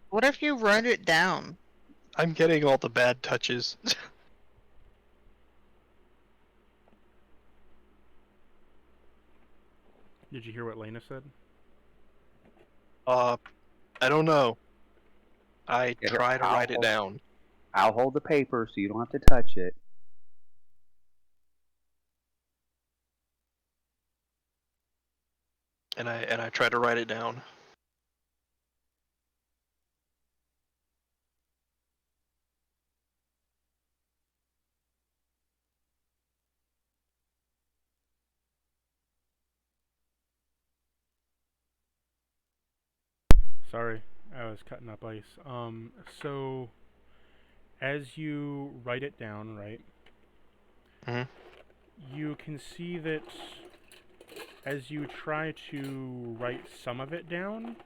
What if you write it down? I'm getting all the bad touches. Did you hear what Lena said? I don't know. I Yeah, try to write it down. I'll hold the paper so you don't have to touch it. And I try to write it down. Sorry, I was cutting up ice. So as you write it down, right? Mhm. You can see that as you try to write some of it down,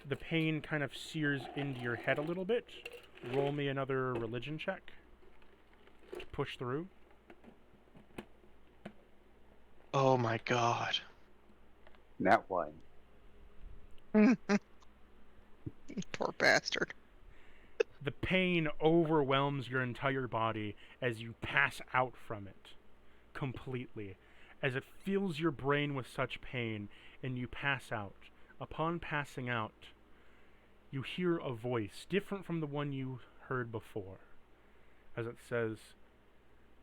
the pain kind of sears into your head a little bit. Roll me another religion check to push through. Oh my God. That one. Poor bastard. The pain overwhelms your entire body as you pass out from it completely, as it fills your brain with such pain, and you pass out. Upon passing out, you hear a voice different from the one you heard before, as it says,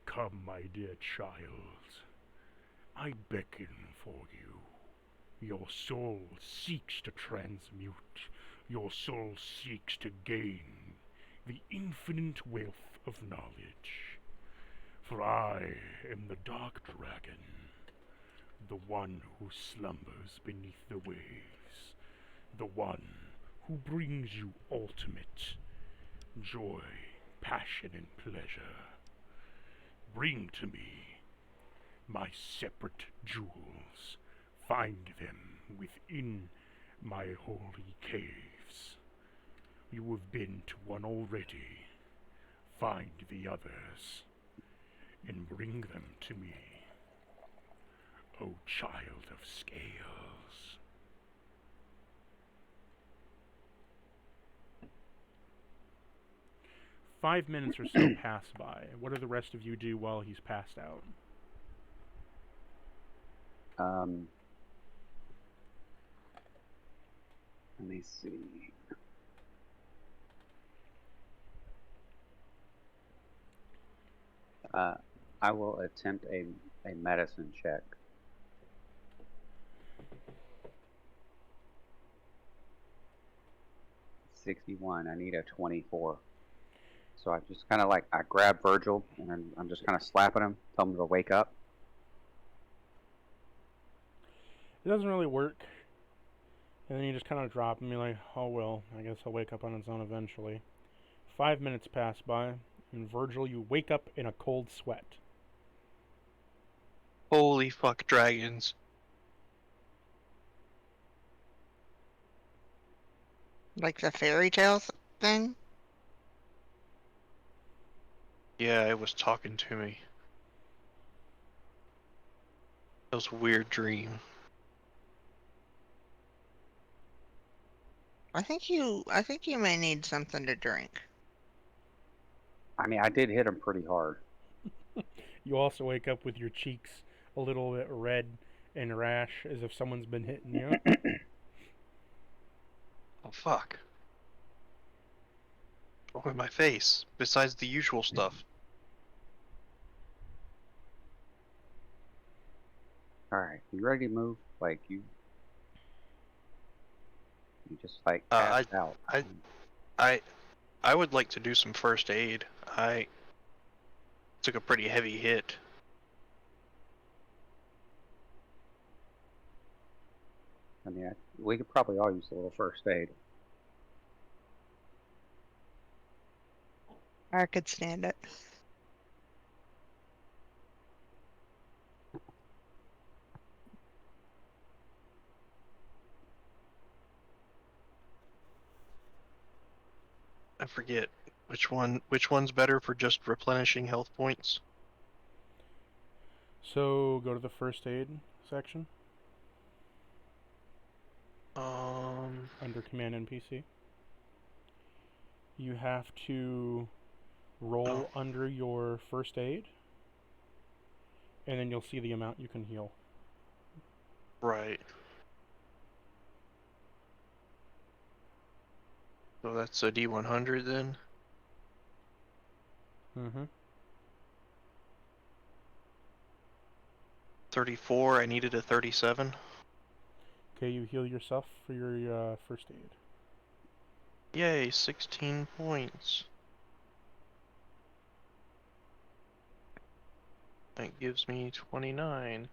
"Come, my dear child, I beckon for you. Your soul seeks to transmute. Your soul seeks to gain the infinite wealth of knowledge. For I am the Dark Dragon, the one who slumbers beneath the waves, the one who brings you ultimate joy, passion, and pleasure. Bring to me my separate jewels. Find them within my holy caves. You have been to one already. Find the others, and bring them to me, O child of scales." Five minutes or so pass by. What do the rest of you do while he's passed out? Let me see. I will attempt a medicine check. 61. I need a 24. So I just kind of like, I grab Virgil and I'm just kind of slapping him, tell him to wake up. It doesn't really work. And then you just kind of drop him and you're like, oh well, I guess he'll wake up on his own eventually. 5 minutes pass by, and Virgil, you wake up in a cold sweat. Holy fuck, dragons. Like the fairy tale thing? Yeah, it was talking to me. That was a weird dream. I think you may need something to drink. I mean, I did hit him pretty hard. You also wake up with your cheeks a little bit red and rash, as if someone's been hitting you. Oh fuck. What's wrong with my face, besides the usual stuff? Alright, you ready to move? Like, you just, like, I- passed out. I would like to do some first aid. I took a pretty heavy hit. I mean, we could probably all use a little first aid. I could stand it. I forget which one's better for just replenishing health points. So, go to the first aid section under Command NPC. You have to roll under your first aid, and then you'll see the amount you can heal. Right. So that's a D100 then? Mm-hmm. 34, I needed a 37. Okay, you heal yourself for your first aid. Yay, 16 points. That gives me 29.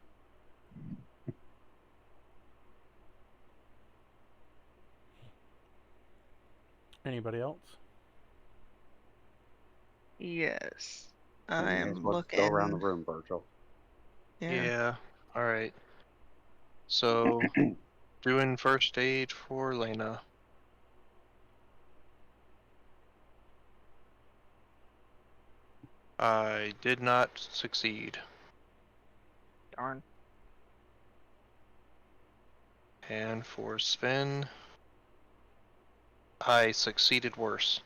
Anybody else? Yes. You I may as am well just go around the looking. room, Virgil. Yeah. Alright. So, doing first aid for Lena. I did not succeed. Darn. And for Sven, I succeeded worse.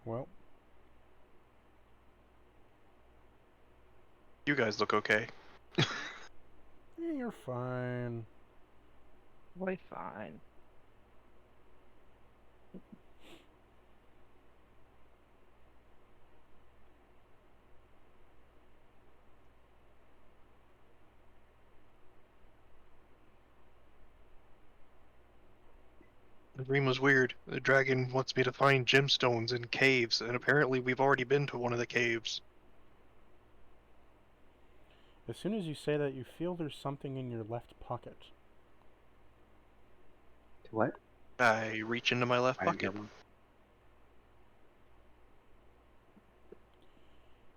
Well, You guys look okay. you're fine. Way fine. The dream was weird. The dragon wants me to find gemstones in caves, and apparently we've already been to one of the caves. As soon as you say that, you feel there's something in your left pocket. What? I reach into my left I didn't pocket. get one.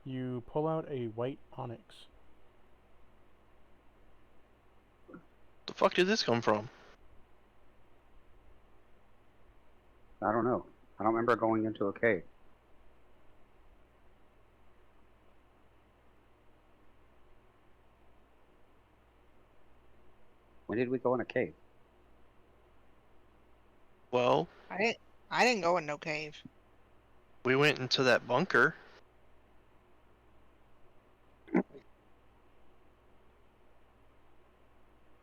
You pull out a white onyx. The fuck did this come from? I don't know. I don't remember going into a cave. When did we go in a cave? Well, I didn't go in no cave. we went into that bunker.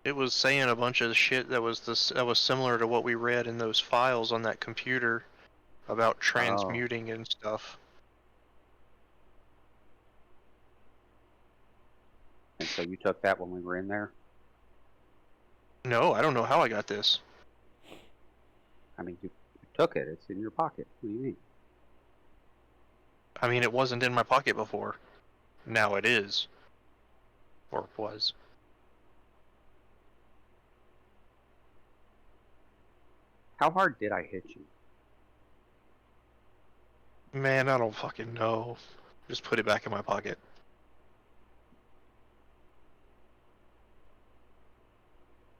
It was saying a bunch of shit that was similar to what we read in those files on that computer about transmuting and stuff. And so you took that when we were in there? No, I don't know how I got this. I mean, you took it. It's in your pocket. What do you mean? I mean, it wasn't in my pocket before. Now it is. Or was. How hard did I hit you? Man, I don't fucking know. Just put it back in my pocket.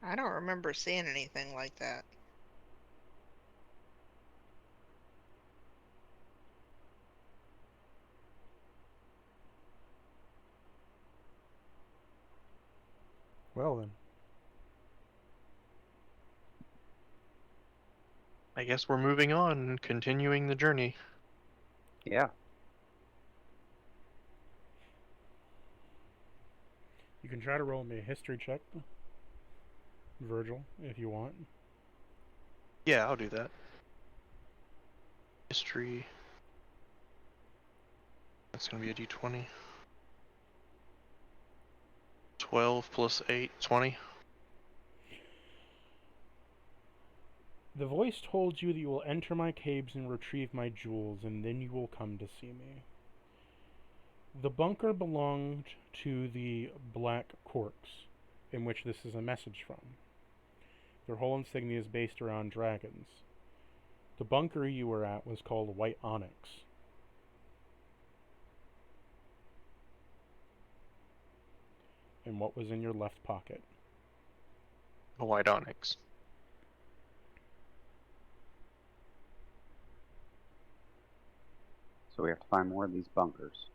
I don't remember seeing anything like that. Well then. I guess we're moving on and continuing the journey. Yeah. You can try to roll me a history check, Virgil, if you want. Yeah, I'll do that. History. That's gonna be a d20. 12 plus 8, 20. The voice told you that you will enter my caves and retrieve my jewels, and then you will come to see me. The bunker belonged to the Black Corks, in which this is a message from. Their whole insignia is based around dragons. The bunker you were at was called White Onyx. And what was in your left pocket? A white onyx. So we have to find more of these bunkers.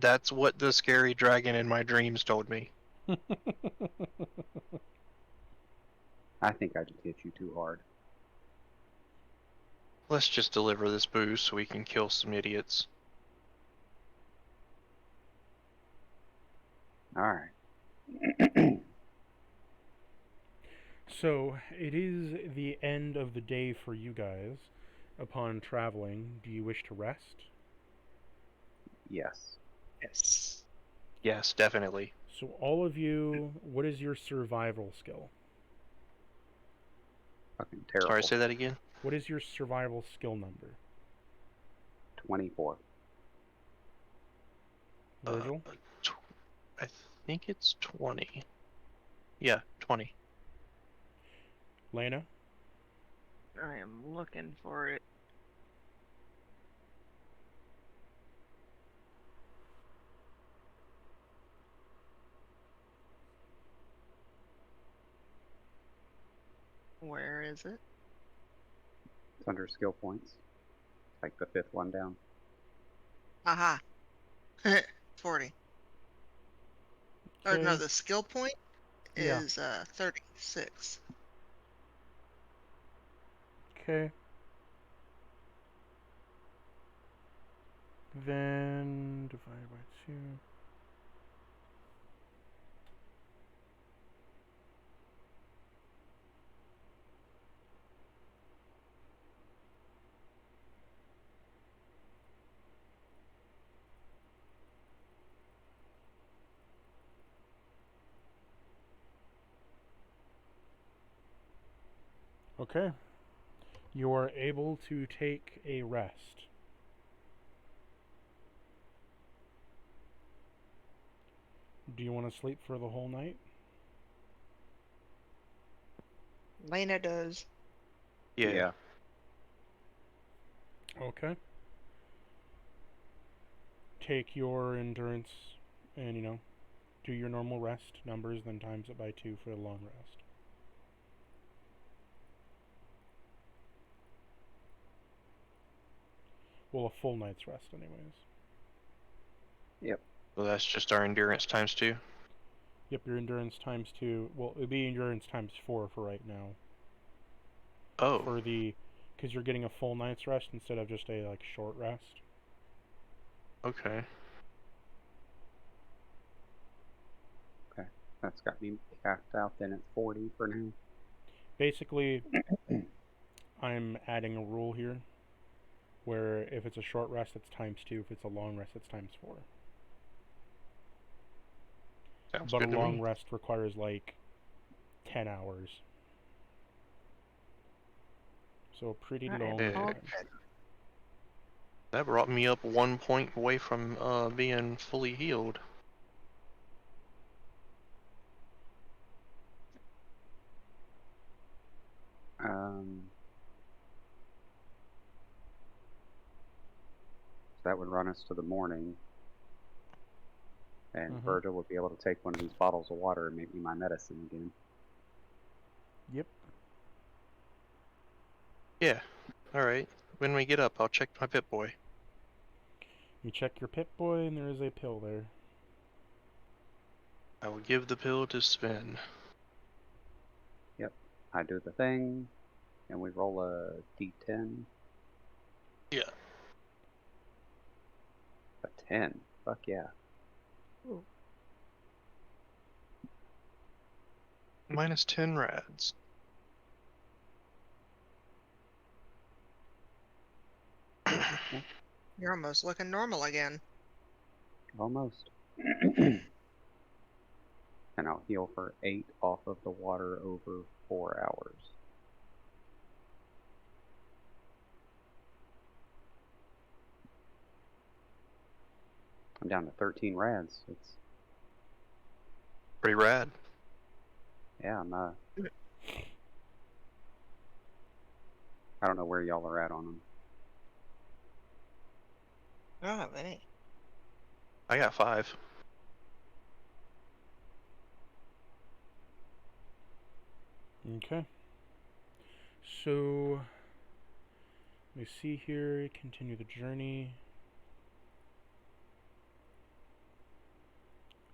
That's what the scary dragon in my dreams told me. I think I just hit you too hard. Let's just deliver this booze so we can kill some idiots. Alright. So, it is the end of the day for you guys. Upon traveling, do you wish to rest? Yes. Yes. Yes, definitely. So, all of you, what is your survival skill? Fucking terrible. Sorry, say that again? What is your survival skill number? 24. Virgil? I think it's 20. Yeah, 20. Lena? I am looking for it. Where is it? It's under skill points. Like the 5th one down. Aha. 40. Or no, the skill point Yeah. is 36. Okay. Then divided by 2. Okay. You are able to take a rest. Do you want to sleep for the whole night? Lena does. Yeah. Okay. Take your endurance and, do your normal rest numbers, then times it by 2 for a long rest. Well, a full night's rest, anyways. Yep. So that's just our endurance times 2. Yep, your endurance times 2. Well, it'd be endurance times 4 for right now. Oh. Because you're getting a full night's rest instead of just a, short rest. Okay. That's got me capped out then at 40 for now. Basically, I'm adding a rule here where if it's a short rest, it's ×2. If it's a long rest, it's ×4. Sounds But a good to long me. rest requires like 10 hours. So a pretty I am long Yeah. all time. good. That brought me up 1 point away from being fully healed. So that would run us to the morning. And Mhm. Virgil would be able to take one of these bottles of water and make me my medicine again. Yep. Yeah. Alright. When we get up, I'll check my Pip-Boy. You check your Pip-Boy and there is a pill there. I will give the pill to Sven. Yep. I do the thing, and we roll a d10. Yeah. A 10. Fuck yeah. Ooh. Minus 10 rads. You're almost looking normal again. Almost. And I'll heal for 8 off of the water over 4 hours. I'm down to 13 rads. It's Pretty rad. yeah. I don't know where y'all are at on them. I don't have any. I got 5. Okay. So, let me see here. Continue the journey.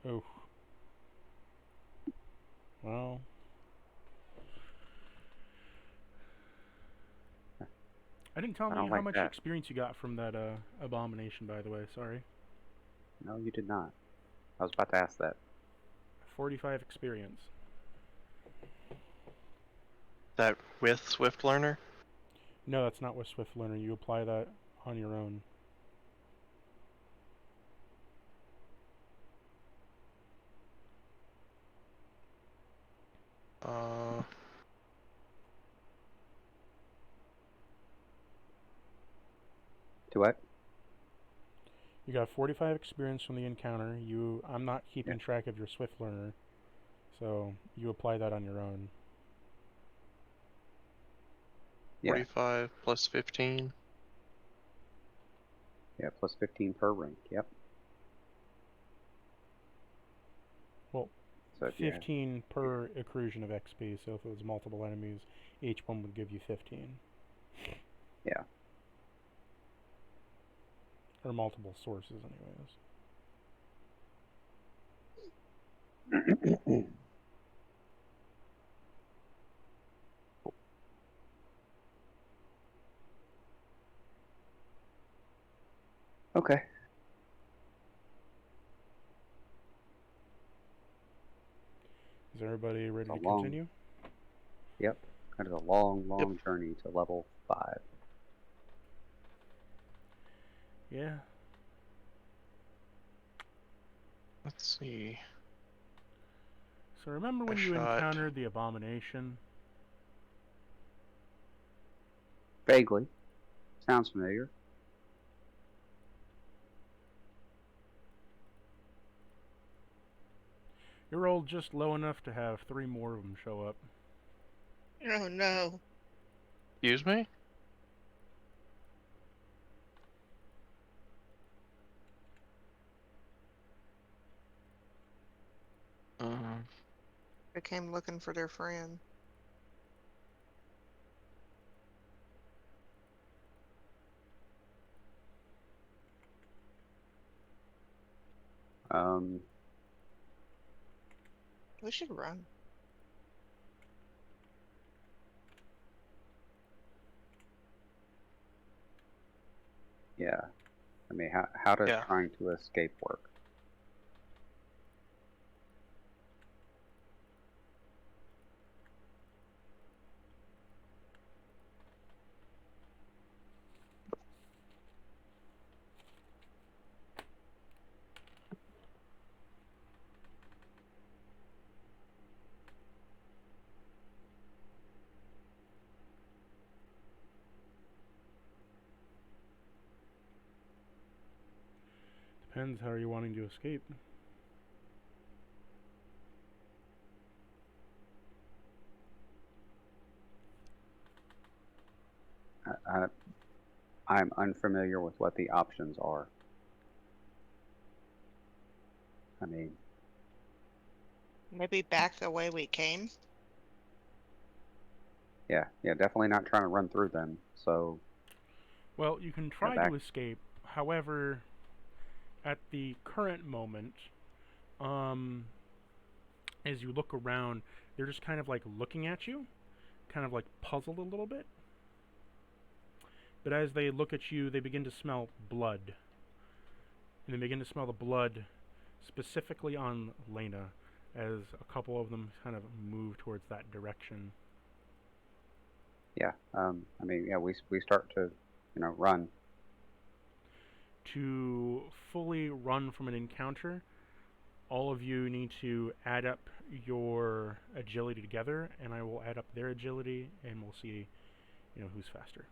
Oh. Well. I didn't tell I me don't how like much that. experience you got from that abomination, by the way. Sorry. No, you did not. I was about to ask that. 45 experience. That with Swift Learner? No, that's not with Swift Learner. You apply that on your own. To what? You got 45 experience from the encounter. I'm not keeping Yeah. track of your Swift Learner, so you apply that on your own. Yeah. 45 plus 15. Yeah, plus 15 per rank. Yep. Well, So yeah. 15 per accrusion of XP, so if it was multiple enemies, each one would give you 15. Yeah. Or multiple sources, anyways. Okay. Is everybody ready to long- continue? Yep. That is a long journey to level 5. Yeah. Let's see. So remember when I you shot- encountered the abomination? Vaguely. Sounds familiar. You rolled just low enough to have 3 more of them show up. Oh no. Excuse me? They came looking for their friend. We should run. Yeah. I mean, how does Yeah. trying to escape work? Depends how you're wanting to escape. I, I'm unfamiliar with what the options are. I mean, Maybe back the way we came. yeah, definitely not trying to run through them. So, Well, you can try back. to escape. However, at the current moment, um, as you look around, they're just kind of like looking at you, kind of like puzzled a little bit. But as they look at you, they begin to smell blood. And they begin to smell the blood specifically on Lena, as a couple of them kind of move towards that direction. yeah, I mean, yeah, we start to, run. To fully run from an encounter, all of you need to add up your agility together, and I will add up their agility, and we'll see, who's faster.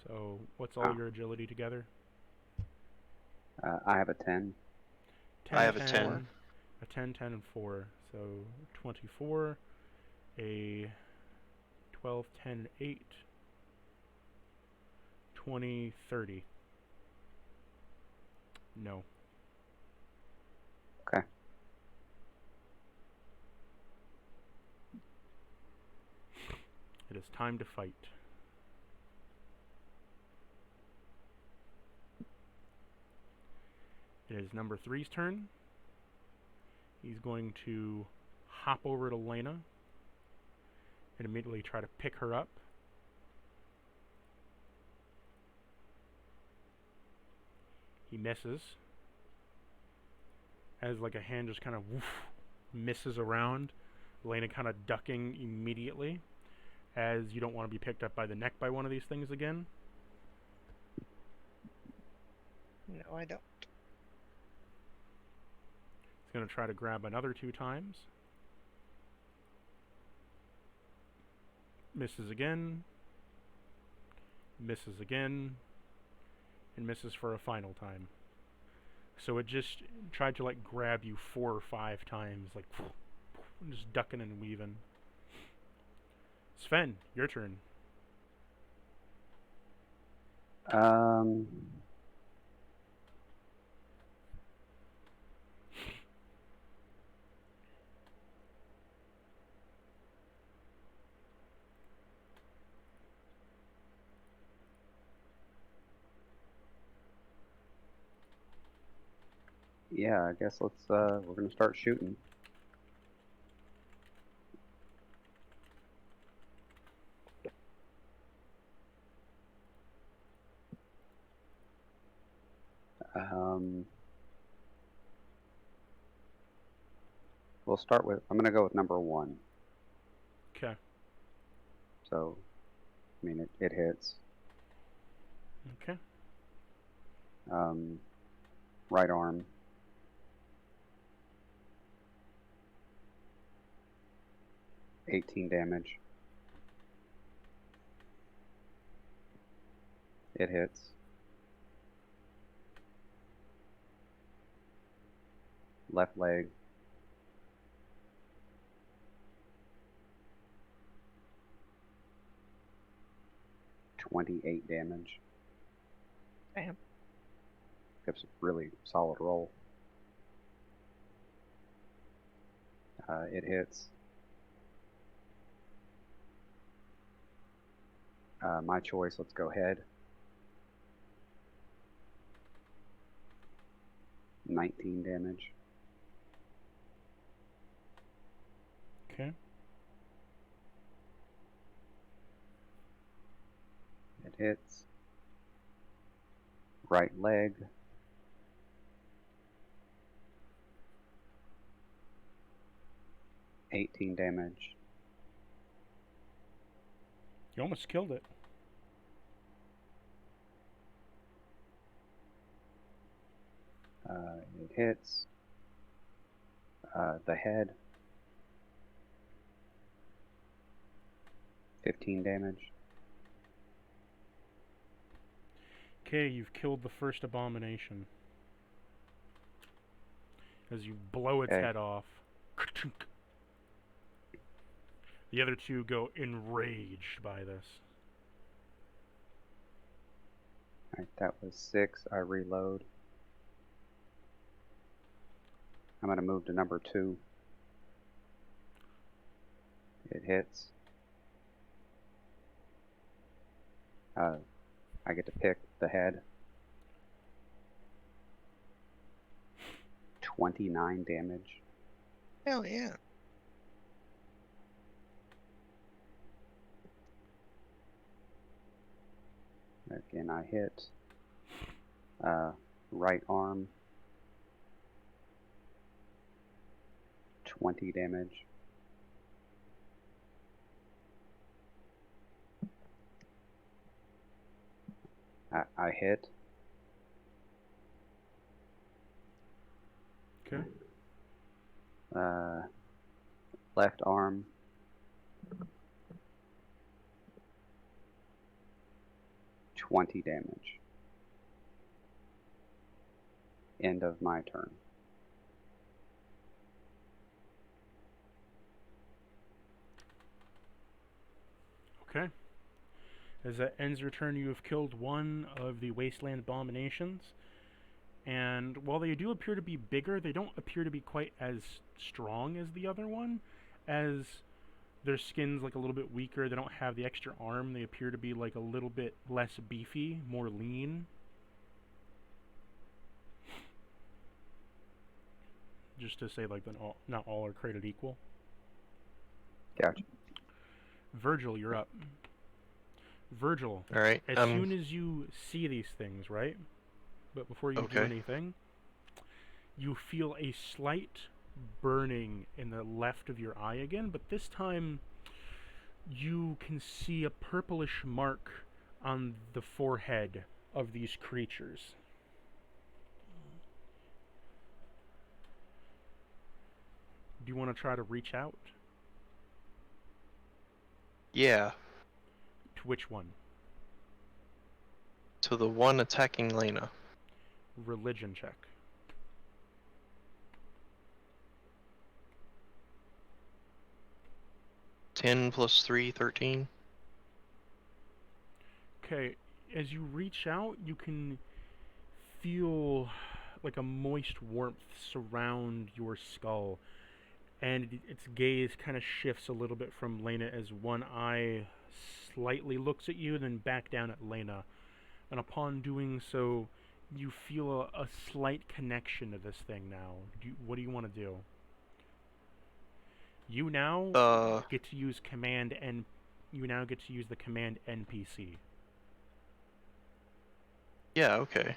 So, what's all Ah. your agility together? I have a 10. 10, I have a 10, 10. a 10, 10, and 4. So, 24, a 12, 10, 8, 20, 30. No. Okay. It is time to fight. It is number 3's turn. He's going to hop over to Lena and immediately try to pick her up. He misses. As like a hand just kind of misses around. Lena kind of ducking immediately, as you don't want to be picked up by the neck by one of these things again. No, I don't. He's going to try to grab another 2 times. Misses again. Misses again. And misses for a final time. So it just tried to like grab you 4 or 5 times, like just ducking and weaving. Sven, your turn. Um, yeah, I guess we're gonna start shooting. Um, we'll start with, I'm gonna go with number 1. Okay. So, I mean, it hits. Okay. Right arm. $18 damage. It hits. Left leg. $28 damage. Damn. Gives a really solid roll. It hits. My choice, let's go head. 19 damage. Okay. It hits. Right leg. $18 damage. You almost killed it. It hits. The head. 15 damage. Okay, you've killed the first abomination. as you blow its Okay. head off. The other two go enraged by this. Alright, that was 6. I reload. I'm going to move to number 2. It hits. I get to pick the head. 29 damage. Hell yeah. Again, I hit. Right arm. 20 damage. I hit. Okay. Left arm. 20 damage. End of my turn. Okay. As that ends your turn, you have killed one of the wasteland abominations. And while they do appear to be bigger, they don't appear to be quite as strong as the other one, as their skin's like a little bit weaker. They don't have the extra arm. They appear to be like a little bit less beefy, more lean. Just to say, like, not all are created equal. Gotcha. Virgil, you're up. Virgil, All right. as soon as you see these things, right? But before you do Okay. anything, you feel a slight burning in the left of your eye again, but this time you can see a purplish mark on the forehead of these creatures. Do you want to try to reach out? Yeah. To which one? To the one attacking Lena. Religion check. Ten plus 3, 13. Okay, as you reach out, you can feel like a moist warmth surround your skull, and its gaze kind of shifts a little bit from Lena as one eye slightly looks at you, then back down at Lena. And upon doing so, you feel a slight connection to this thing now. What do you want to do? You now get to use you now get to use the command NPC. Yeah, okay.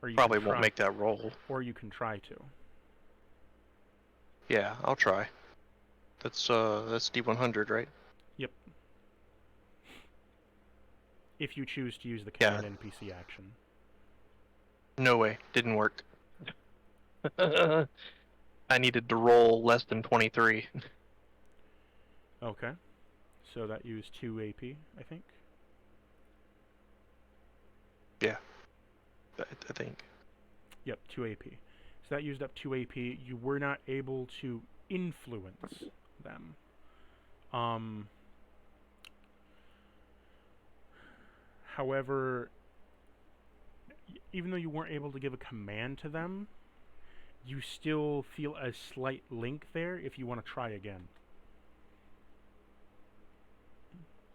Or you Probably can won't try, make that roll. or you can try to. Yeah, I'll try. That's D100, right? Yep. If you choose to use the Yeah. command NPC action. No way. Didn't work. I needed to roll less than 23. Okay. So that used 2 AP, I think. Yeah. I think. Yep, 2 AP. So that used up 2 AP. You were not able to influence them. However, even though you weren't able to give a command to them, you still feel a slight link there if you want to try again.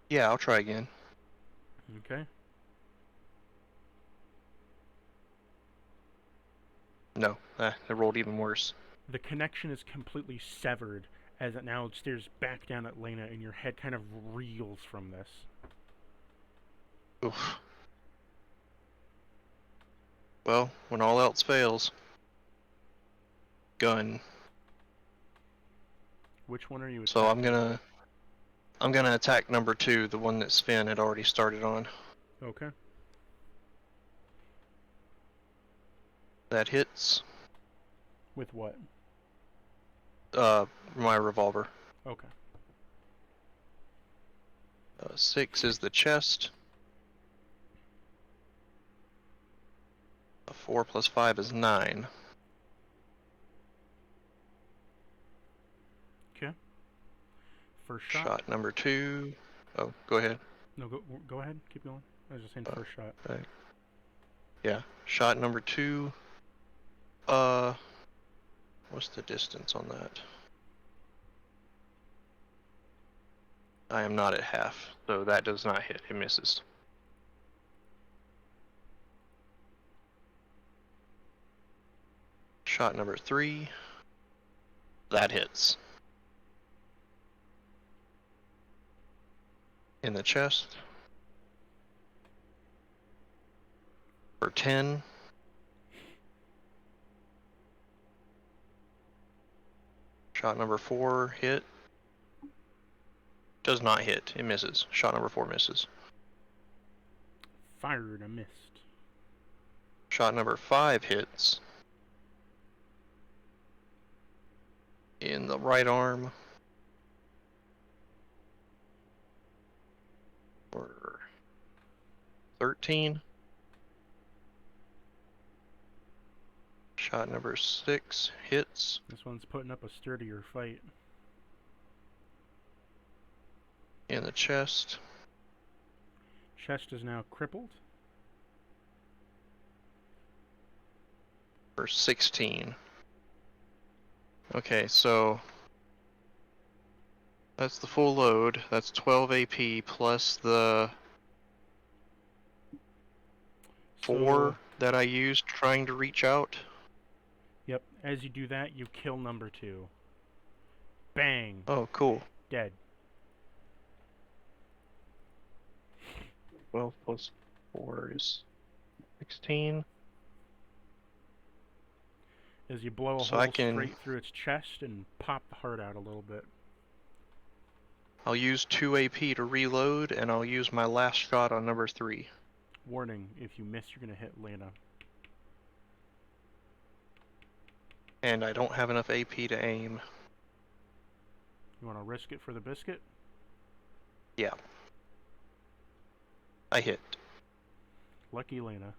Yeah, I'll try again. Okay? No, I rolled even worse. The connection is completely severed as it now stares back down at Lena, and your head kind of reels from this. Oof. Well, when all else fails, gun. Which one are you So I'm attacking? gonna attack number 2, the one that Sven had already started on. Okay. That hits. With what? My revolver. Okay. 6 is the chest. 4 plus 5 is 9. first shot. Shot number 2. Oh, go ahead. No, go ahead. Keep going. I was just saying first shot. Right. Yeah. Shot number 2. What's the distance on that? I am not at half, so that does not hit. It misses. Shot number 3. That hits. In the chest. For 10. Shot number 4 hit. Does not hit. It misses. Shot number 4 misses. Fired, I missed. Shot number 5 hits. In the right arm. For 13. Shot number 6 hits. This one's putting up a sturdier fight. In the chest. Chest is now crippled. For 16. Okay, so that's the full load. That's 12 AP plus the 4 So, that I used trying to reach out. yep, as you do that, you kill number 2. Bang! Oh, cool. Dead. 12 plus 4 is 16. As you blow a So hole I can- straight through its chest and pop the heart out a little bit. I'll use 2 AP to reload, and I'll use my last shot on number 3. Warning, if you miss, you're going to hit Lena. And I don't have enough AP to aim. You want to risk it for the biscuit? Yeah. I hit. Lucky Lena.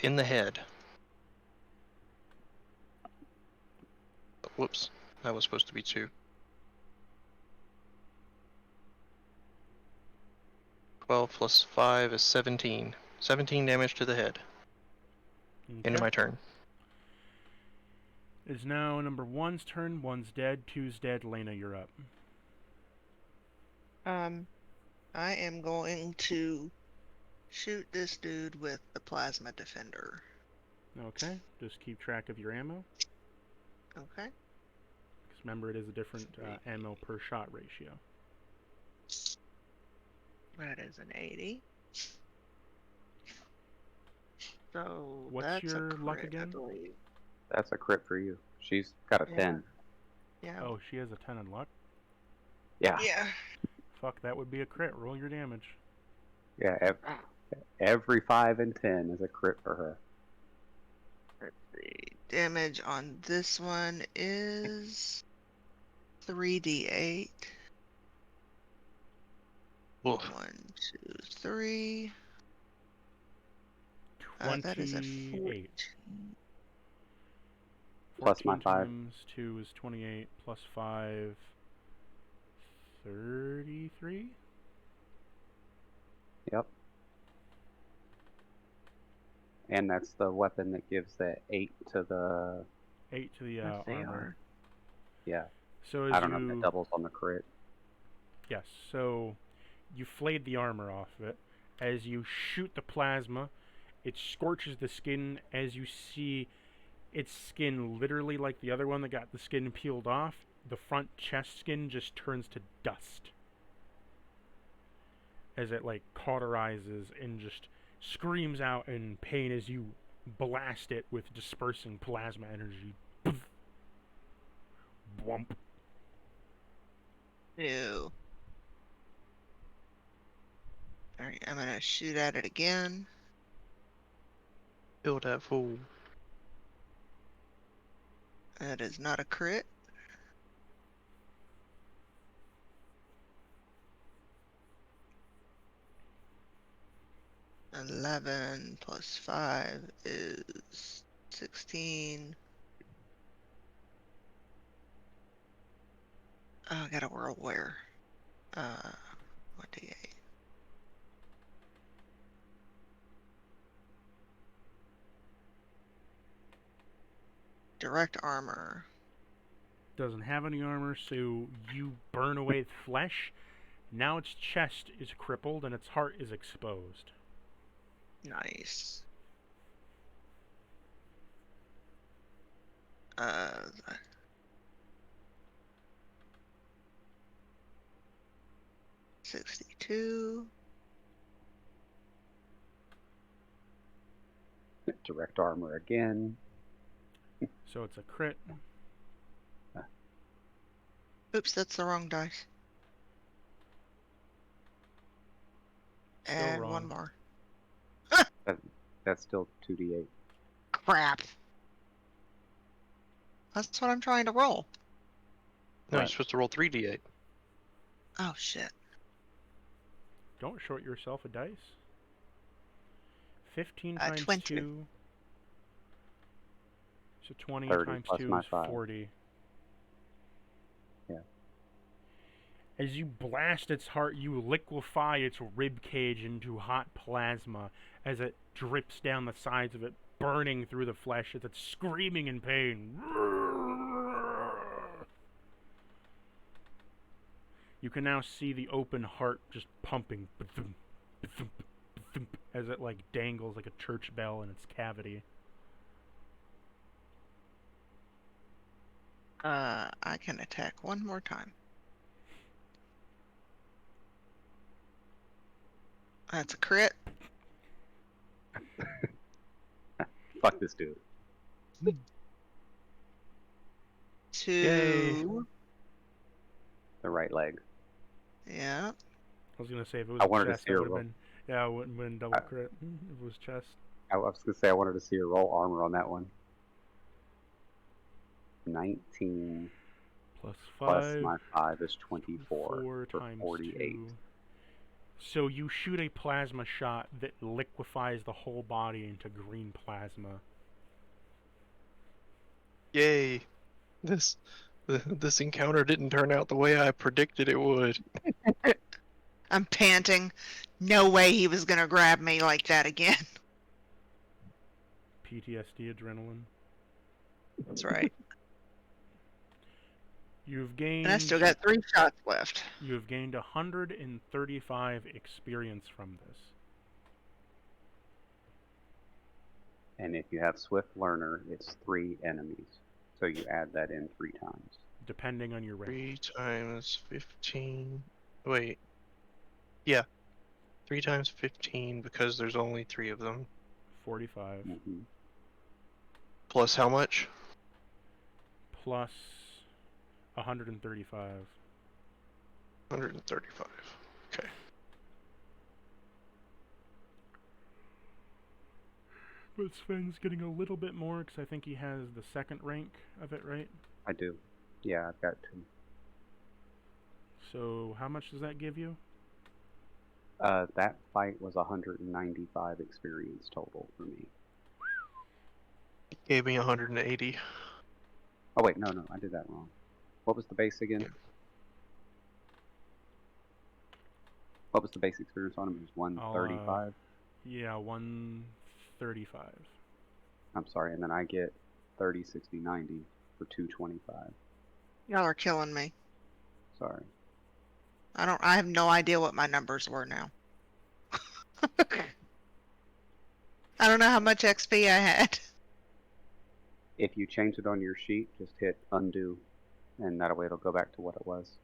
In the head. Whoops. That was supposed to be 2. 12 plus 5 is 17. 17 damage to the head. End of my turn. It's now number 1's turn. 1's dead. 2's dead. Lena, you're up. I am going to shoot this dude with the plasma defender. Okay. Just keep track of your ammo. Okay. Because remember, it is a different ammo per shot ratio. That is an 80. So What's that's your a luck crit, I again? believe. That's a crit for you. She's got a Yeah. 10. Yeah. Oh, she has a 10 in luck? Yeah. Yeah. Fuck, that would be a crit. Roll your damage. Yeah. Every 5 and 10 is a crit for her. Let's see. Damage on this one is 3d8. Oof. 1, 2, 3. That is a 28. 14. Plus my 14 5. times 2 is 28, plus 5, 33? Yep. And that's the weapon that gives that 8 to the... 8 to the Yes, they armor. are. Yeah. So as I don't know if you... that doubles on the crit. Yes, so you flayed the armor off of it. As you shoot the plasma, it scorches the skin as you see its skin literally like the other one that got the skin peeled off. The front chest skin just turns to dust. As it like cauterizes and just screams out in pain as you blast it with dispersing plasma energy. Bwump. Ew. Alright, I'm gonna shoot at it again. Kill that fool. That is not a crit. (11 plus 5 is 16. Oh, I gotta roll where? What D8? Direct armor. Doesn't have any armor, so you burn away its flesh. Now its chest is crippled and its heart is exposed. Nice. Uh, 62. Direct armor again. So it's a crit. Oops, that's the wrong dice. Still And wrong. one more. That's still 2d8. Crap. That's what I'm trying to roll. No, you're Right. supposed to roll 3d8. Oh, shit. Don't short yourself a dice. 15 times 20. 2. So 20 30 times plus 2 my is 5. 40. Yeah. As you blast its heart, you liquefy its rib cage into hot plasma as it drips down the sides of it, burning through the flesh as it's screaming in pain. You can now see the open heart just pumping as it like dangles like a church bell in its cavity. I can attack one more time. That's a crit. Fuck this dude. 2. The right leg. Yeah. I was gonna say if it was I wanted to chest, see that her would have roll. been it wouldn't been double crit. If it was chest. I was gonna say I wanted to see her roll armor on that one. 19 Plus plus 5. my 5 is 24 4 for times 48. 2. So you shoot a plasma shot that liquefies the whole body into green plasma. Yay! This encounter didn't turn out the way I predicted it would. I'm panting. No way he was gonna grab me like that again. PTSD adrenaline. That's right. You've gained And I still got 3 shots left. you have gained 135 experience from this. And if you have Swift Learner, it's 3 enemies. So you add that in 3 times. Depending on your rank. 3 times 15. Wait. Yeah. 3 times 15 because there's only 3 of them. 45. Mm-hmm. Plus how much? Plus 135. 135. Okay. But Sven's getting a little bit more because I think he has the second rank of it, right? I do. Yeah, I've got 2. So how much does that give you? That fight was 195 experience total for me. Gave me 180. Oh wait, no, I did that wrong. What was the base again? Yeah. What was the base experience on him? It was 135. Yeah, 135. I'm sorry, and then I get 30, 60, 90 for 225. Y'all are killing me. Sorry. I have no idea what my numbers were now. I don't know how much XP I had. If you change it on your sheet, just hit undo, and that way it'll go back to what it was.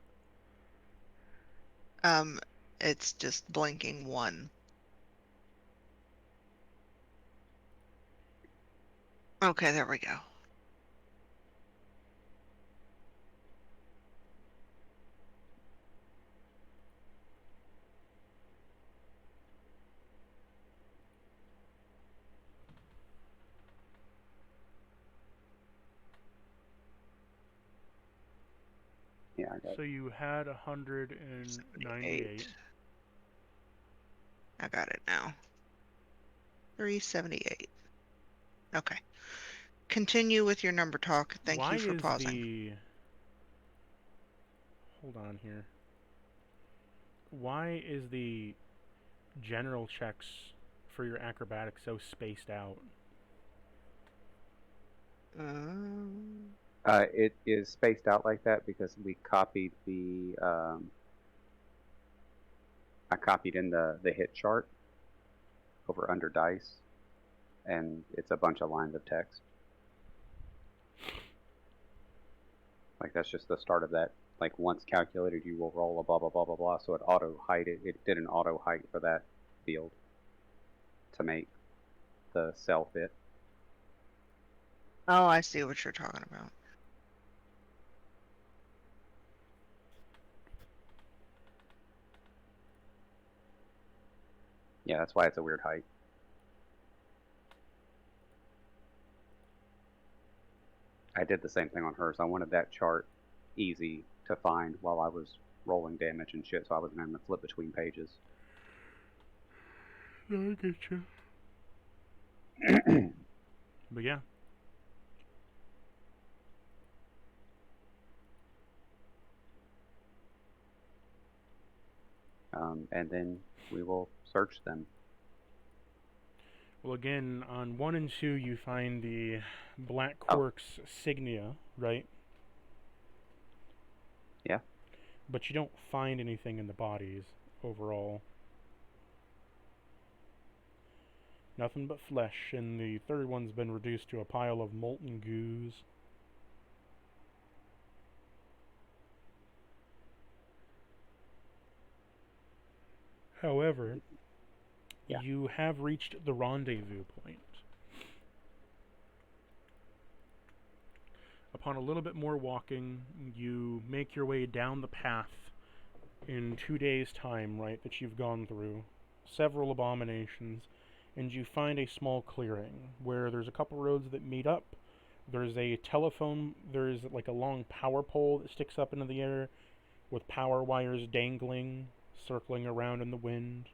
It's just blinking 1. Okay, there we go. Yeah, I got So you had 198. I got it now. 378. Okay. Continue with your number talk. Thank Why you for is pausing. the... hold on here. Why is the general checks for your acrobatics so spaced out? It is spaced out like that because we copied the I copied in the hit chart over under dice, and it's a bunch of lines of text. Like that's just the start of that. Like once calculated, you will roll a blah blah blah blah blah. So it auto height it did an auto height for that field to make the cell fit. Oh, I see what you're talking about. Yeah, that's why it's a weird height. I did the same thing on hers. I wanted that chart easy to find while I was rolling damage and shit, so I wasn't having to flip between pages. No, I get you. But yeah. And then we will search them. Well, again, on 1 and 2, you find the Black Quark's signia, right? Yeah. But you don't find anything in the bodies overall. Nothing but flesh, and the third one's been reduced to a pile of molten goos. However, Yeah. you have reached the rendezvous point. Upon a little bit more walking, you make your way down the path in 2 days' time, right, that you've gone through several abominations, and you find a small clearing where there's a couple roads that meet up. There's a telephone, there's like a long power pole that sticks up into the air with power wires dangling, circling around in the wind.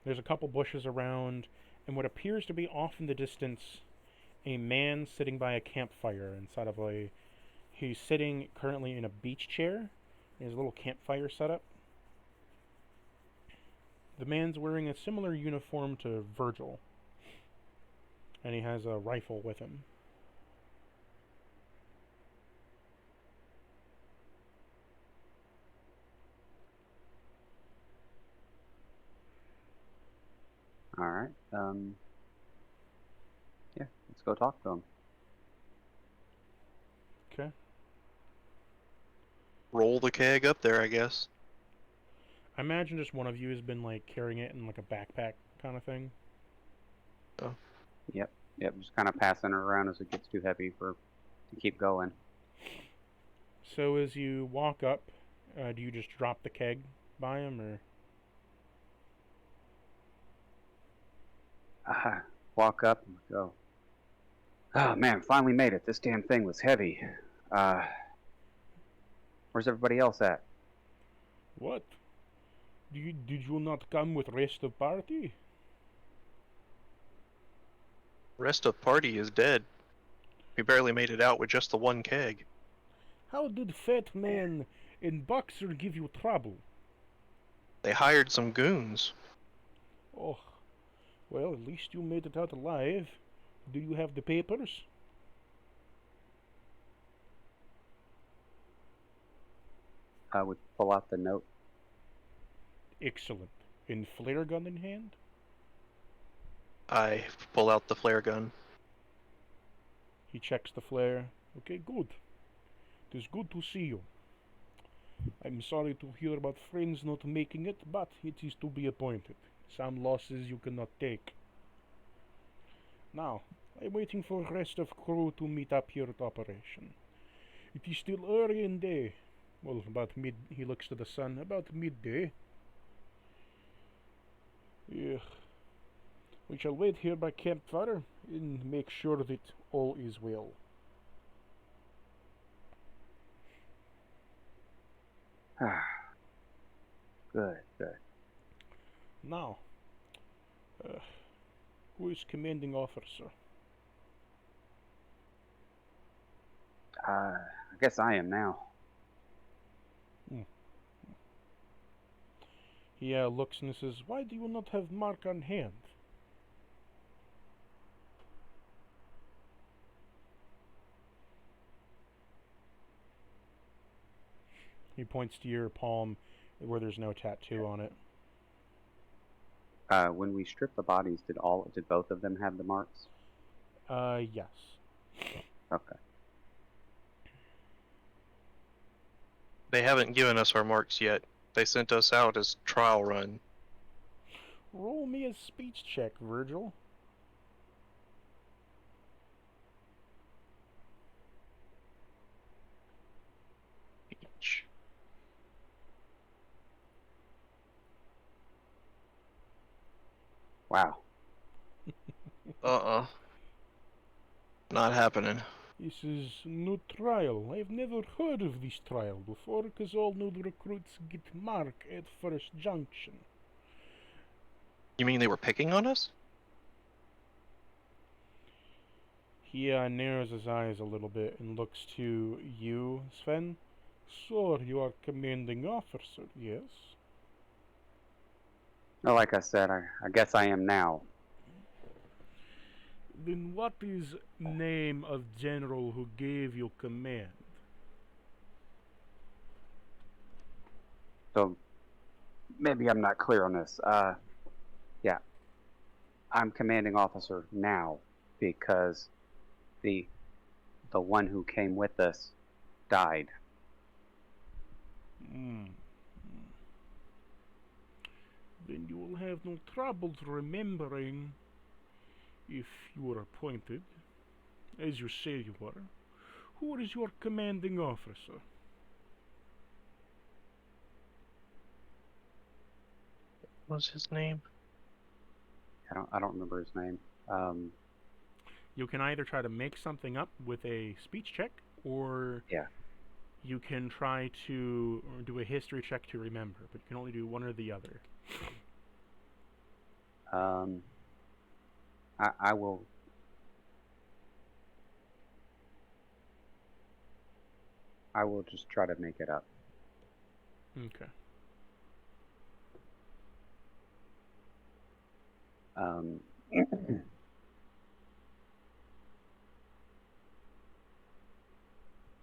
There's a couple bushes around, and what appears to be off in the distance, a man sitting by a campfire inside of a... He's sitting currently in a beach chair. He has a little campfire set up. The man's wearing a similar uniform to Virgil, and he has a rifle with him. All right. Yeah, let's go talk to him. Okay. Roll the keg up there, I guess. I imagine just one of you has been like carrying it in like a backpack kind of thing. Yep, just kind of passing it around as it gets too heavy to keep going. So as you walk up, do you just drop the keg by him, or? Walk up and go. Oh man, finally made it. This damn thing was heavy. Where's everybody else at? What? Did you not come with rest of party? Rest of party is dead. We barely made it out with just the one keg. How did fat man in boxer give you trouble? They hired some goons. Oh, well, at least you made it out alive. Do you have the papers? I would pull out the note. Excellent. In flare gun in hand? I pull out the flare gun. He checks the flare. Okay, good. It is good to see you. I'm sorry to hear about friends not making it, but it is to be appointed. Some losses you cannot take. Now, I'm waiting for the rest of crew to meet up here at operation. It is still early in day. Well, about mid... He looks to the sun. About midday. Yeah. We shall wait here by campfire and make sure that all is well. Good. Now, who is commanding officer? I guess I am now. He looks and says, "Why do you not have mark on hand?" He points to your palm where there's no tattoo on it. When we stripped the bodies, did both of them have the marks? Yes. Okay. They haven't given us our marks yet. They sent us out as trial run. Roll me a speech check, Virgil. Wow. Not happening. This is new trial. I've never heard of this trial before, because all new recruits get mark at first junction. You mean they were picking on us? He narrows his eyes a little bit and looks to you, Sven. So, you are commanding officer, yes? Well, like I said, I guess I am now. Then what is name of general who gave you command? So maybe I'm not clear on this. Yeah, I'm commanding officer now because the one who came with us died. Then you will have no troubles remembering if you were appointed, as you say you were. Who is your commanding officer? What's his name? I don't remember his name. You can either try to make something up with a speech check, or Yeah. you can try to do a history check to remember, but you can only do one or the other. I will. I will just try to make it up. Okay.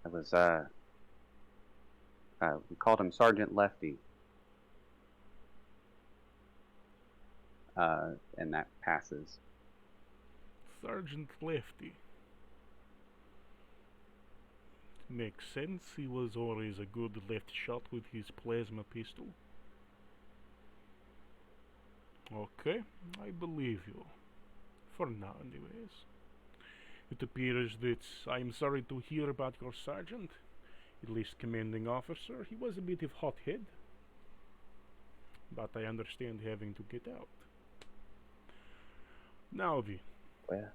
It was we called him Sergeant Lefty. And that passes. Sergeant Lefty. Makes sense. He was always a good left shot with his plasma pistol. Okay, I believe you. For now, anyways. It appears that I'm sorry to hear about your sergeant. At least commanding officer. He was a bit of hothead. But I understand having to get out. Now, V. Well,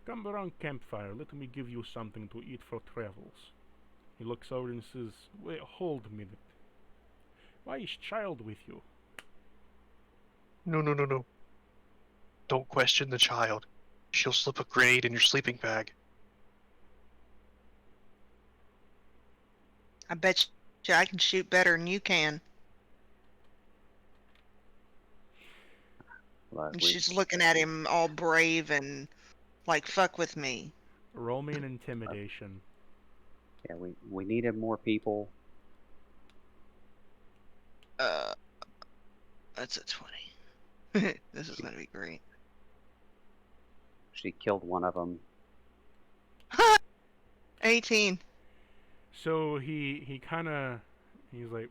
Come around campfire. Let me give you something to eat for travels. He looks over and says, "Wait, hold a minute. Why is child with you?" No. Don't question the child. She'll slip a grenade in your sleeping bag. I bet you I can shoot better than you can. but And she's looking at him all brave and like, fuck with me. Roll me an intimidation. yeah, we needed more people. That's a 20. This is gonna be great. She killed one of them. 18. So he's like,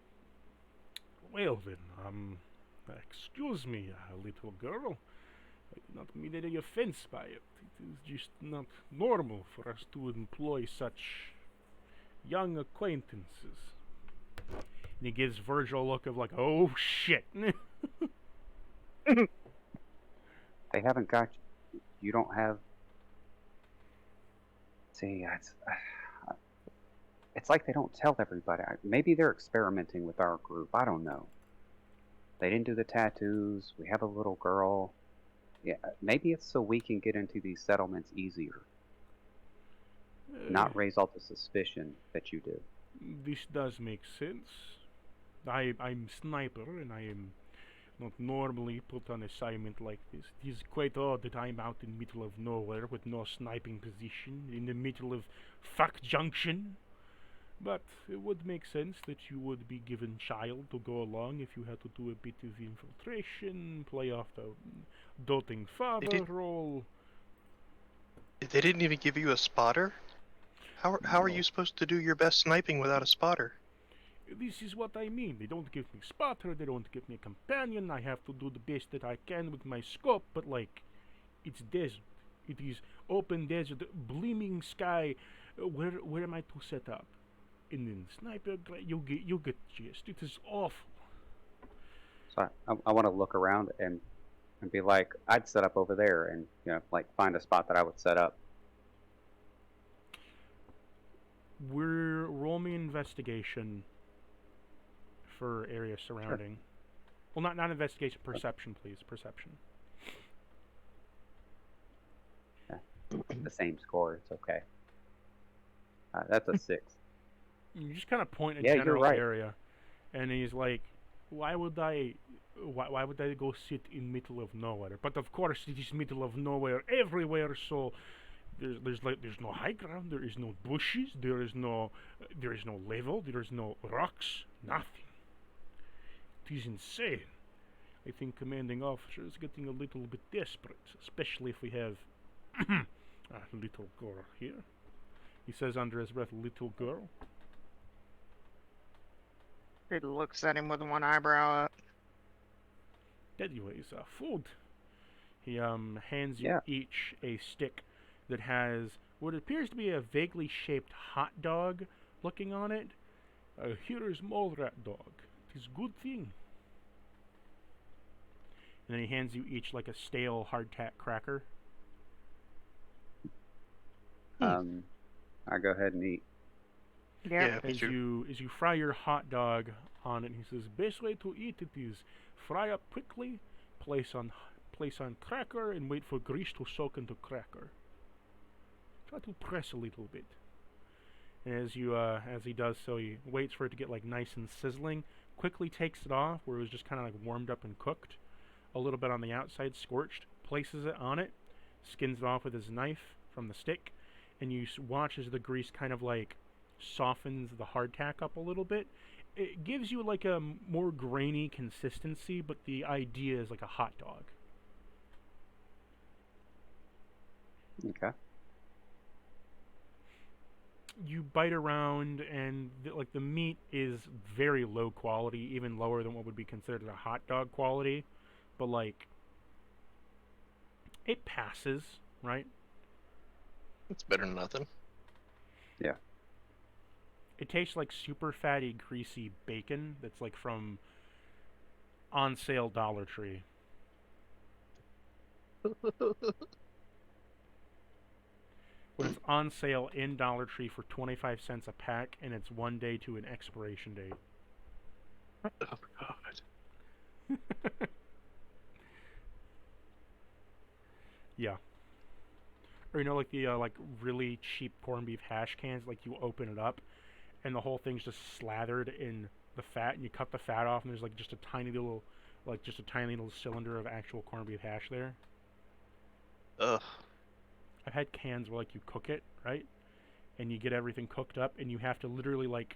"Well then, excuse me, little girl. I did not mean any offense by it. It is just not normal for us to employ such young acquaintances." And he gives Virgil a look of like, "Oh shit." They haven't got you. You don't have. See, it's like they don't tell everybody. Maybe they're experimenting with our group. I don't know. They didn't do the tattoos. We have a little girl. Yeah, maybe it's so we can get into these settlements easier. Not raise all the suspicion that you do. This does make sense. I'm sniper and I am not normally put on assignment like this. It is quite odd that I'm out in the middle of nowhere with no sniping position, in the middle of Fuck Junction. But it would make sense that you would be given child to go along if you had to do a bit of infiltration, play off the doting father did- role. They didn't even give you a spotter? How are No. you supposed to do your best sniping without a spotter? This is what I mean. They don't give me spotter, they don't give me a companion. I have to do the best that I can with my scope, but like, it's desert. It is open desert, gleaming sky. Where am I to set up? And then sniper, you get gist. It is awful. So I want to look around and be like, I'd set up over there, and like find a spot that I would set up. Roll me investigation for area surrounding. Well, not investigation, perception, please. Perception. The same score. It's okay. That's a 6. You just kind of point a Yeah, you're general right. area, and he's like, why would I go sit in middle of nowhere? But of course, it is middle of nowhere everywhere. So there's no high ground. There is no bushes. There is no level. There is no rocks. Nothing. It is insane. I think commanding officer is getting a little bit desperate, especially if we have a little girl here. He says under his breath, "Little girl." He looks at him with one eyebrow up. Anyways, food. He hands you Yeah. each a stick that has what appears to be a vaguely shaped hot dog looking on it. Here is mole rat dog. It is good thing. And then he hands you each like a stale hardtack cracker. I go ahead and eat. Yeah. me As too. you fry your hot dog on it, he says, "Best way to eat it is fry up quickly, place on cracker, and wait for grease to soak into cracker. Try to press a little bit." And as he does so, he waits for it to get like nice and sizzling. Quickly takes it off, where it was just kind of like warmed up and cooked, a little bit on the outside, scorched. Places it on it, skins it off with his knife from the stick, and you watch as the grease kind of like softens the hardtack up a little bit. It gives you like a more grainy consistency, but the idea is like a hot dog. Okay. You bite around, and like the meat is very low quality, even lower than what would be considered a hot dog quality, but like it passes, right? It's better than nothing. Yeah. It tastes like super fatty, greasy bacon that's like from on sale Dollar Tree. When it's on sale in Dollar Tree for 25 cents a pack, and it's 1 day to an expiration date. Oh God. Yeah. Or like the like really cheap corned beef hash cans, like you open it up and the whole thing's just slathered in the fat, and you cut the fat off and there's like just a tiny little cylinder of actual corned beef hash there. Ugh. I've had cans where like you cook it, right? And you get everything cooked up, and you have to literally like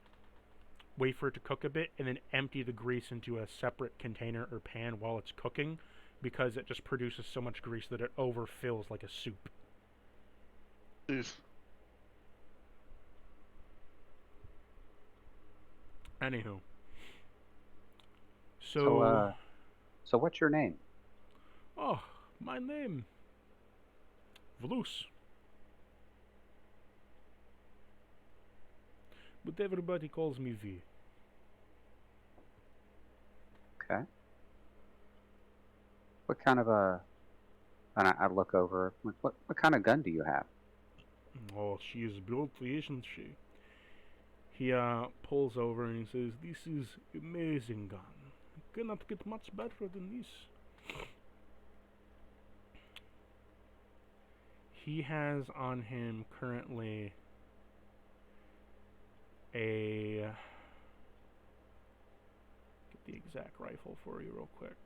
wait for it to cook a bit and then empty the grease into a separate container or pan while it's cooking, because it just produces so much grease that it overfills like a soup. Oof. Anywho. So, So what's your name? oh, my name, Vlus. But everybody calls me V. Okay. What kind of a? And I look over. What kind of gun do you have? Oh, she is beautiful, isn't she? He pulls over and he says, "This is amazing gun. Cannot get much better than this." He has on him currently a... Get the exact rifle for you real quick.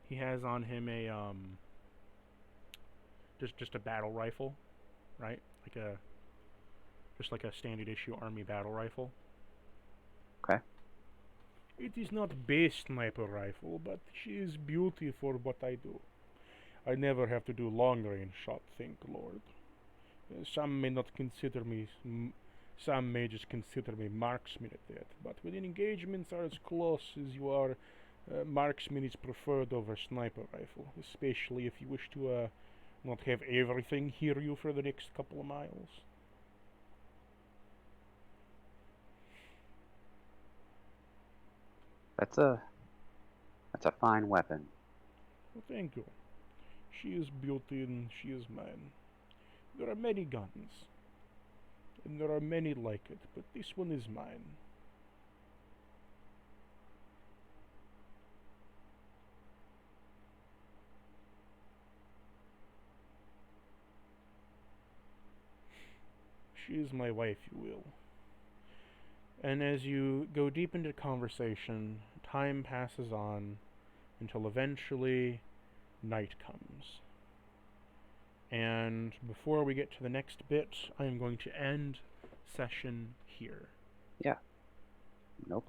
He has on him a just a battle rifle, right? Just like a standard issue army battle rifle. Okay. It is not base sniper rifle, but she is beauty for what I do. I never have to do long range shot, thank Lord. Some may not consider me, some may just consider me marksman at that, but when engagements are as close as you are, marksman is preferred over sniper rifle, especially if you wish to not have everything hear you for the next couple of miles. That's a fine weapon. Well, thank you. She is beauty and she is mine. There are many guns, and there are many like it, but this one is mine. She is my wife, you will. And as you go deep into conversation, time passes on until eventually night comes. And before we get to the next bit, I am going to end session here. Yeah. Nope.